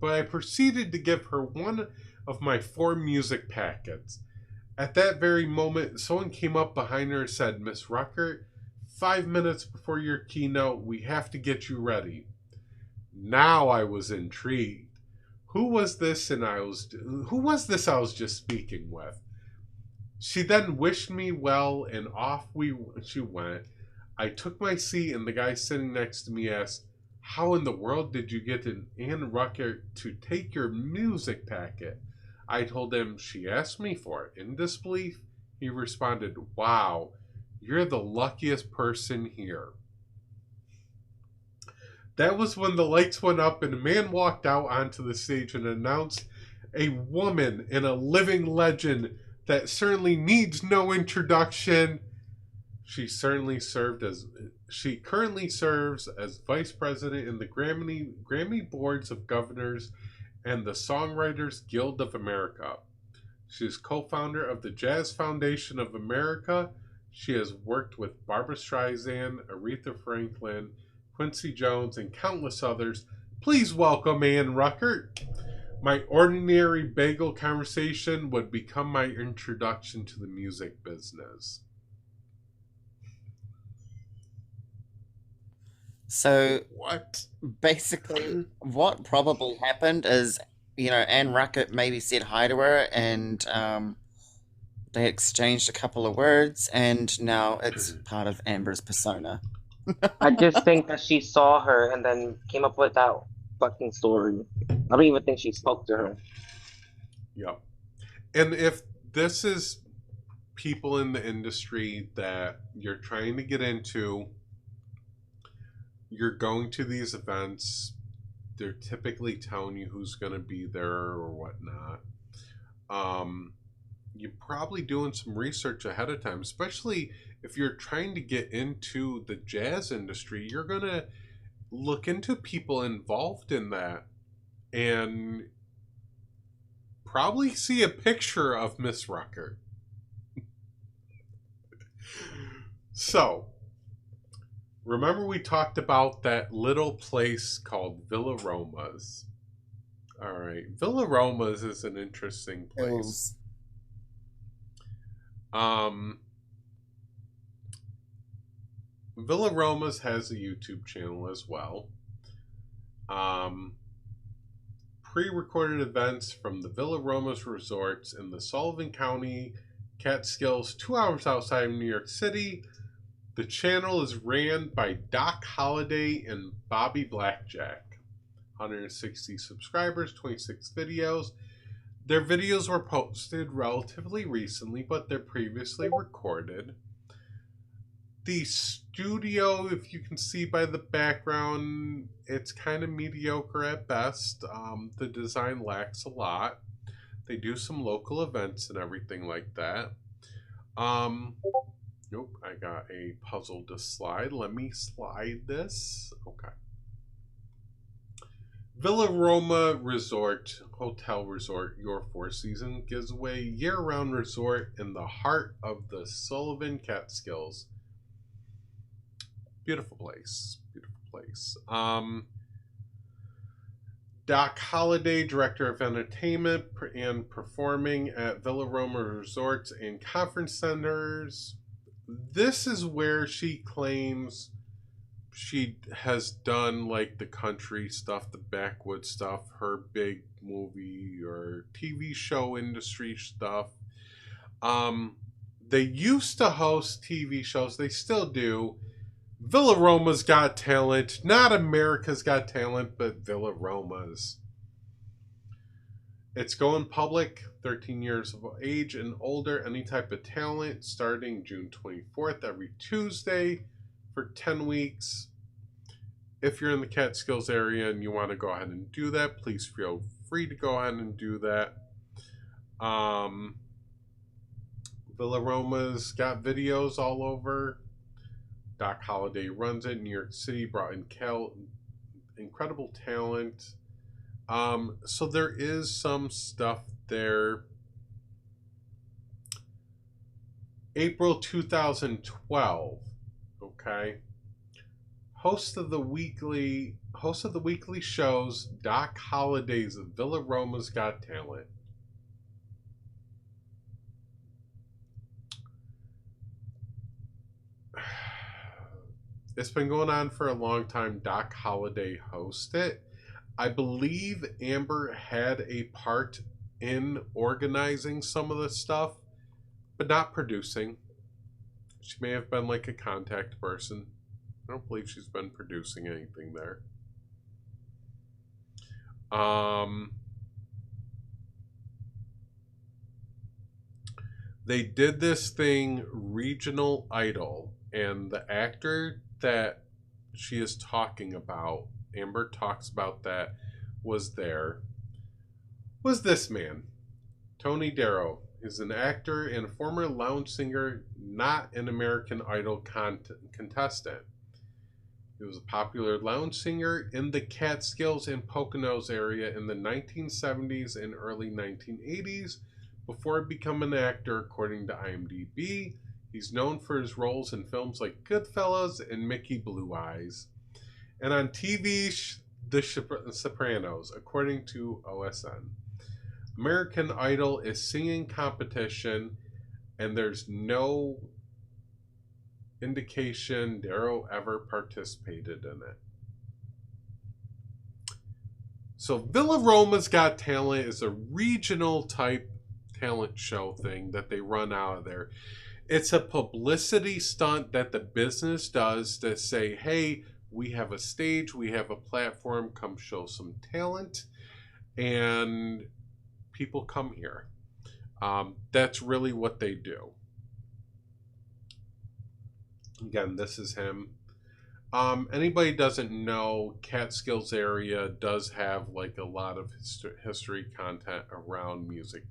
But I proceeded to give her one of my 4 music packets. At that very moment, someone came up behind her and said, "Miss Ruckert, 5 minutes before your keynote, we have to get you ready." Now I was intrigued. Who was this I was just speaking with? She then wished me well, and off she went. I took my seat, and the guy sitting next to me asked, "How in the world did you get Ann Ruckert to take your music packet?" I told him she asked me for it. In disbelief, he responded, "Wow, you're the luckiest person here." That was when the lights went up and a man walked out onto the stage and announced a woman and a living legend that certainly needs no introduction. She currently serves as vice president in the Grammy Boards of Governors and the Songwriters Guild of America. She is co-founder of the Jazz Foundation of America. She has worked with Barbra Streisand, Aretha Franklin, Quincy Jones, and countless others. Please welcome Ann Ruckert. My ordinary bagel conversation would become my introduction to the music business. So What? basically, what probably happened is, Anne Ruckert maybe said hi to her, and they exchanged a couple of words, and now it's part of Amber's persona. I just think that she saw her and then came up with that fucking story. I don't even think she spoke to her. Yep. And if this is people in the industry that you're trying to get into, you're going to these events, they're typically telling you who's going to be there or whatnot. You're probably doing some research ahead of time, especially if you're trying to get into the jazz industry. You're going to look into people involved in that and probably see a picture of Miss Ruckert. So, remember we talked about that little place called Villa Roma's. All right, Villa Roma's is an interesting place. Villa Roma's has a YouTube channel as well. pre-recorded events from the Villa Roma's resorts in the Sullivan County Catskills, 2 hours outside of New York City. The channel is ran by Doc Holliday and Bobby Blackjack. 160 subscribers, 26 videos. Their videos were posted relatively recently, but they're previously recorded. The studio, if you can see by the background, it's kind of mediocre at best. The design lacks a lot. They do some local events and everything like that. Nope, I got a puzzle to slide. Let me slide this. Okay. Villa Roma Hotel Resort, your Four Seasons, gives away year-round resort in the heart of the Sullivan Catskills. Beautiful place. Beautiful place. Doc Holliday, Director of Entertainment and Performing at Villa Roma Resorts and Conference Centers. This is where she claims she has done like the country stuff, the backwoods stuff, her big movie or TV show industry stuff. They used to host TV shows. They still do. Villa Roma's Got Talent. Not America's Got Talent, but Villa Roma's. It's going public, 13 years of age and older, any type of talent, starting June 24th every Tuesday for 10 weeks. If you're in the Catskills area and you want to go ahead and do that, please feel free to go ahead and do that. Villa Roma's got videos all over. Doc Holliday runs it. New York City brought in incredible talent. So there is some stuff there. April 2012. Okay. Host of the weekly shows, Doc Holliday's Villa Roma's Got Talent. It's been going on for a long time. Doc Holliday hosts it. I believe Amber had a part in organizing some of the stuff, but not producing. She may have been like a contact person. I don't believe she's been producing anything there. They did this thing, Regional Idol, and the actor that she is talking about, Amber talks about that, was this man, Tony Darrow. He's an actor and a former lounge singer, not an American Idol contestant. He was a popular lounge singer in the Catskills and Poconos area in the 1970s and early 1980s before becoming an actor, according to IMDb. He's known for his roles in films like Goodfellas and Mickey Blue Eyes, and on TV, The Sopranos, according to OSN. American Idol is singing competition, and there's no indication Darrow ever participated in it. So Villa Roma's Got Talent is a regional type talent show thing that they run out of there. It's a publicity stunt that the business does to say, hey, we have a stage, we have a platform, come show some talent, and people come here. That's really what they do. Again, this is him. Anybody doesn't know, Catskills area does have like a lot of history content around music.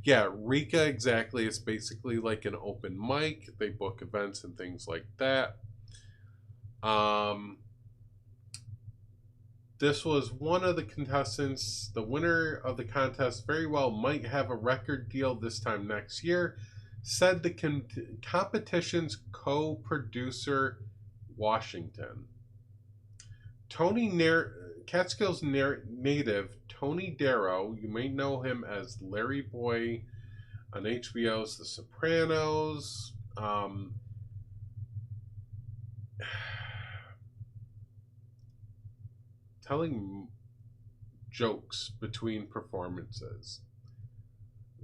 Yeah, Rika, exactly. It's basically like an open mic. They book events and things like that. This was one of the contestants. The winner of the contest very well might have a record deal this time next year, said the competition's co-producer, Washington. Catskills native Tony Darrow, you may know him as Larry Boy on HBO's The Sopranos. jokes between performances.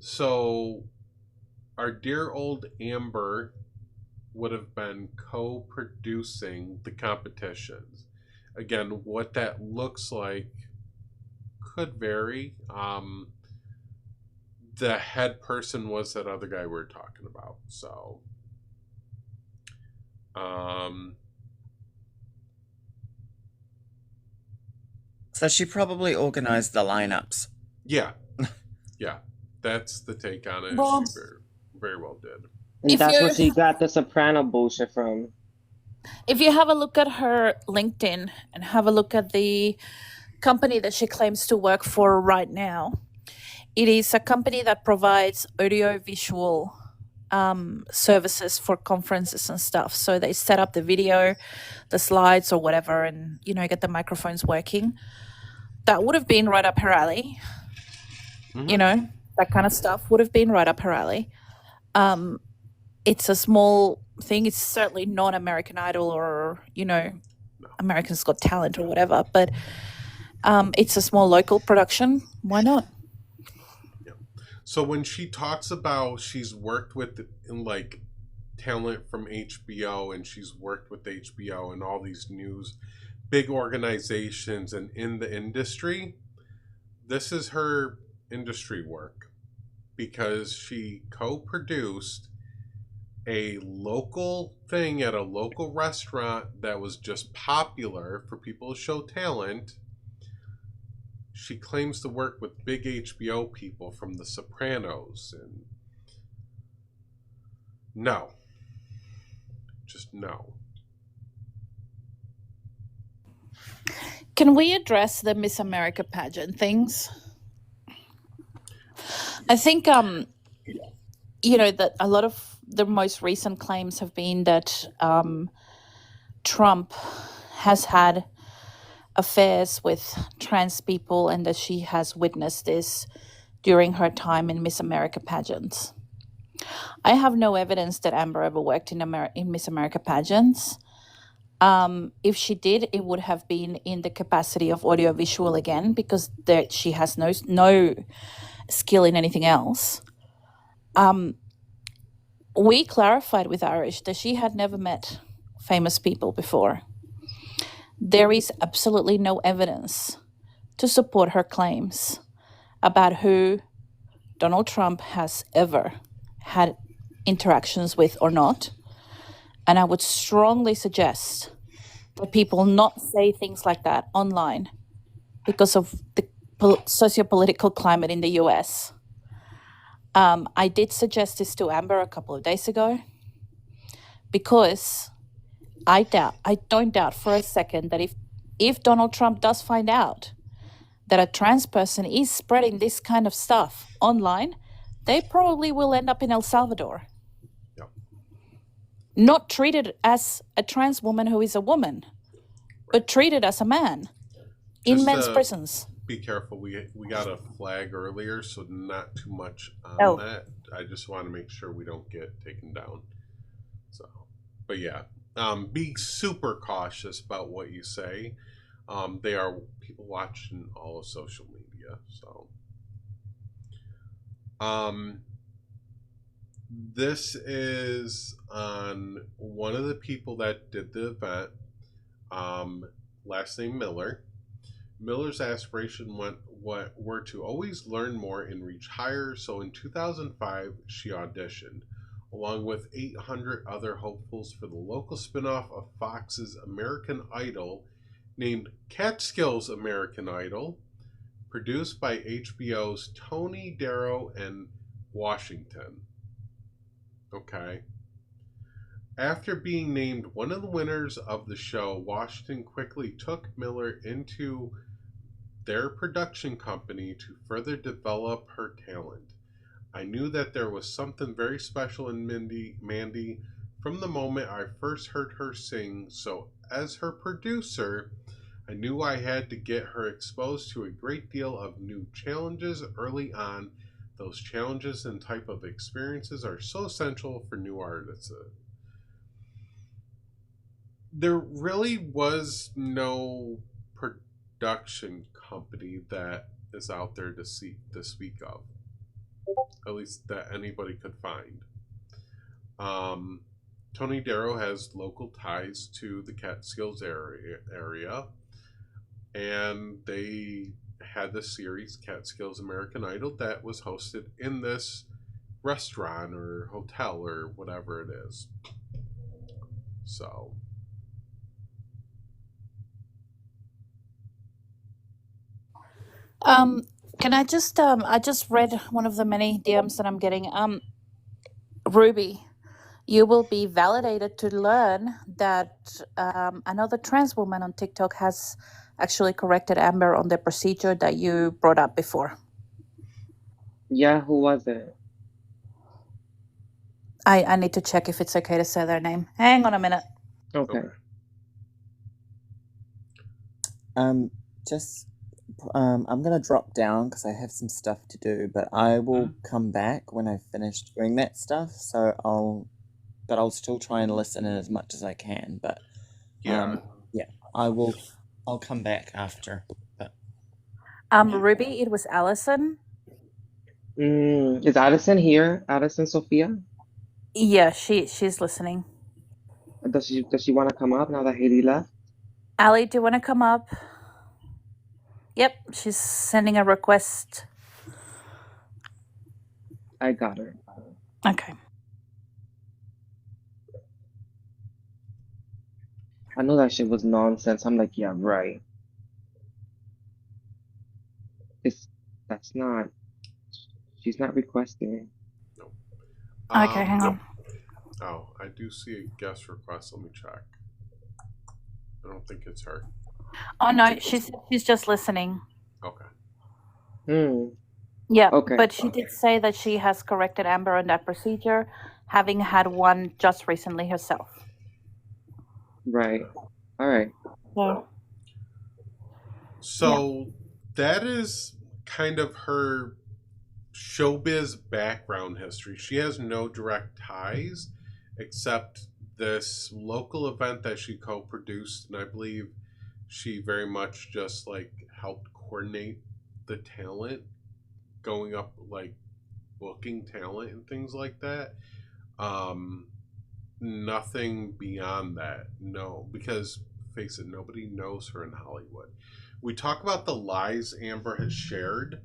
So our dear old Amber would have been co-producing the competitions. Again, what that looks like could vary. The head person was that other guy we were talking about. So, so she probably organized the lineups. Yeah, yeah, that's the take on it. Well, She very, very well did. And if that's where you she got the soprano bullshit from. if you have a look at her LinkedIn and have a look at the company that she claims to work for right now, it is a company that provides audio visual services for conferences and stuff. So they set up the video, the slides or whatever, and get the microphones working. That would have been right up her alley. Mm-hmm. That kind of stuff would have been right up her alley. It's a small thing. It's certainly not American Idol or America's Got Talent or whatever, but it's a small local production. Why not? So when she talks about she's worked with like talent from HBO and she's worked with HBO and all these news big organizations and in the industry, this is her industry work because she co-produced a local thing at a local restaurant that was just popular for people to show talent. She claims to work with big HBO people from The Sopranos, and no. Just no. Can we address the Miss America pageant things? I think, that a lot of the most recent claims have been that Trump has had affairs with trans people and that she has witnessed this during her time in Miss America pageants. I have no evidence that Amber ever worked in Miss America pageants. If she did, it would have been in the capacity of audiovisual again, because she has no skill in anything else. We clarified with Irish that she had never met famous people before. There is absolutely no evidence to support her claims about who Donald Trump has ever had interactions with or not. And I would strongly suggest that people not say things like that online because of the socio-political climate in the US. I did suggest this to Amber a couple of days ago because I don't doubt for a second that if Donald Trump does find out that a trans person is spreading this kind of stuff online, they probably will end up in El Salvador. Yep. Not treated as a trans woman who is a woman, but treated as a man in men's prisons. Be careful. We got a flag earlier, so not too much on that. I just want to make sure we don't get taken down. So, but yeah. Be super cautious about what you say. They are people watching all of social media. So, this is on one of the people that did the event. Last name Miller. Miller's aspiration were to always learn more and reach higher. So in 2005, she auditioned, along with 800 other hopefuls, for the local spinoff of Fox's American Idol, named Catskills American Idol, produced by HBO's Tony Darrow and Washington. Okay. After being named one of the winners of the show, Washington quickly took Miller into their production company to further develop her talent. I knew that there was something very special in Mandy from the moment I first heard her sing, so as her producer, I knew I had to get her exposed to a great deal of new challenges early on. Those challenges and type of experiences are so essential for new artists. There really was no production company that is out there to speak of, at least that anybody could find. Tony Darrow has local ties to the Catskills area, and they had this series, Catskills American Idol, that was hosted in this restaurant or hotel or whatever it is. So Can I just I just read one of the many DMs that I'm getting. Ruby, you will be validated to learn that another trans woman on TikTok has actually corrected Amber on the procedure that you brought up before. Yeah, who was it? I need to check if it's okay to say their name. Hang on a minute. Okay. I'm gonna drop down because I have some stuff to do, but I will come back when I've finished doing that stuff. So I'll still try and listen in as much as I can. But I'll come back after. But Ruby, it was Allison. Is Addison here? Addison Sophia? Yeah, she's listening. Does she want to come up now that Haley left? Allie, do you want to come up? Yep, she's sending a request. I got her. Okay. I know that shit was nonsense. I'm like, yeah, right. She's not requesting. No. Okay, hang on. Oh, I do see a guest request. Let me check. I don't think it's her. Oh no, she's just listening. Okay. Yeah, Okay. but she did say that she has corrected Amber on that procedure, having had one just recently herself. Right. All right. So that is kind of her showbiz background history. She has no direct ties except this local event that she co-produced, and I believe she very much just like helped coordinate the talent going up, like booking talent and things like that. Nothing beyond that. No, because face it, nobody knows her in Hollywood. We talk about the lies Amber has shared,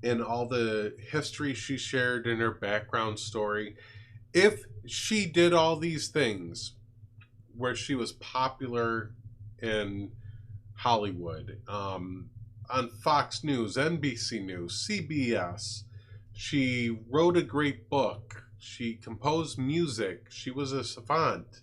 and all the history she shared in her background story. If she did all these things where she was popular in Hollywood, on Fox News, NBC News, CBS, she wrote a great book, she composed music, she was a savant,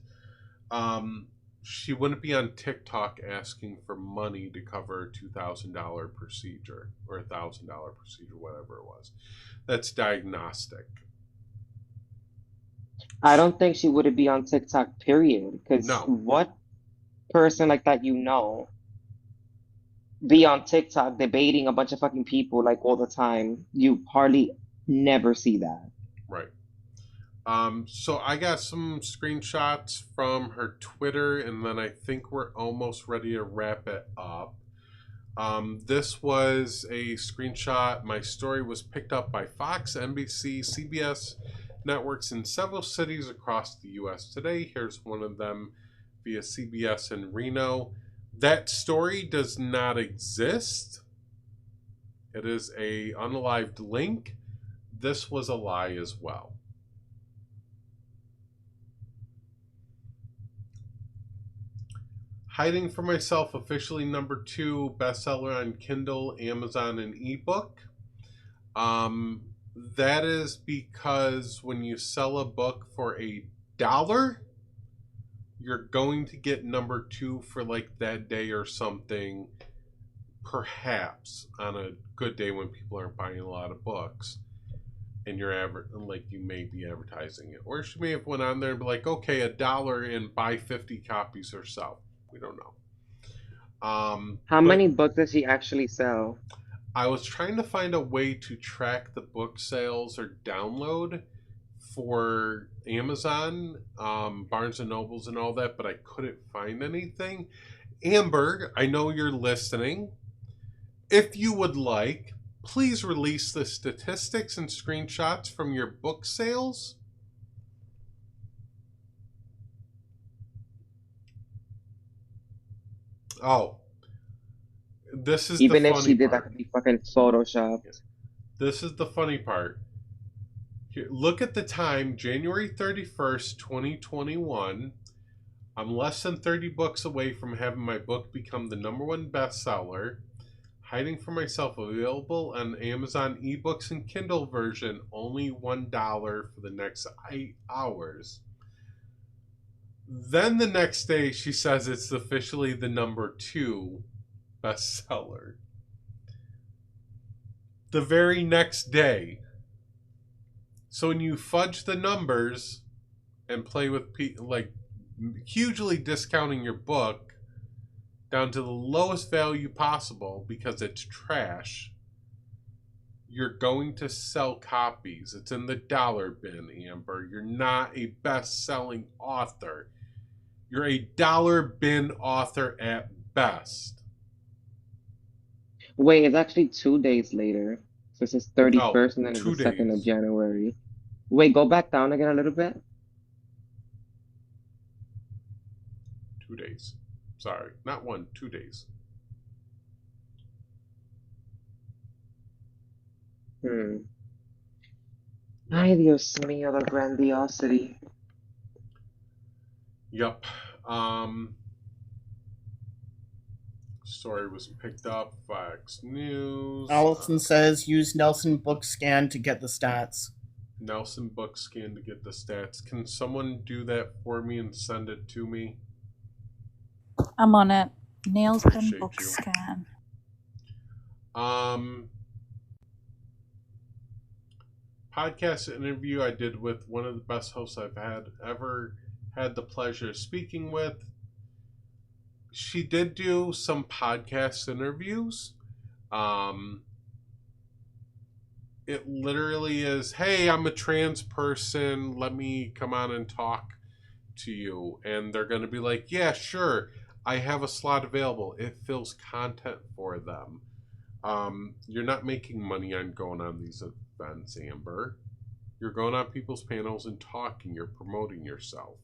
she wouldn't be on TikTok asking for money to cover a $2,000 procedure or $1,000 procedure, whatever it was. That's diagnostic. I don't think she would be on TikTok, period. Because what person like that be on TikTok debating a bunch of fucking people like all the time? You hardly never see that. Right. So I got some screenshots from her Twitter, and then I think we're almost ready to wrap it up. This was a screenshot. My story was picked up by Fox, NBC, CBS networks in several cities across the U.S. today. Here's one of them via CBS in Reno. That story does not exist. It is a unalived link. This was a lie as well. Hiding from Myself, officially #2 bestseller on Kindle, Amazon, and ebook. That is because when you sell a book for $1, you're going to get #2 for like that day or something, perhaps on a good day when people aren't buying a lot of books, and you may be advertising it, or she may have went on there and be like, okay, $1 and buy 50 copies herself. We don't know. How many books does she actually sell? I was trying to find a way to track the book sales or download for Amazon, Barnes and Nobles and all that, but I couldn't find anything. Amber, I know you're listening. If you would like, please release the statistics and screenshots from your book sales. Oh, this is Even the if funny she did, that part. could be fucking photoshopped. This is the funny part. Here, look at the time, January 31st, 2021. I'm less than 30 books away from having my book become the #1 bestseller. Hiding for Myself, available on Amazon ebooks and Kindle version, only $1 for the next 8 hours. Then the next day, she says it's officially the #2 bestseller. The very next day. So when you fudge the numbers and play with like hugely discounting your book down to the lowest value possible because it's trash, you're going to sell copies. It's in the dollar bin, Amber. You're not a best-selling author. You're a dollar bin author at best. Wait, it's actually 2 days later. So it says 31st and then it's the 2 2nd of days. January. Wait, go back down again a little bit. 2 days. Sorry, not 1, 2 days. Ay, Dios mío, the grandiosity. Yep. Story was picked up. Fox News. Allison says use Nelson Bookscan to get the stats. Nelson Bookscan to get the stats. Can someone do that for me and send it to me? I'm on it. Nelson Appreciate Bookscan. Podcast interview I did with one of the best hosts I've ever had the pleasure of speaking with. She did do some podcast interviews. It literally is, hey, I'm a trans person. Let me come on and talk to you. And they're going to be like, yeah, sure. I have a slot available. It fills content for them. You're not making money on going on these events, Amber. You're going on people's panels and talking. You're promoting yourself.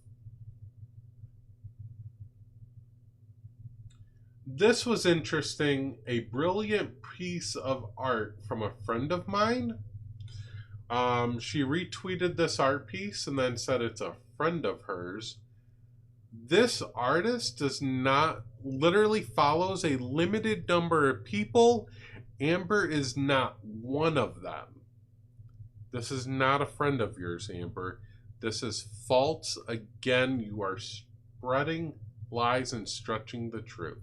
This was interesting. A brilliant piece of art from a friend of mine. She retweeted this art piece and then said it's a friend of hers. This artist does not, literally follows a limited number of people. Amber is not one of them. This is not a friend of yours, Amber. This is false. Again, you are spreading lies and stretching the truth.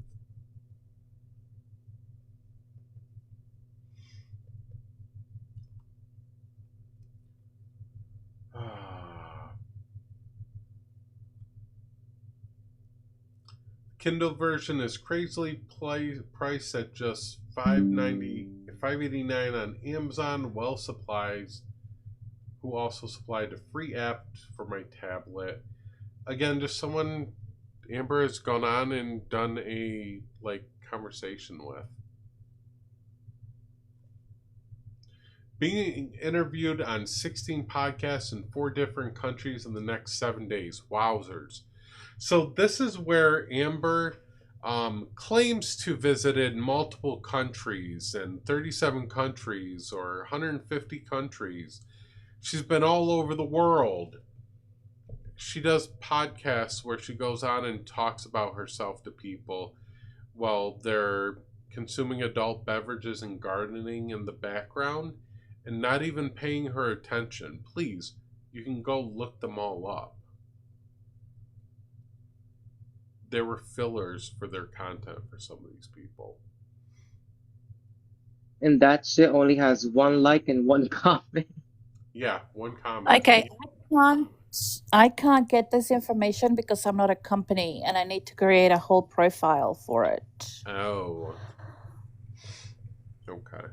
Kindle version is crazily priced at just $5.89 on Amazon. Well Supplies, who also supplied a free app for my tablet. Again, just someone Amber has gone on and done a conversation with. Being interviewed on 16 podcasts in 4 different countries in the next 7 days. Wowzers. So this is where Amber claims to visited multiple countries and 37 countries or 150 countries. She's been all over the world. She does podcasts where she goes on and talks about herself to people while they're consuming adult beverages and gardening in the background and not even paying her attention. Please, you can go look them all up. There were fillers for their content for some of these people. And that shit only has 1 like and 1 comment. Yeah, 1 comment. Okay, I can't get this information because I'm not a company and I need to create a whole profile for it. Oh. Okay.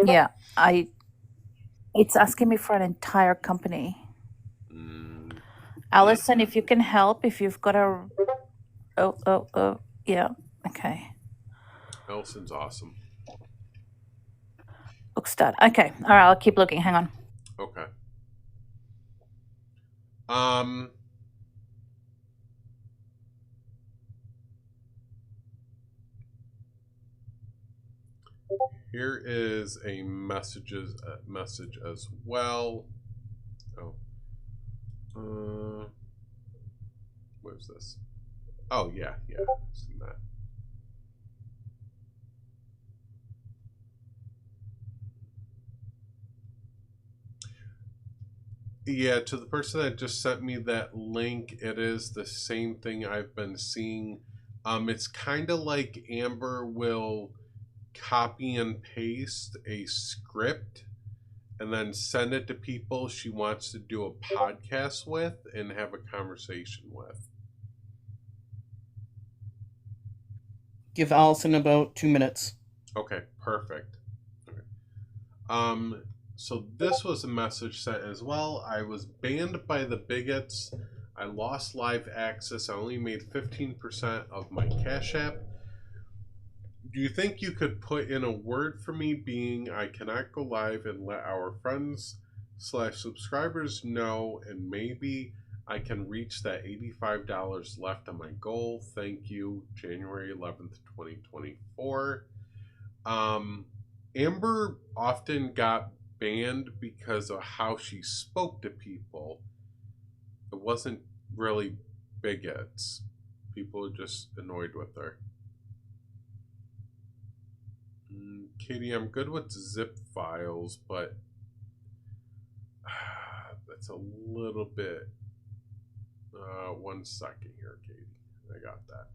Yeah, it's asking me for an entire company. Allison, if you can help, if you've got a Oh. Yeah. Okay. Allison's awesome. Book start. Okay. All right. I'll keep looking. Hang on. Okay. Here is a message as well. Oh. Where's this? Oh, yeah. Seen that. Yeah, to the person that just sent me that link, it is the same thing I've been seeing. It's kind of like Amber will copy and paste a script and then send it to people she wants to do a podcast with and have a conversation with. Give Allison about 2 minutes. Okay, perfect. Okay. So this was a message sent as well. I was banned by the bigots. I lost live access. I only made 15% of my Cash App. Do you think you could put in a word for me, being I cannot go live, and let our friends / subscribers know, and maybe I can reach that $85 left on my goal. Thank you. January 11th, 2024. Amber often got banned because of how she spoke to people. It wasn't really bigots. People were just annoyed with her. Katie, I'm good with zip files, but that's a little bit... 1 second here, Katie. I got that.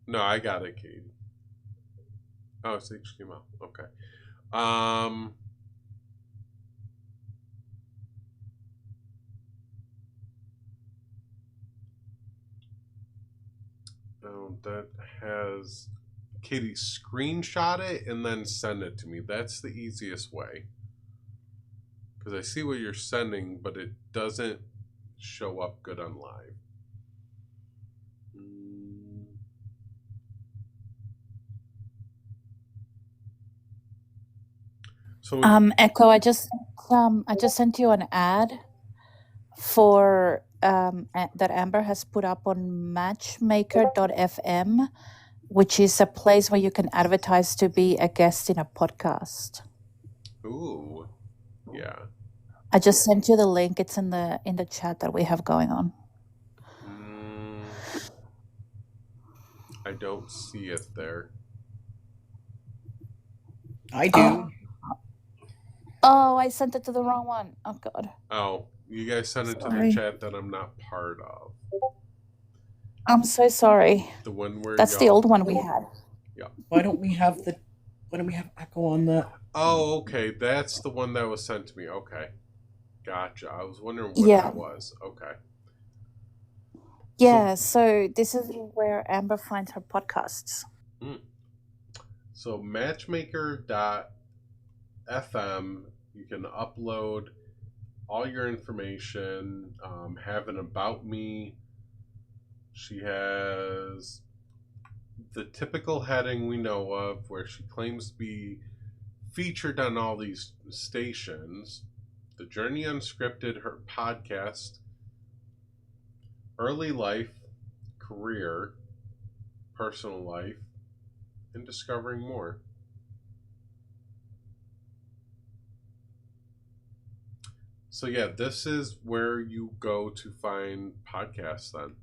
No, I got it, Katie. Oh, it's HTML. Okay. That has... Katie, screenshot it and then send it to me. That's the easiest way. Because I see what you're sending, but it doesn't show up good on live. So Echo, I just sent you an ad for that Amber has put up on matchmaker.fm, which is a place where you can advertise to be a guest in a podcast. Ooh, yeah. I just sent you the link. It's in the chat that we have going on. I don't see it there. I do. Oh, I sent it to the wrong one. Oh, God. Oh, you guys sent it to the chat that I'm not part of. I'm so sorry. The one where that's the old one we had. Yeah. Why don't we have Echo on that? Oh, okay. That's the one that was sent to me. Okay. Gotcha. I was wondering what that was. Okay. Yeah, so this is where Amber finds her podcasts. So matchmaker.fm, you can upload all your information, have an about me. She has the typical heading we know of, where she claims to be featured on all these stations. The Journey Unscripted, her podcast, early life, career, personal life, and discovering more. So yeah, this is where you go to find podcasts then.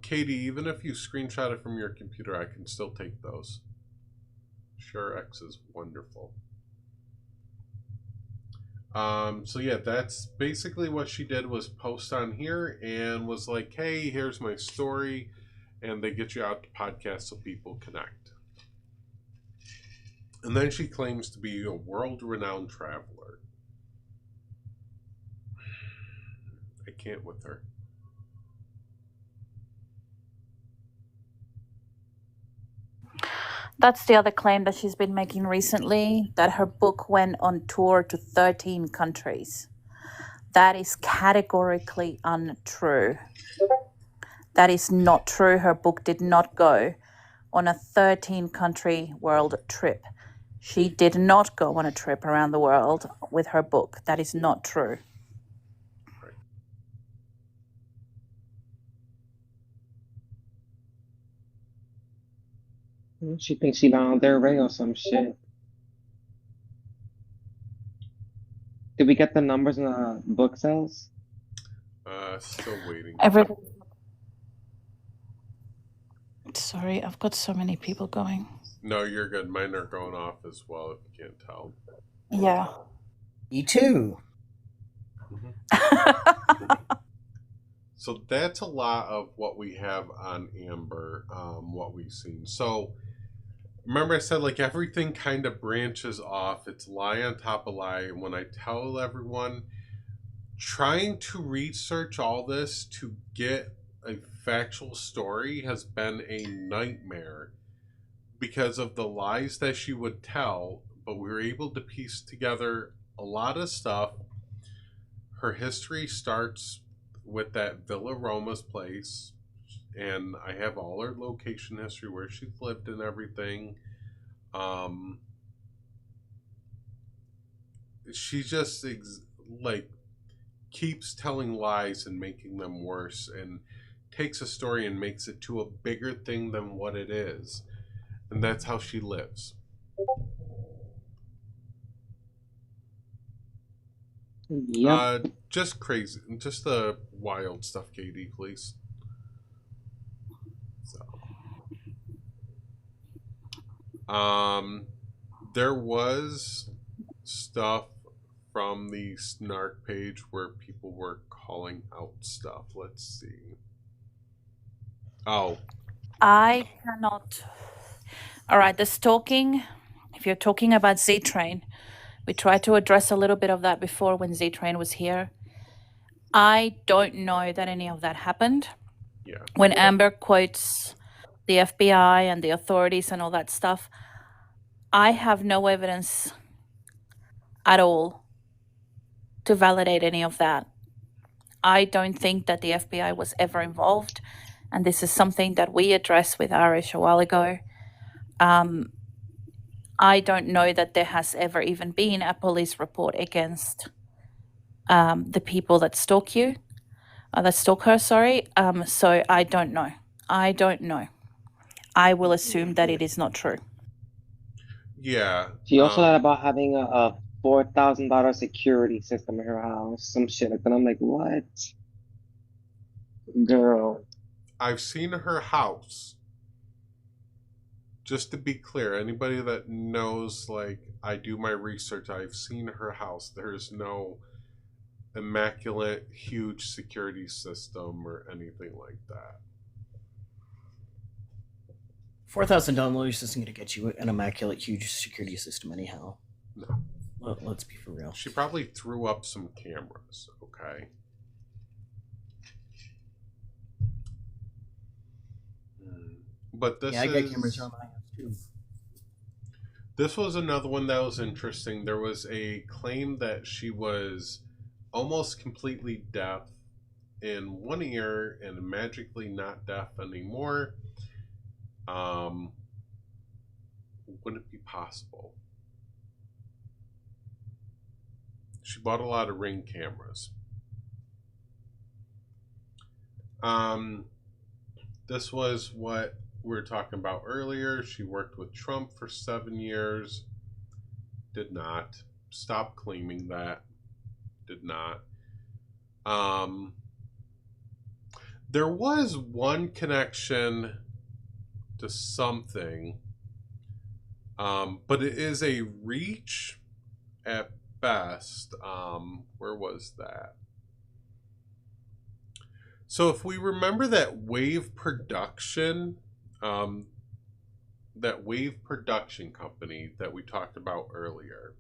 Katie, even if you screenshot it from your computer, I can still take those. SureX is wonderful. So yeah, that's basically what she did, was post on here and was like, hey, here's my story, and they get you out to podcasts so people connect. And then she claims to be a world-renowned traveler. I can't with her. That's the other claim that she's been making recently, that her book went on tour to 13 countries. That is categorically untrue. That is not true. Her book did not go on a 13-country world trip. She did not go on a trip around the world with her book. That is not true. She thinks she Lana Del Rey or some shit. Did we get the numbers in the book sales? Still waiting. Sorry, I've got so many people going. No, you're good. Mine are going off as well, if you can't tell. Yeah. Me too. So that's a lot of what we have on Amber, what we've seen. So remember I said, like, everything kind of branches off. It's lie on top of lie. And when I tell everyone, trying to research all this to get a factual story has been a nightmare because of the lies that she would tell, but we were able to piece together a lot of stuff. Her history starts with that Villa Roma's place, and I have all her location history, where she's lived and everything. She just keeps telling lies and making them worse, and takes a story and makes it to a bigger thing than what it is. And that's how she lives. Yep. Just crazy. Just the wild stuff, Katie, please. So. There was stuff from the Snark page where people were calling out stuff. Let's see. Oh. I cannot. All right, the stalking, if you're talking about Z-Train, we tried to address a little bit of that before when Z-Train was here. I don't know that any of that happened. Yeah. When Amber quotes the FBI and the authorities and all that stuff, I have no evidence at all to validate any of that. I don't think that the FBI was ever involved, and this is something that we addressed with Arish a while ago. I don't know that there has ever even been a police report against the people that stalk you, that stalk her, sorry. So I don't know. I don't know. I will assume that it is not true. Yeah. She also lied about having a $4,000 security system in her house, some shit like that. I'm like, what? Girl. I've seen her house. Just to be clear, anybody that knows, like, I do my research, I've seen her house. There's no immaculate, huge security system or anything like that. $4,000 isn't going to get you an immaculate, huge security system anyhow. No. Well, let's be for real. She probably threw up some cameras, okay? But this I got cameras on my house too. This was another one that was interesting. There was a claim that she was almost completely deaf in one ear and magically not deaf anymore. Would it be possible? She bought a lot of Ring cameras. This was what we were talking about earlier. She worked with Trump for 7 years. Did not. Stop claiming that. Did not. There was one connection to something, but it is a reach at best. Where was that? So if we remember that Wave Production, company that we talked about earlier,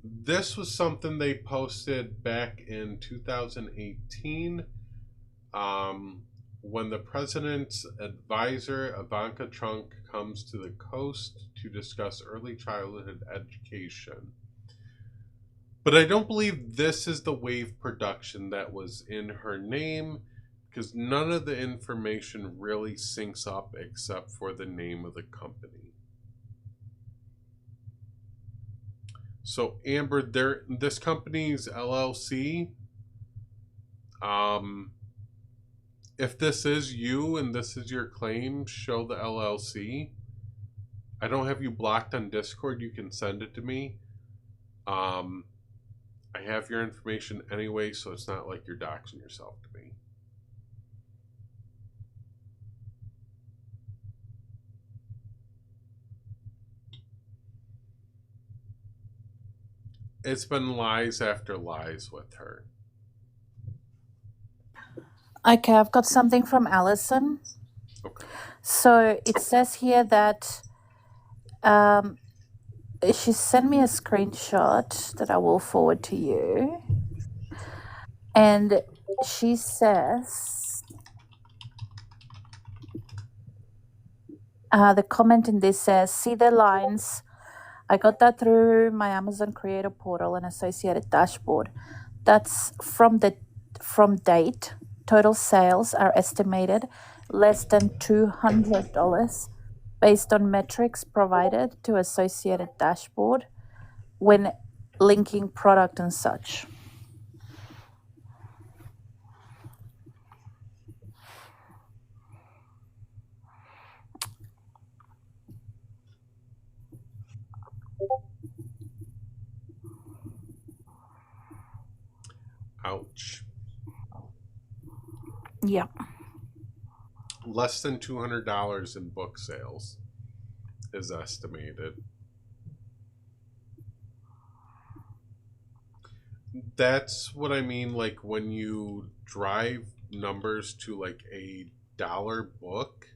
this was something they posted back in 2018, when the president's advisor Ivanka Trump comes to the coast to discuss early childhood education. But I don't believe this is the wave production that was in her name, because none of the information really syncs up except for the name of the company. So Amber, this company's LLC. If this is you and this is your claim, show the LLC. I don't have you blocked on Discord. You can send it to me. I have your information anyway, so it's not like you're doxing yourself to me. It's been lies after lies with her. Okay, I've got something from Allison. Okay. So it says here that she sent me a screenshot that I will forward to you. And she says, the comment in this says, see the lines. I got that through my Amazon Creator Portal and associated dashboard. That's from date. Total sales are estimated less than $200 based on metrics provided to associated dashboard when linking product and such. Ouch. Yeah. Less than $200 in book sales is estimated. That's what I mean, like when you drive numbers to like a dollar book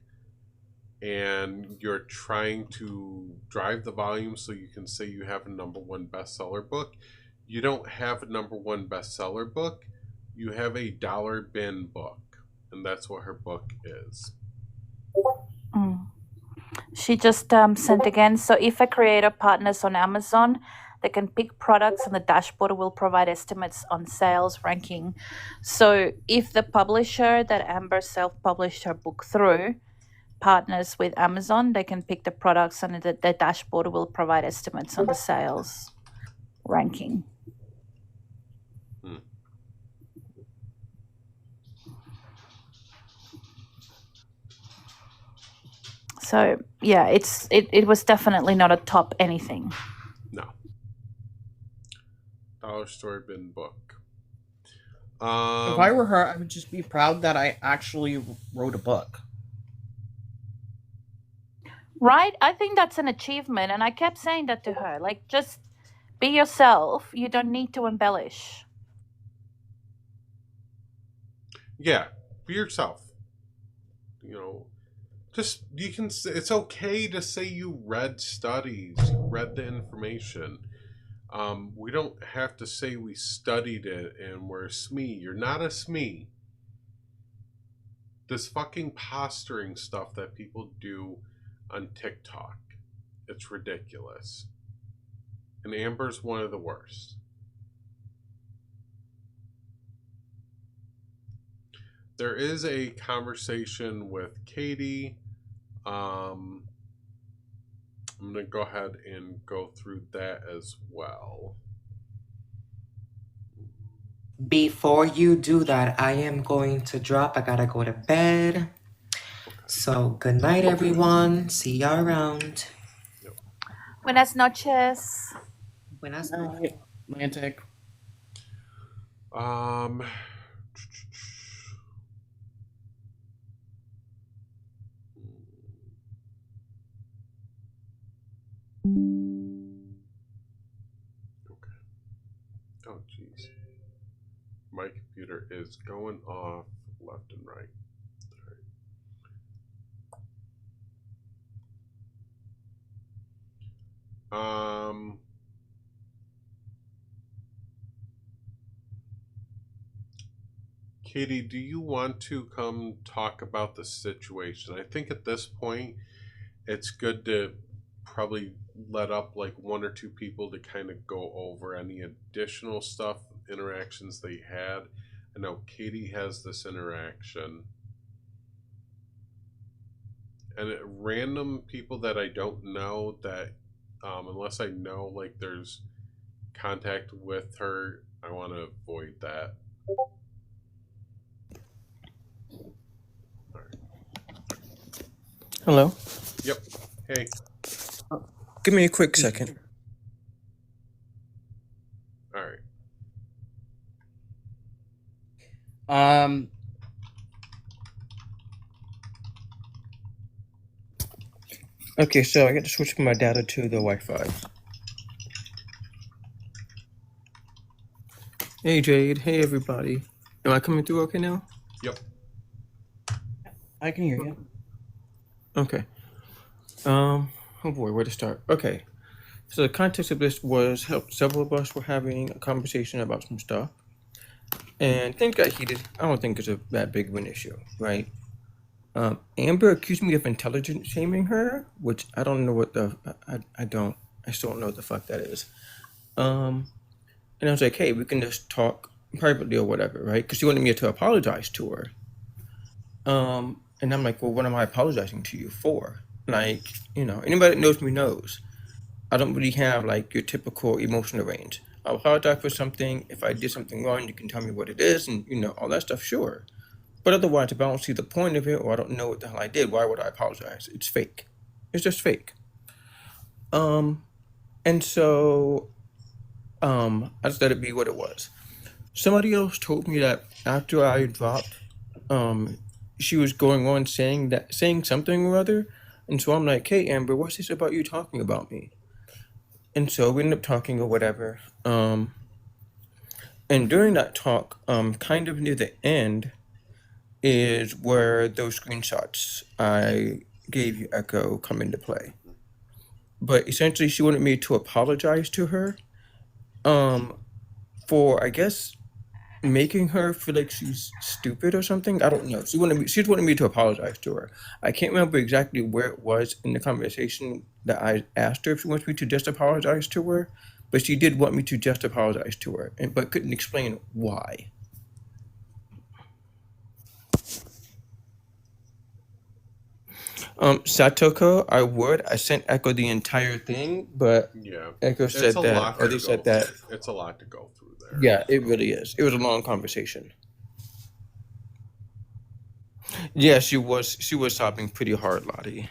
and you're trying to drive the volume so you can say you have a #1 bestseller book. You don't have a #1 bestseller book. You have a dollar bin book, and that's what her book is. She just sent again. So if a creator partners on Amazon, they can pick products and the dashboard will provide estimates on sales ranking. So if the publisher that Amber self-published her book through partners with Amazon, they can pick the products and the dashboard will provide estimates on the sales ranking. So yeah, it was definitely not a top anything. No. Dollar store bin book. If I were her, I would just be proud that I actually wrote a book. Right? I think that's an achievement, and I kept saying that to her. Like, just be yourself. You don't need to embellish. Yeah, be yourself. You know, just you can. It's okay to say you read studies, you read the information. We don't have to say we studied it and we're a SME. You're not a SME. This fucking posturing stuff that people do on TikTok, it's ridiculous. And Amber's one of the worst. There is a conversation with Katie. I'm going to go ahead and go through that as well. Before you do that, I am going to drop. I gotta go to bed. So good night, everyone. See y'all around. Buenas noches. Buenas noches. Atlantic. Okay. Oh, jeez. My computer is going off left and right. Katie, do you want to come talk about the situation? I think at this point, it's good to probably let up like one or two people to kind of go over any additional stuff, interactions they had. I know Katie has this interaction. And random people that I don't know that, unless I know like there's contact with her, I want to avoid that. Hello. Yep. Hey. Give me a quick second. All right. Okay, so I got to switch from my data to the Wi-Fi. Hey Jade. Hey everybody. Am I coming through okay now? Yep. I can hear you. Okay. Oh boy, where to start? Okay. So the context of this was several of us were having a conversation about some stuff, and things got heated. I don't think it's that big of an issue, right? Amber accused me of intelligence shaming her, which I don't know what the I still don't know what the fuck that is. And I was like, hey, we can just talk privately or whatever, right? Because she wanted me to apologize to her. And I'm like, well, what am I apologizing to you for? Like, anybody that knows me knows I don't really have like your typical emotional range. I'll apologize for something. If I did something wrong, you can tell me what it is, and all that stuff, sure. But otherwise, if I don't see the point of it, or I don't know what the hell I did, why would I apologize? It's fake. It's just fake. And so, I just let it be what it was. Somebody else told me that after I dropped, she was going on saying something or other, and so I'm like, hey Amber, what's this about you talking about me? And so we ended up talking or whatever. And during that talk, kind of near the end, is where those screenshots I gave you, Echo, come into play. But essentially, she wanted me to apologize to her for, I guess, making her feel like she's stupid or something. I don't know. She just wanted me to apologize to her. I can't remember exactly where it was in the conversation that I asked her if she wants me to just apologize to her, but she did want me to just apologize to her, but couldn't explain why. Satoko, I sent Echo the entire thing, but yeah, Echo said that, or they said that. It's a lot to go through there. Yeah, it really is. It was a long conversation. Yeah, she was sobbing pretty hard, Lottie.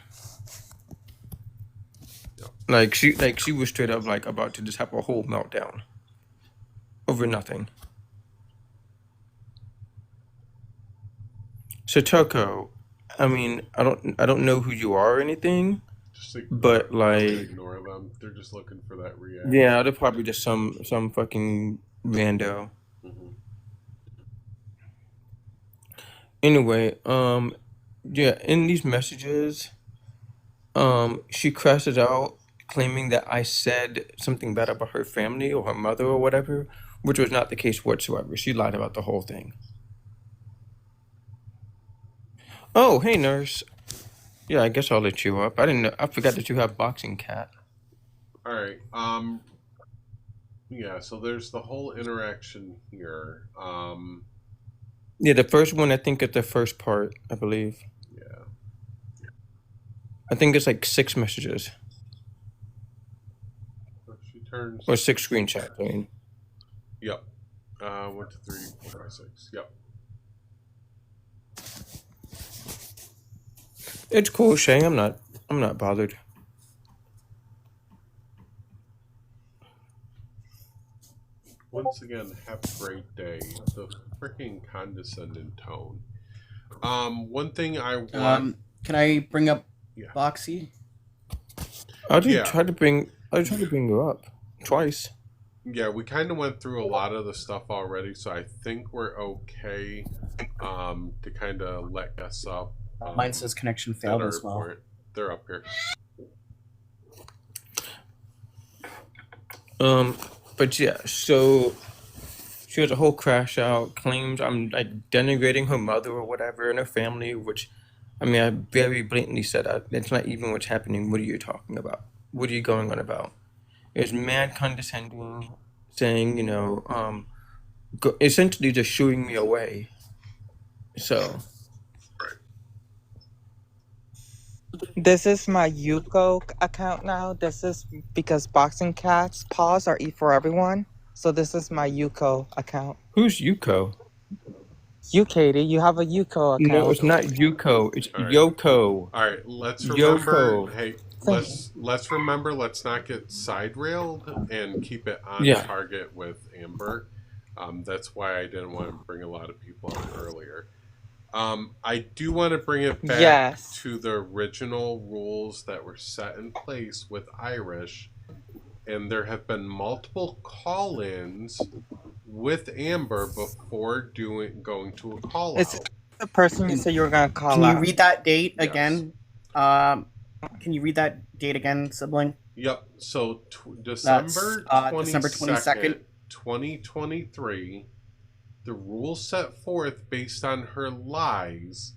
Like she was straight up like about to just have a whole meltdown over nothing. Satoko, I mean, I don't know who you are or anything, but like ignore them. They're just looking for that reaction. Yeah, they're probably just some fucking rando. Mm-hmm. Anyway, yeah, in these messages, she crashes out claiming that I said something bad about her family or her mother or whatever, which was not the case whatsoever. She lied about the whole thing. Oh, hey, nurse. Yeah, I guess I'll let you up. I didn't know. I forgot that you have boxing cat. All right. Yeah. So there's the whole interaction here. Yeah, the first one. I think it's the first part. I believe. Yeah. I think it's like 6 messages. She turns. Or 6 screenshots. I mean. Yep. 1, 2, 3, 4, 5, 6. Yep. It's cool, Shay. I'm not bothered. Once again, have a great day. The freaking condescending tone. One thing I want. Can I bring up Boxy? I tried to bring her up twice. Yeah, we kind of went through a lot of the stuff already, so I think we're okay to kind of let us up. Mine says connection failed as well. They're up here. But yeah, so she was a whole crash out, claims I'm like denigrating her mother or whatever and her family, which I mean I very blatantly said that's not even what's happening. What are you talking about? What are you going on about? It was mad condescending, saying, essentially just shooing me away. So This is my Yuko account now. This is because Boxing Cats paws are eat for everyone. So this is my Yuko account. who's Yuko? You, Katie, you have a Yuko account. No, it's not Yuko. It's Yoko. All right, let's remember. Yoko. Hey, let's remember. Let's not get side railed and keep it on Yeah. target with Amber. That's why I didn't want to bring a lot of people on earlier. I do want to bring it back to the original rules that were set in place with Irish, and there have been multiple call-ins with Amber before going to a call It's out. the person you said you were gonna call Can out. you read that date again? Can you read that date again, sibling? Yep. So December December 22nd, 2023. The rules set forth based on her lies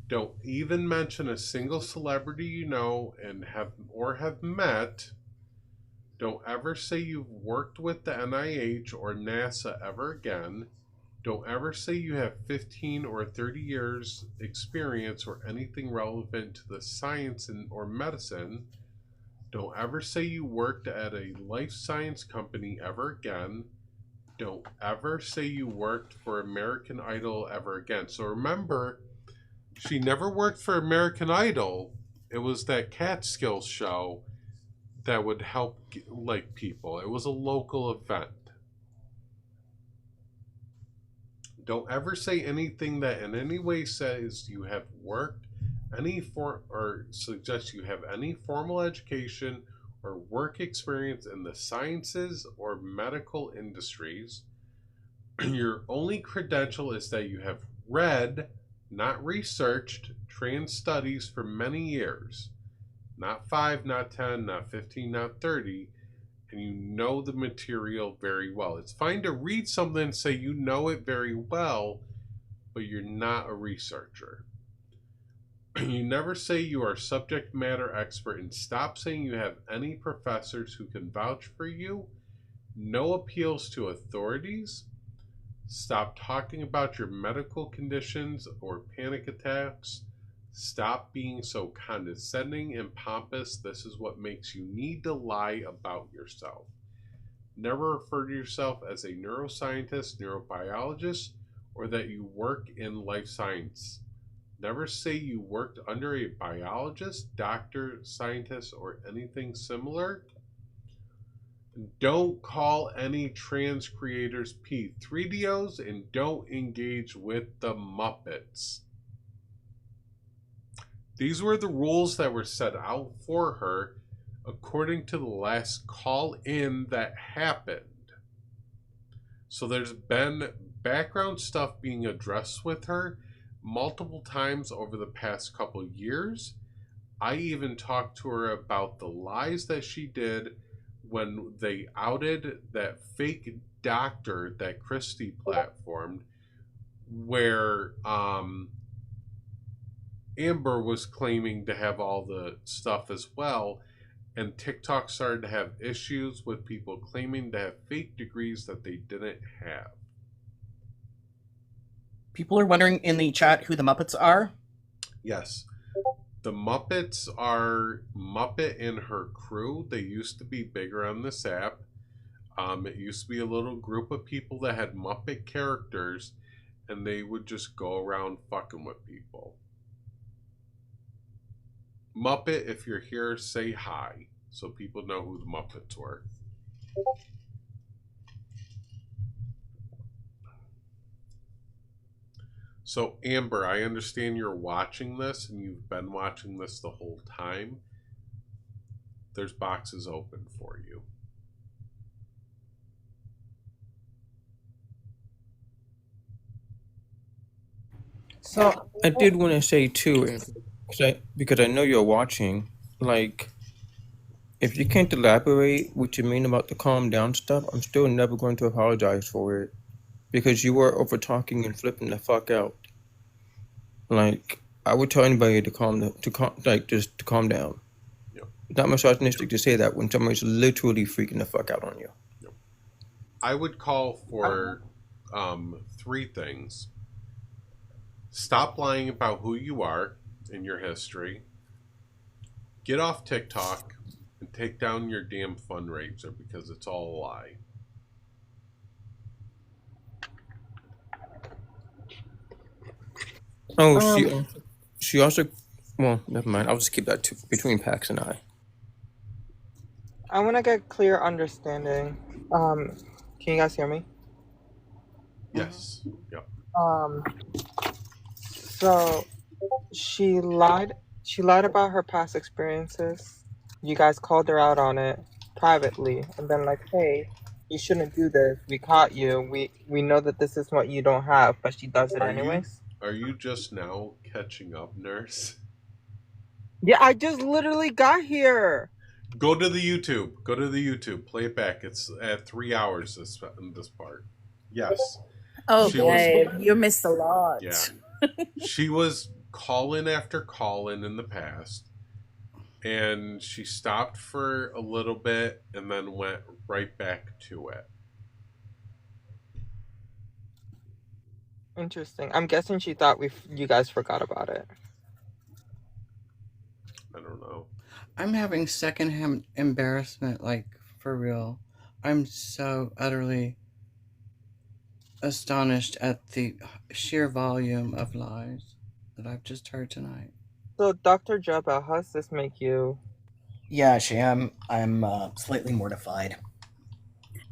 don't even mention a single celebrity you know and have met. Don't ever say you've worked with the NIH or NASA ever again. Don't ever say you have 15 or 30 years experience or anything relevant to the science or medicine. Don't ever say you worked at a life science company ever again. Don't ever say you worked for American Idol ever again. So remember, she never worked for American Idol. It was that Catskills show that would help like people. It was a local event. Don't ever say anything that in any way says you have worked or suggests you have any formal education or work experience in the sciences or medical industries. Your only credential is that you have read, not researched, trans studies for many years. Not 5, not 10, not 15, not 30. And you know the material very well. It's fine to read something and say you know it very well, but you're not a researcher. You never say you are a subject matter expert, and stop saying you have any professors who can vouch for you. No appeals to authorities. Stop talking about your medical conditions or panic attacks. Stop being so condescending and pompous. This is what makes you need to lie about yourself. Never refer to yourself as a neuroscientist, neurobiologist, or that you work in life science. Never say you worked under a biologist, doctor, scientist, or anything similar. Don't call any trans creators P3DOs, and don't engage with the Muppets. These were the rules that were set out for her according to the last call-in that happened. So there's been background stuff being addressed with her multiple times over the past couple years. I even talked to her about the lies that she did when they outed that fake doctor that Christie platformed, where Amber was claiming to have all the stuff as well, and TikTok started to have issues with people claiming to have fake degrees that they didn't have. People are wondering in the chat who the Muppets are. Yes. The Muppets are Muppet and her crew. They used to be bigger on this app. It used to be a little group of people that had Muppet characters, and they would just go around fucking with people. Muppet, if you're here, say hi so people know who the Muppets were. So, Amber, I understand you're watching this, and you've been watching this the whole time. There's boxes open for you. So I did want to say too, because I know you're watching, like, if you can't elaborate what you mean about the calm down stuff, I'm still never going to apologize for it. because you were over talking and flipping the fuck out. Like, I would tell anybody to calm down. Yep. It's not misogynistic to say that when somebody's literally freaking the fuck out on you. Yep. I would call for 3 things. Stop lying about who you are in your history. Get off TikTok and take down your damn fundraiser because it's all a lie. Oh, she also. Well, never mind. I'll just keep that between Pax and I. I want to get clear understanding. Can you guys hear me? Yes. Yep. So she lied. She lied about her past experiences. You guys called her out on it privately, and then like, hey, you shouldn't do this. We caught you. We know that this is what you don't have, but she does it anyways. Are you just now catching up, nurse? Yeah, I just literally got here. Go to the YouTube. Go to the YouTube. Play it back. It's at 3 hours this part. Yes. Oh, babe, you missed a lot. Yeah. She was call-in after call-in in the past, and she stopped for a little bit and then went right back to it. Interesting. I'm guessing she thought you guys forgot about it. I don't know. I'm having secondhand embarrassment, like, for real. I'm so utterly astonished at the sheer volume of lies that I've just heard tonight. So, Dr. Jabba, how does this make you? Yeah, I'm slightly mortified.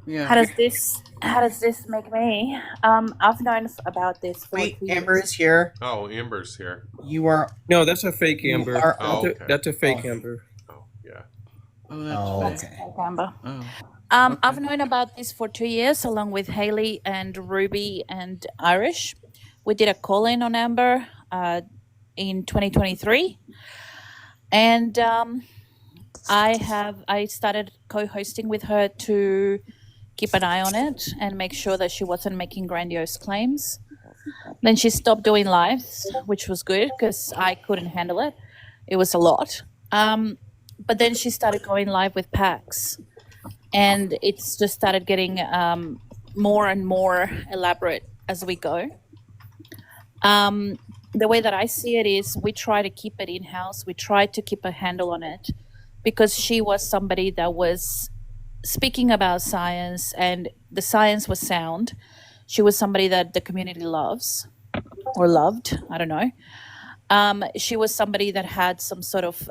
Yeah. How does this make me? I've known about this for 2 years. Amber is here. Oh, Amber's here. You are. No, that's a fake Amber. Okay. That's a fake Amber. Oh, yeah. That's fake Amber. Oh. I've known about this for 2 years, along with Haley and Ruby and Irish. We did a call-in on Amber in 2023, and I started co-hosting with her to keep an eye on it and make sure that she wasn't making grandiose claims. Then she stopped doing lives, which was good because I couldn't handle it. It was a lot. But then she started going live with Pax, and it's just started getting more and more elaborate as we go. The way that I see it is we try to keep it in-house. We try to keep a handle on it because she was somebody that was speaking about science, and the science was sound. She was somebody that the community loves or loved. I don't know. She was somebody that had some sort of,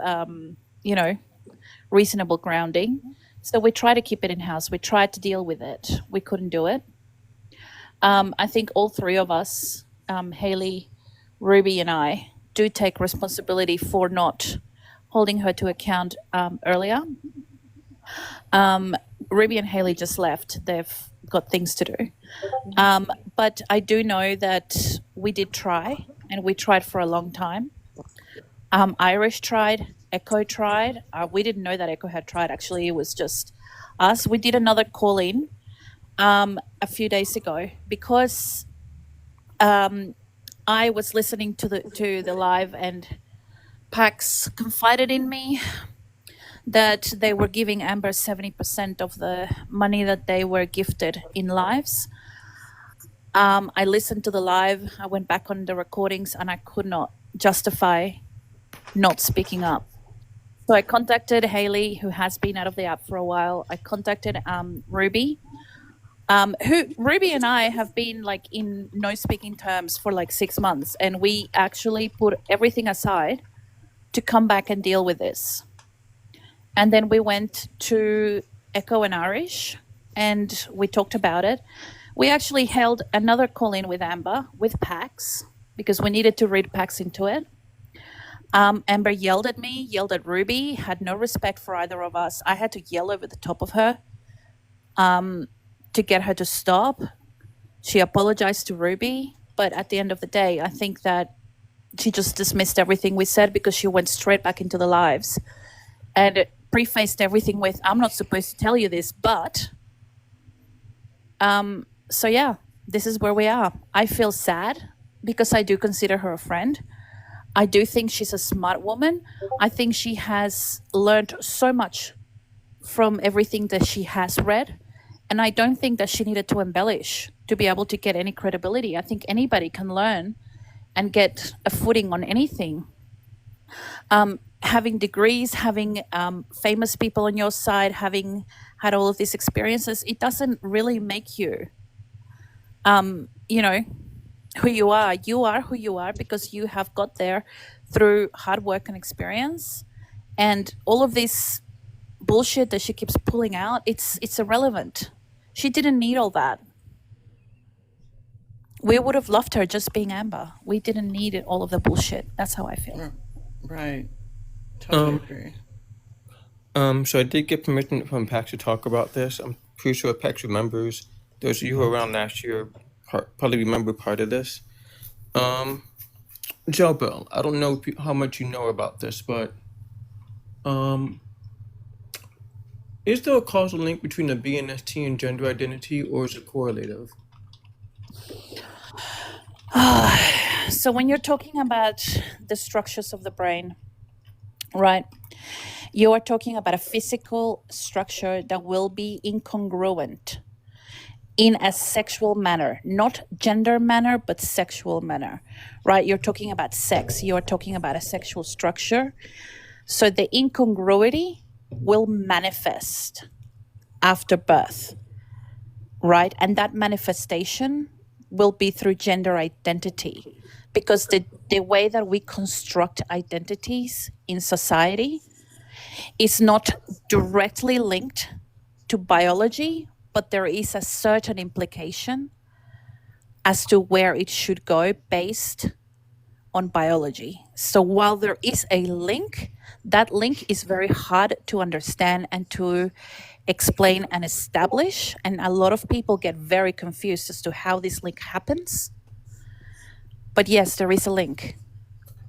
reasonable grounding. So we try to keep it in-house. We tried to deal with it. We couldn't do it. I think all 3 of us, Haley, Ruby, and I, do take responsibility for not holding her to account earlier. Ruby and Haley just left. They've got things to do. But I do know that we did try, and we tried for a long time. Irish tried, Echo tried. We didn't know that Echo had tried. Actually, it was just us. We did another call-in a few days ago because I was listening to the live, and Pax confided in me that they were giving Amber 70% of the money that they were gifted in lives. I listened to the live. I went back on the recordings, and I could not justify not speaking up. So I contacted Haley, who has been out of the app for a while. I contacted Ruby, who Ruby and I have been like in no speaking terms for like 6 months, and we actually put everything aside to come back and deal with this. And then we went to Echo and Irish, and we talked about it. We actually held another call-in with Amber, with Pax, because we needed to read Pax into it. Amber yelled at me, yelled at Ruby, had no respect for either of us. I had to yell over the top of her to get her to stop. She apologized to Ruby, but at the end of the day, I think that she just dismissed everything we said because she went straight back into the lives and prefaced everything with, I'm not supposed to tell you this, but... So yeah, this is where we are. I feel sad because I do consider her a friend. I do think she's a smart woman. I think she has learned so much from everything that she has read. And I don't think that she needed to embellish to be able to get any credibility. I think anybody can learn and get a footing on anything. Having degrees, having famous people on your side, having had all of these experiences, it doesn't really make you, you know, who you are. You are who you are because you have got there through hard work and experience. And all of this bullshit that she keeps pulling out, it's irrelevant. She didn't need all that. We would have loved her just being Amber. We didn't need it, all of the bullshit. That's how I feel. Right. Totally agree. So I did get permission from PAX to talk about this. I'm pretty sure PAX remembers. Those of you who were around last year probably remember part of this. Jobel, I don't know how much you know about this, but is there a causal link between the BNST and gender identity, or is it correlative? So when you're talking about the structures of the brain, right, you are talking about a physical structure that will be incongruent in a sexual manner, not gender manner, but sexual manner, right? You're talking about sex. You're talking about a sexual structure. So the incongruity will manifest after birth, right? And that manifestation will be through gender identity, because the way that we construct identities in society is not directly linked to biology, but there is a certain implication as to where it should go based on biology. So while there is a link, that link is very hard to understand and to explain and establish. And a lot of people get very confused as to how this link happens. But yes, there is a link.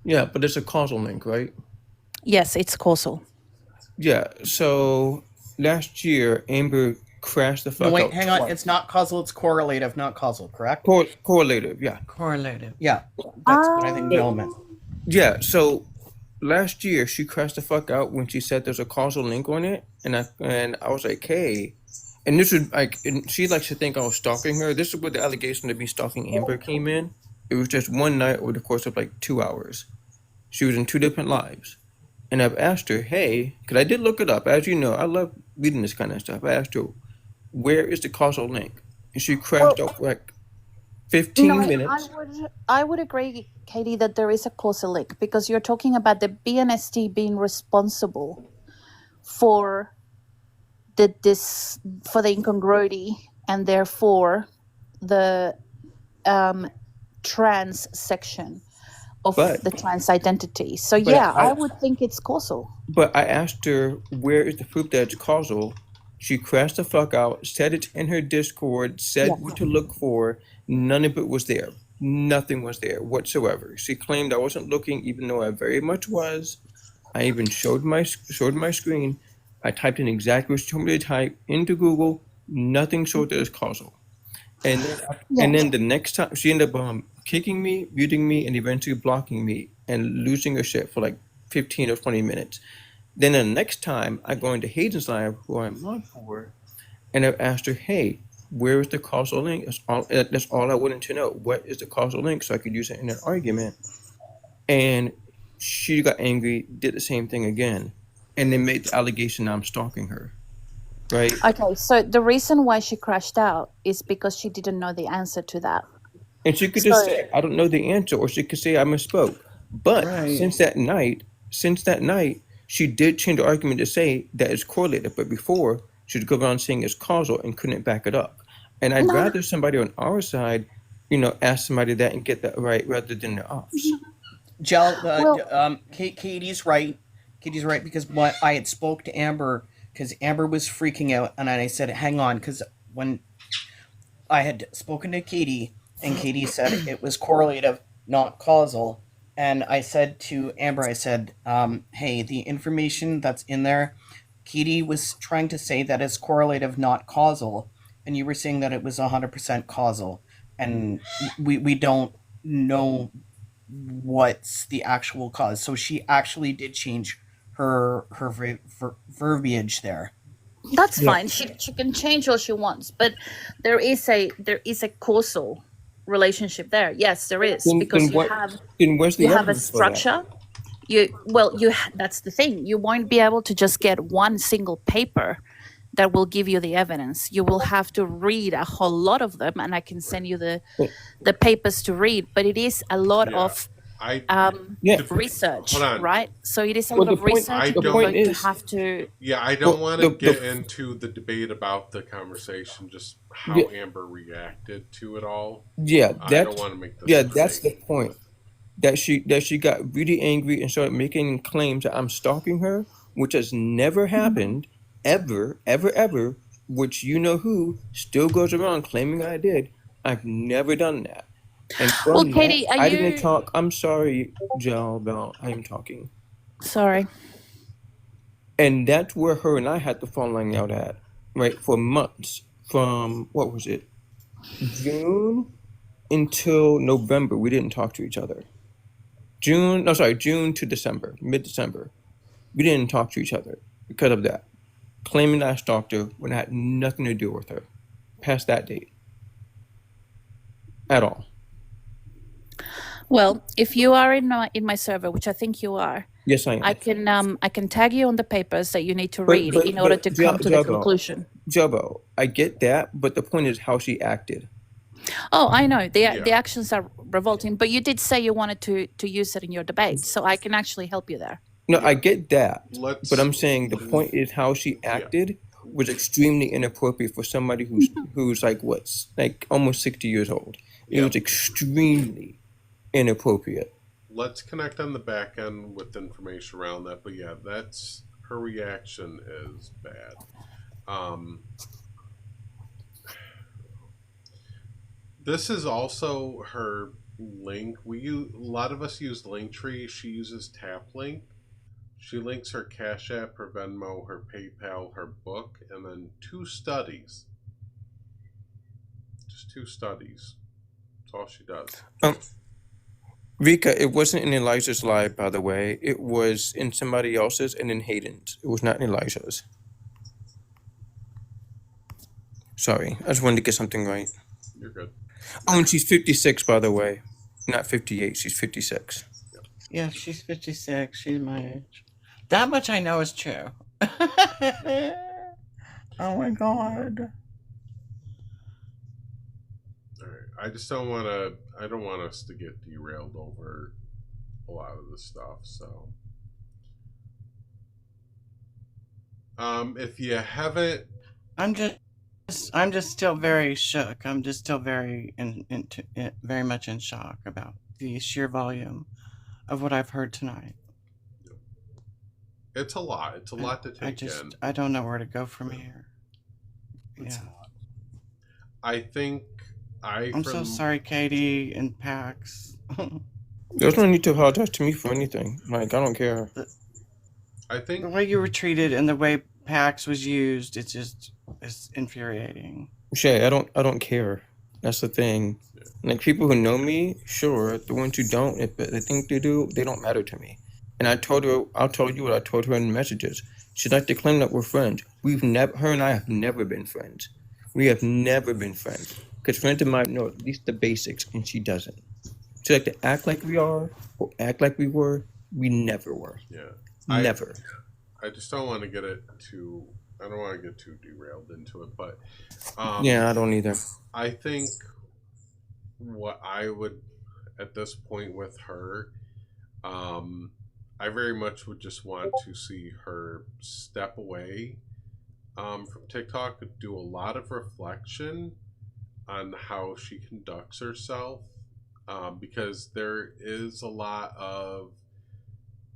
Yeah, but it's a causal link, right? Yes, it's causal. Yeah, so last year, Amber crashed the fuck out. No, wait, hang on. It's not causal, it's correlative, not causal, correct? Correlative, yeah. Correlative. Yeah, that's what I think Bill meant. Yeah, so last year, she crashed the fuck out when she said there's a causal link on it, and I was like, hey. And this was like, and she likes to think I was stalking her. This is where the allegation of me stalking Amber came in. It was just one night over the course of like 2 hours. She was in 2 different lives. And I've asked her, hey, because I did look it up. As you know, I love reading this kind of stuff. I asked her, where is the causal link? And she crashed out for like 15 minutes. I would agree, Katie, that there is a causal link, because you're talking about the BNST being responsible for the incongruity and therefore the trans section of the trans identity. So yeah, I would think it's causal. But I asked her, where is the proof that it's causal? She crashed the fuck out, said it in her Discord, said what to look for. None of it was there. Nothing was there whatsoever. She claimed I wasn't looking, even though I very much was. I even showed my screen. I typed in exactly what she told me to type into Google. Nothing showed that it's causal. And then the next time, she ended up kicking me, muting me, and eventually blocking me and losing her shit for like 15 or 20 minutes. Then the next time, I go into Hayden's live, who I'm on for, and I've asked her, hey, where is the causal link? That's all I wanted to know. What is the causal link so I could use it in an argument? And she got angry, did the same thing again, and then made the allegation I'm stalking her. Right. Okay, so the reason why she crashed out is because she didn't know the answer to that. And she could just say, I don't know the answer, or she could say I misspoke. But since that night, she did change the argument to say that it's correlated. But before, she'd go around saying it's causal and couldn't back it up. And I'd rather somebody on our side, ask somebody that and get that right rather than the ops. Katie's right. Katie's right, because what I had spoke to Amber, because Amber was freaking out, and I said, hang on, because when I had spoken to Katie, and Katie said it was correlative, not causal, and I said to Amber, I said, hey, the information that's in there, Katie was trying to say that it's correlative, not causal, and you were saying that it was 100% causal. and we don't know what's the actual cause. So she actually did change her verbiage there. That's Yeah. fine. She can change all she wants, but there is a causal relationship there. Yes, there is, because Then where's you the have a evidence for that? structure. That's the thing. You won't be able to just get one single paper that will give you the evidence. You will have to read a whole lot of them, and I can send you the papers to read. But it is a lot of research, hold on. right? So it is a Well, lot of research. You're going to have to. Yeah, I don't want to get into the debate about the conversation, just how Amber reacted to it all. Yeah, I don't want to make this. Yeah, that's the point. That she got really angry and started making claims that I'm stalking her, which has never happened, ever, ever, ever. Which you know who still goes around claiming I did. I've never done that. And Well, from Katie, that, I didn't talk. I'm sorry, Jal, about I am talking. Sorry. And that's where her and I had the falling out at, right? For months. From, what was it? June until November, we didn't talk to each other. June to December, mid-December. We didn't talk to each other because of that. Claiming that I stalked her when I had nothing to do with her. Past that date. At all. Well, if you are in my server, which I think you are, yes, I am. I can tag you on the papers that you need to read in order to come to the conclusion. Jabo, I get that, but the point is how she acted. Oh, I know the actions are revolting, but you did say you wanted to use it in your debate, so I can actually help you there. No, I get that, but I'm saying the point is how she acted was extremely inappropriate for somebody who's like almost 60 years old. It was extremely inappropriate. Let's connect on the back end with information around that. But yeah, that's her reaction is bad. This is also her link. A lot of us use Linktree. She uses TapLink. She links her Cash App, her Venmo, her PayPal, her book, and then 2 studies. Just 2 studies. That's all she does. Rika, it wasn't in Elijah's live, by the way. It was in somebody else's and in Hayden's. It was not in Elijah's. Sorry, I just wanted to get something right. You're good. Oh, and she's 56, by the way. Not 58, she's 56. Yeah, she's 56. She's my age. That much I know is true. Oh my god. I just don't want to. I don't want us to get derailed over a lot of this stuff. So, if you haven't, I'm just still very shook. I'm just still very very much in shock about the sheer volume of what I've heard tonight. It's a lot. It's a lot to take in. I don't know where to go from here. Yeah. I think I'm so sorry, Katie and Pax. There's no need to apologize to me for anything. Like, I don't care. I think the way you were treated and the way Pax was used, it's infuriating. Shay, I don't care. That's the thing. Like, people who know me, sure. The ones who don't, if they think they do, they don't matter to me. And I'll tell you what I told her in the messages. She'd like to claim that we're friends. Her and I have never been friends. We have never been friends. Because friends of mine know at least the basics, and she doesn't. She like to act like we are, or act like we were. We never were. Yeah. Never. I just don't want to get it too. I don't want to get too derailed into it, but yeah, I don't either. I think what I would at this point with her, I very much would just want to see her step away from TikTok, do a lot of reflection on how she conducts herself, because there is a lot of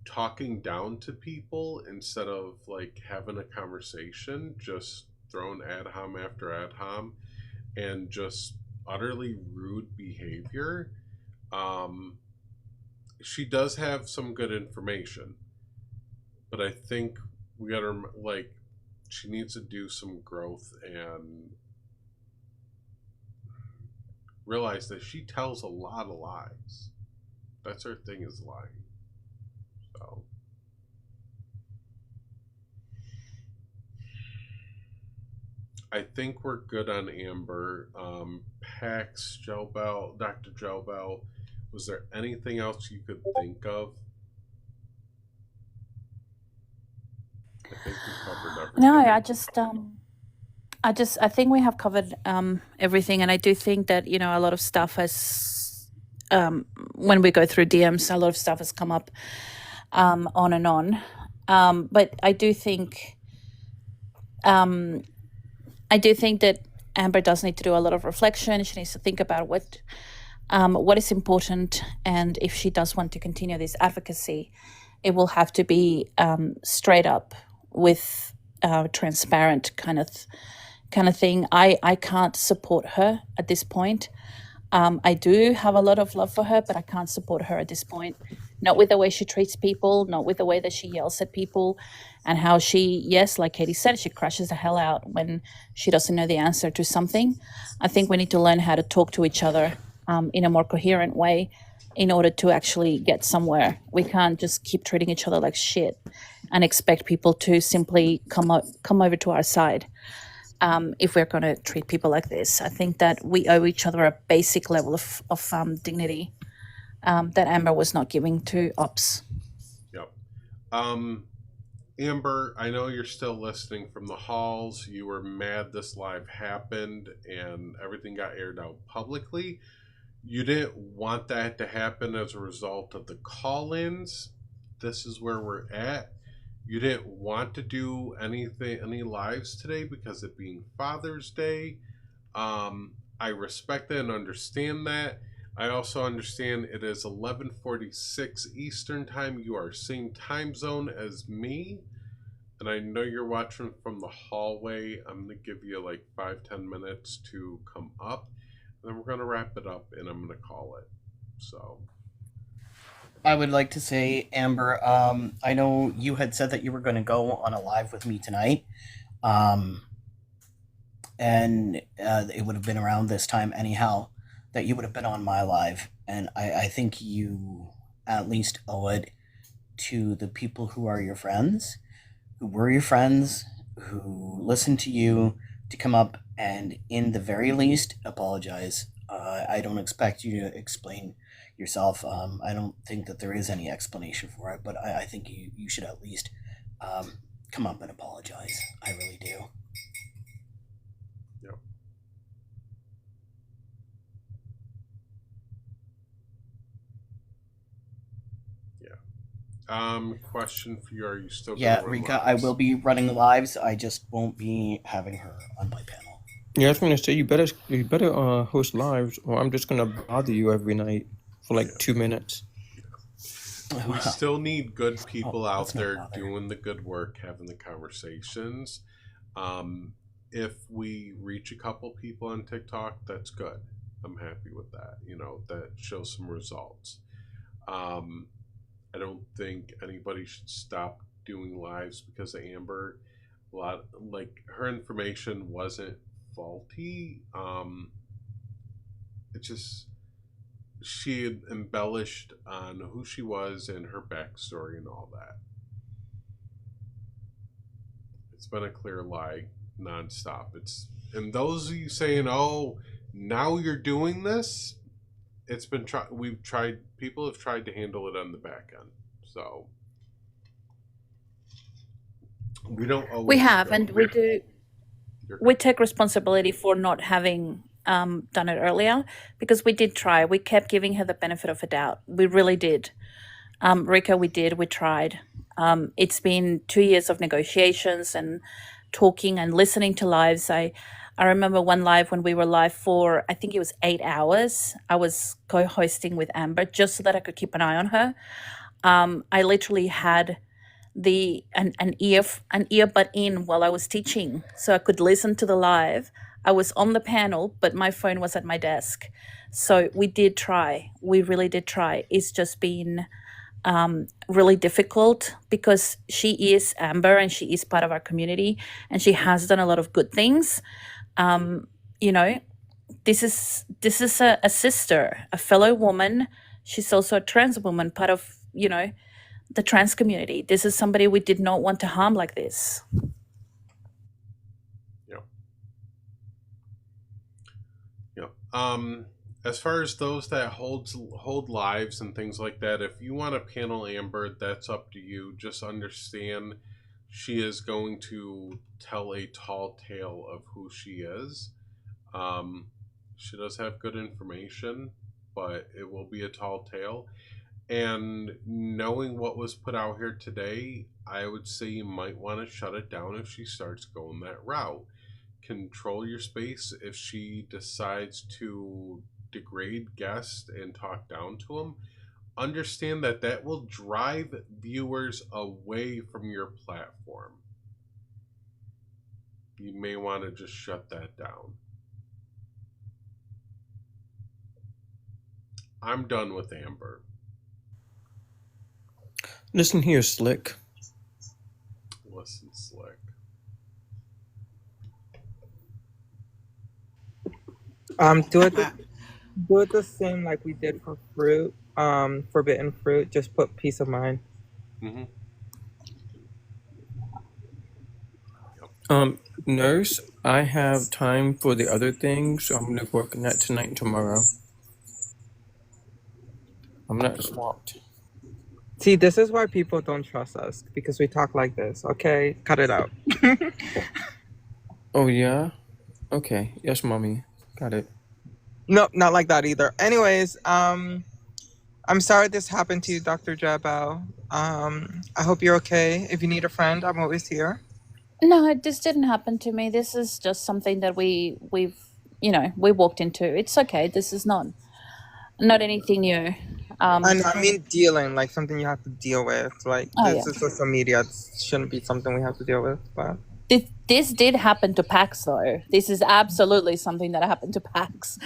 talking down to people instead of like having a conversation, just throwing ad hom after ad hom, and just utterly rude behavior. She does have some good information, but I think we gotta she needs to do some growth and realize that she tells a lot of lies. That's her thing, is lying. So I think we're good on Amber. Pax, Jobel, Dr. Jobel, was there anything else you could think of? I think we covered everything. No, I think we have covered everything, and I do think that a lot of stuff has, when we go through DMs, a lot of stuff has come up on and on. But I do think that Amber does need to do a lot of reflection. She needs to think about what is important, and if she does want to continue this advocacy, it will have to be straight up with transparent kind of thing. I can't support her at this point. I do have a lot of love for her, but I can't support her at this point. Not with the way she treats people, not with the way that she yells at people, and how she, yes, like Katie said, she crashes the hell out when she doesn't know the answer to something. I think we need to learn how to talk to each other in a more coherent way in order to actually get somewhere. We can't just keep treating each other like shit and expect people to simply come over to our side. If we're going to treat people like this, I think that we owe each other a basic level of dignity that Amber was not giving to Ops. Yep. Amber, I know you're still listening from the halls. You were mad this live happened and everything got aired out publicly. You didn't want that to happen as a result of the call-ins. This is where we're at. You didn't want to do any lives today because it being Father's Day. I respect that and understand that. I also understand it is 11:46 Eastern Time. You are same time zone as me. And I know you're watching from the hallway. I'm going to give you like 5-10 minutes to come up. And then we're going to wrap it up and I'm going to call it. So I would like to say, Amber, I know you had said that you were going to go on a live with me tonight. And it would have been around this time anyhow that you would have been on my live. And I think you at least owe it to the people who are your friends, who were your friends, who listened to you, to come up and, in the very least, apologize. I don't expect you to explain yourself. I don't think that there is any explanation for it, but I think you should at least come up and apologize. I really do. Yep. Question for you: are you still? Yeah, Rika, lives? I will be running the lives. I just won't be having her on my panel. Yeah, I was going to say you better host lives, or I'm just going to bother you every night for like 2 minutes. We still need good people out there doing the good work, having the conversations. If we reach a couple people on TikTok, that's good. I'm happy with that. That shows some results. I don't think anybody should stop doing lives because of Amber. Her information wasn't faulty. It just, she had embellished on who she was and her backstory and all that. It's been a clear lie nonstop. And those of you saying, "Oh, now you're doing this," it's been people have tried to handle it on the back end. So we don't always we have, and we do. We take responsibility for not having done it earlier, because we did try. We kept giving her the benefit of a doubt. We really did. Rika, we tried. It's been 2 years of negotiations and talking and listening to lives. I remember one live when we were live for, I think it was 8 hours. I was co-hosting with Amber just so that I could keep an eye on her. I literally had an earbud in while I was teaching, so I could listen to the live. I was on the panel, but my phone was at my desk. So we did try. We really did try. It's just been really difficult because she is Amber and she is part of our community and she has done a lot of good things. this is a sister, a fellow woman. She's also a trans woman, part of, the trans community. This is somebody we did not want to harm like this. As far as those that hold lives and things like that, if you want to panel Amber, that's up to you. Just understand she is going to tell a tall tale of who she is. She does have good information, but it will be a tall tale. And knowing what was put out here today, I would say you might want to shut it down if she starts going that route. Control your space. If she decides to degrade guests and talk down to them, understand that that will drive viewers away from your platform. You may want to just shut that down. I'm done with Amber. Listen here, Slick. Listen, Slick. Do it the same like we did for fruit, forbidden fruit. Just put peace of mind. Mm-hmm. Nurse, I have time for the other things, so I'm gonna work on that tonight and tomorrow. I'm not swamped. See, this is why people don't trust us, because we talk like this. Okay, cut it out. Oh yeah? Okay. Yes, mommy. Got it. No, not like that either. Anyways, I'm sorry this happened to you, Dr. Jabal. I hope you're okay. If you need a friend, I'm always here. No, this didn't happen to me. This is just something that we walked into. It's okay. This is not anything new. I mean dealing, like something you have to deal with. Like this is social media. It shouldn't be something we have to deal with. But this did happen to Pax, though. This is absolutely something that happened to Pax.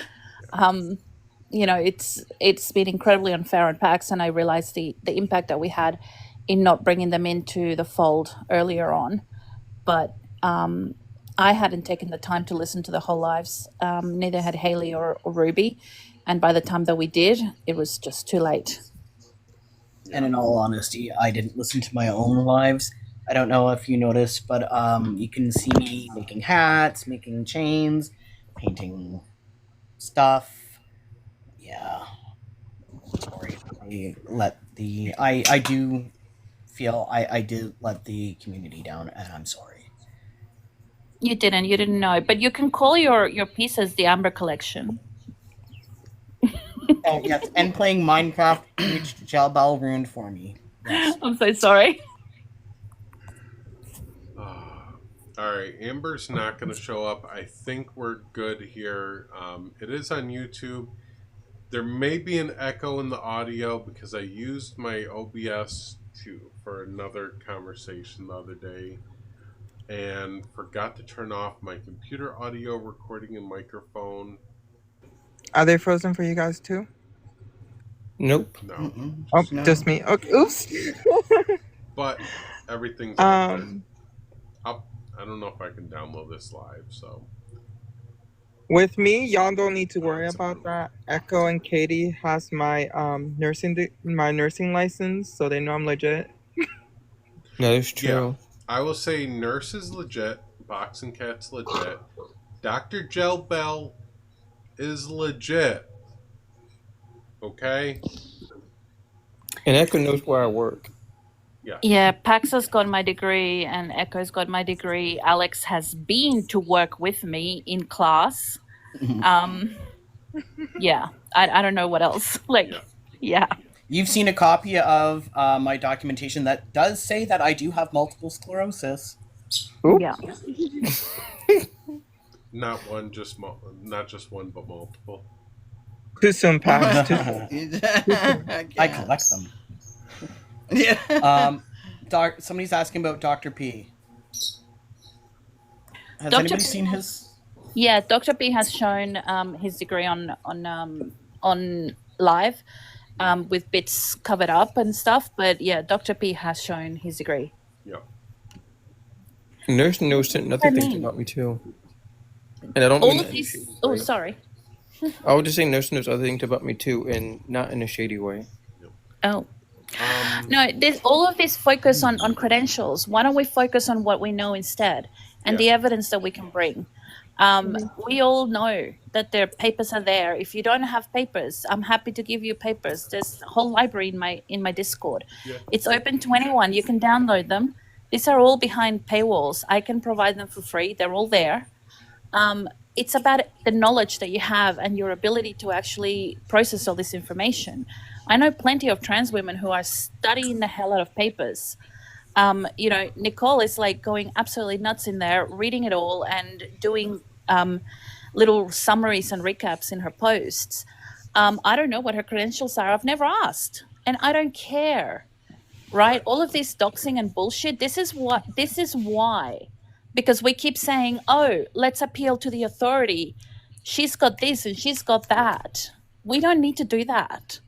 It's been incredibly unfair on Pax, and I realized the impact that we had in not bringing them into the fold earlier on. But I hadn't taken the time to listen to the whole lives. Neither had Haley or Ruby. And by the time that we did, it was just too late. And in all honesty, I didn't listen to my own lives. I don't know if you noticed, but you can see me making hats, making chains, painting stuff. Yeah. Sorry. I do feel I did let the community down, and I'm sorry. You didn't know. But you can call your pieces the Amber Collection. Oh, yes, and playing Minecraft, which Jalbal ruined for me. Yes. I'm so sorry. Alright, Amber's not going to show up. I think we're good here. It is on YouTube. There may be an echo in the audio because I used my OBS for another conversation the other day and forgot to turn off my computer audio recording and microphone. Are they frozen for you guys too? Nope. No. Just me. Okay. Oops. But everything's up there. I don't know if I can download this live, so. With me, y'all don't need to worry about that. Echo and Katie has my nursing license, so they know I'm legit. That is true. Yeah, I will say Nurse is legit, Boxing Cat's legit, Dr. Gel Bell is legit. Okay? And Echo knows where I work. Yeah, Pax has got my degree and Echo's got my degree. Alex has been to work with me in class. Yeah, I don't know what else. Yeah. You've seen a copy of my documentation that does say that I do have multiple sclerosis. Oops. Yeah. Not just one, but multiple. Too soon, Pax. I collect them. Yeah. Somebody's asking about Dr. P. Has anybody seen his? Yeah, Dr. P has shown his degree on live, with bits covered up and stuff. But yeah, Dr. P has shown his degree. Yeah. Nurse knows another thing about me too, and I don't All mean of these. Oh, sorry. I would just say Nurse knows other things about me too, and not in a shady way. Oh. No, there's all of this focus on credentials. Why don't we focus on what we know instead and the evidence that we can bring? We all know that their papers are there. If you don't have papers, I'm happy to give you papers. There's a whole library in my Discord. Yeah. It's open to anyone. You can download them. These are all behind paywalls. I can provide them for free. They're all there. It's about the knowledge that you have and your ability to actually process all this information. I know plenty of trans women who are studying the hell out of papers. Nicole is like going absolutely nuts in there, reading it all and doing little summaries and recaps in her posts. I don't know what her credentials are. I've never asked, and I don't care. Right? All of this doxing and bullshit. This is why. Because we keep saying, oh, let's appeal to the authority. She's got this and she's got that. We don't need to do that.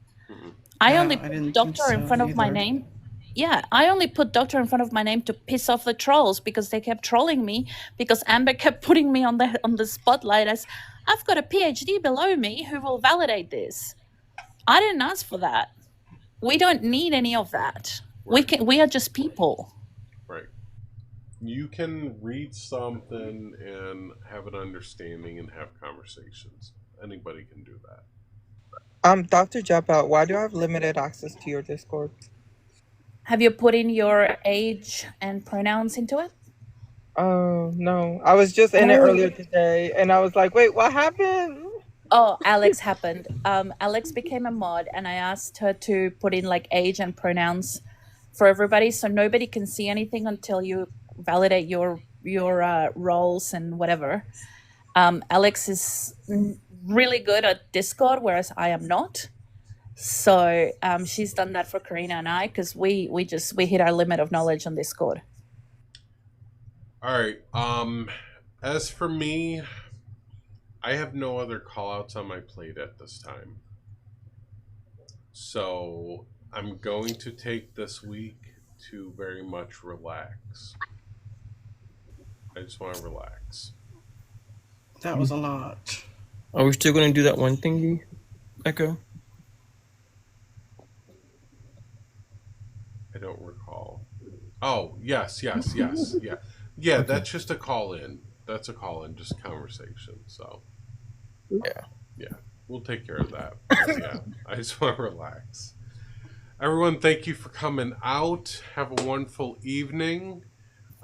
I only put doctor in front of my name. Yeah, I only put doctor in front of my name to piss off the trolls because they kept trolling me because Amber kept putting me on the spotlight as I've got a PhD below me who will validate this. I didn't ask for that. We don't need any of that. Right. We are just people. Right. You can read something and have an understanding and have conversations. Anybody can do that. Dr. Jeppa, why do I have limited access to your Discord? Have you put in your age and pronouns into it? Oh, no. I was just in it earlier today, and I was like, wait, what happened? Oh, Alex happened. Alex became a mod, and I asked her to put in like age and pronouns for everybody, so nobody can see anything until you validate your roles and whatever. Alex is really good at Discord, whereas I am not. So she's done that for Karina and I because we hit our limit of knowledge on Discord. All right. As for me, I have no other callouts on my plate at this time. So I'm going to take this week to very much relax. I just want to relax. That was a lot. Are we still going to do that one thingy, Echo? I don't recall. Oh, yes. Yeah, that's just a call in. That's a call in, just conversation. So, yeah, we'll take care of that. Yeah, I just want to relax. Everyone, thank you for coming out. Have a wonderful evening.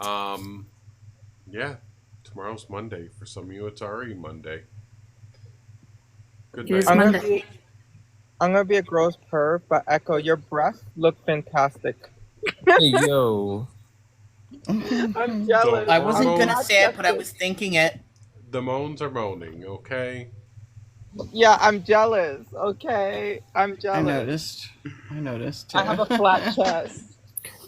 Yeah, tomorrow's Monday. For some of you, it's already Monday. Good night. I'm gonna be a gross perv, but Echo, your breasts look fantastic. Hey, yo. I'm jealous. I wasn't gonna say it, but I was thinking it. The moans are moaning, okay? Yeah, I'm jealous. Okay, I'm jealous. I noticed. I have a flat chest.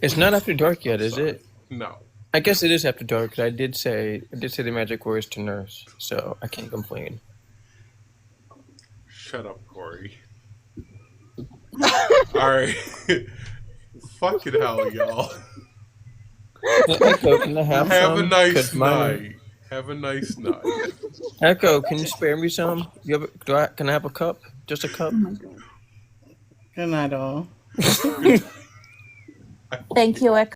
It's not after dark yet, is it? No. I guess it is after dark because I did say the magic words to Nurse, so I can't complain. Shut up, Corey. Alright. Fucking hell, y'all. Echo, can I have a some? nice night. Have a nice night. Echo, can you spare me some? Can I have a cup? Just a cup? Good night, all. Thank you, Echo.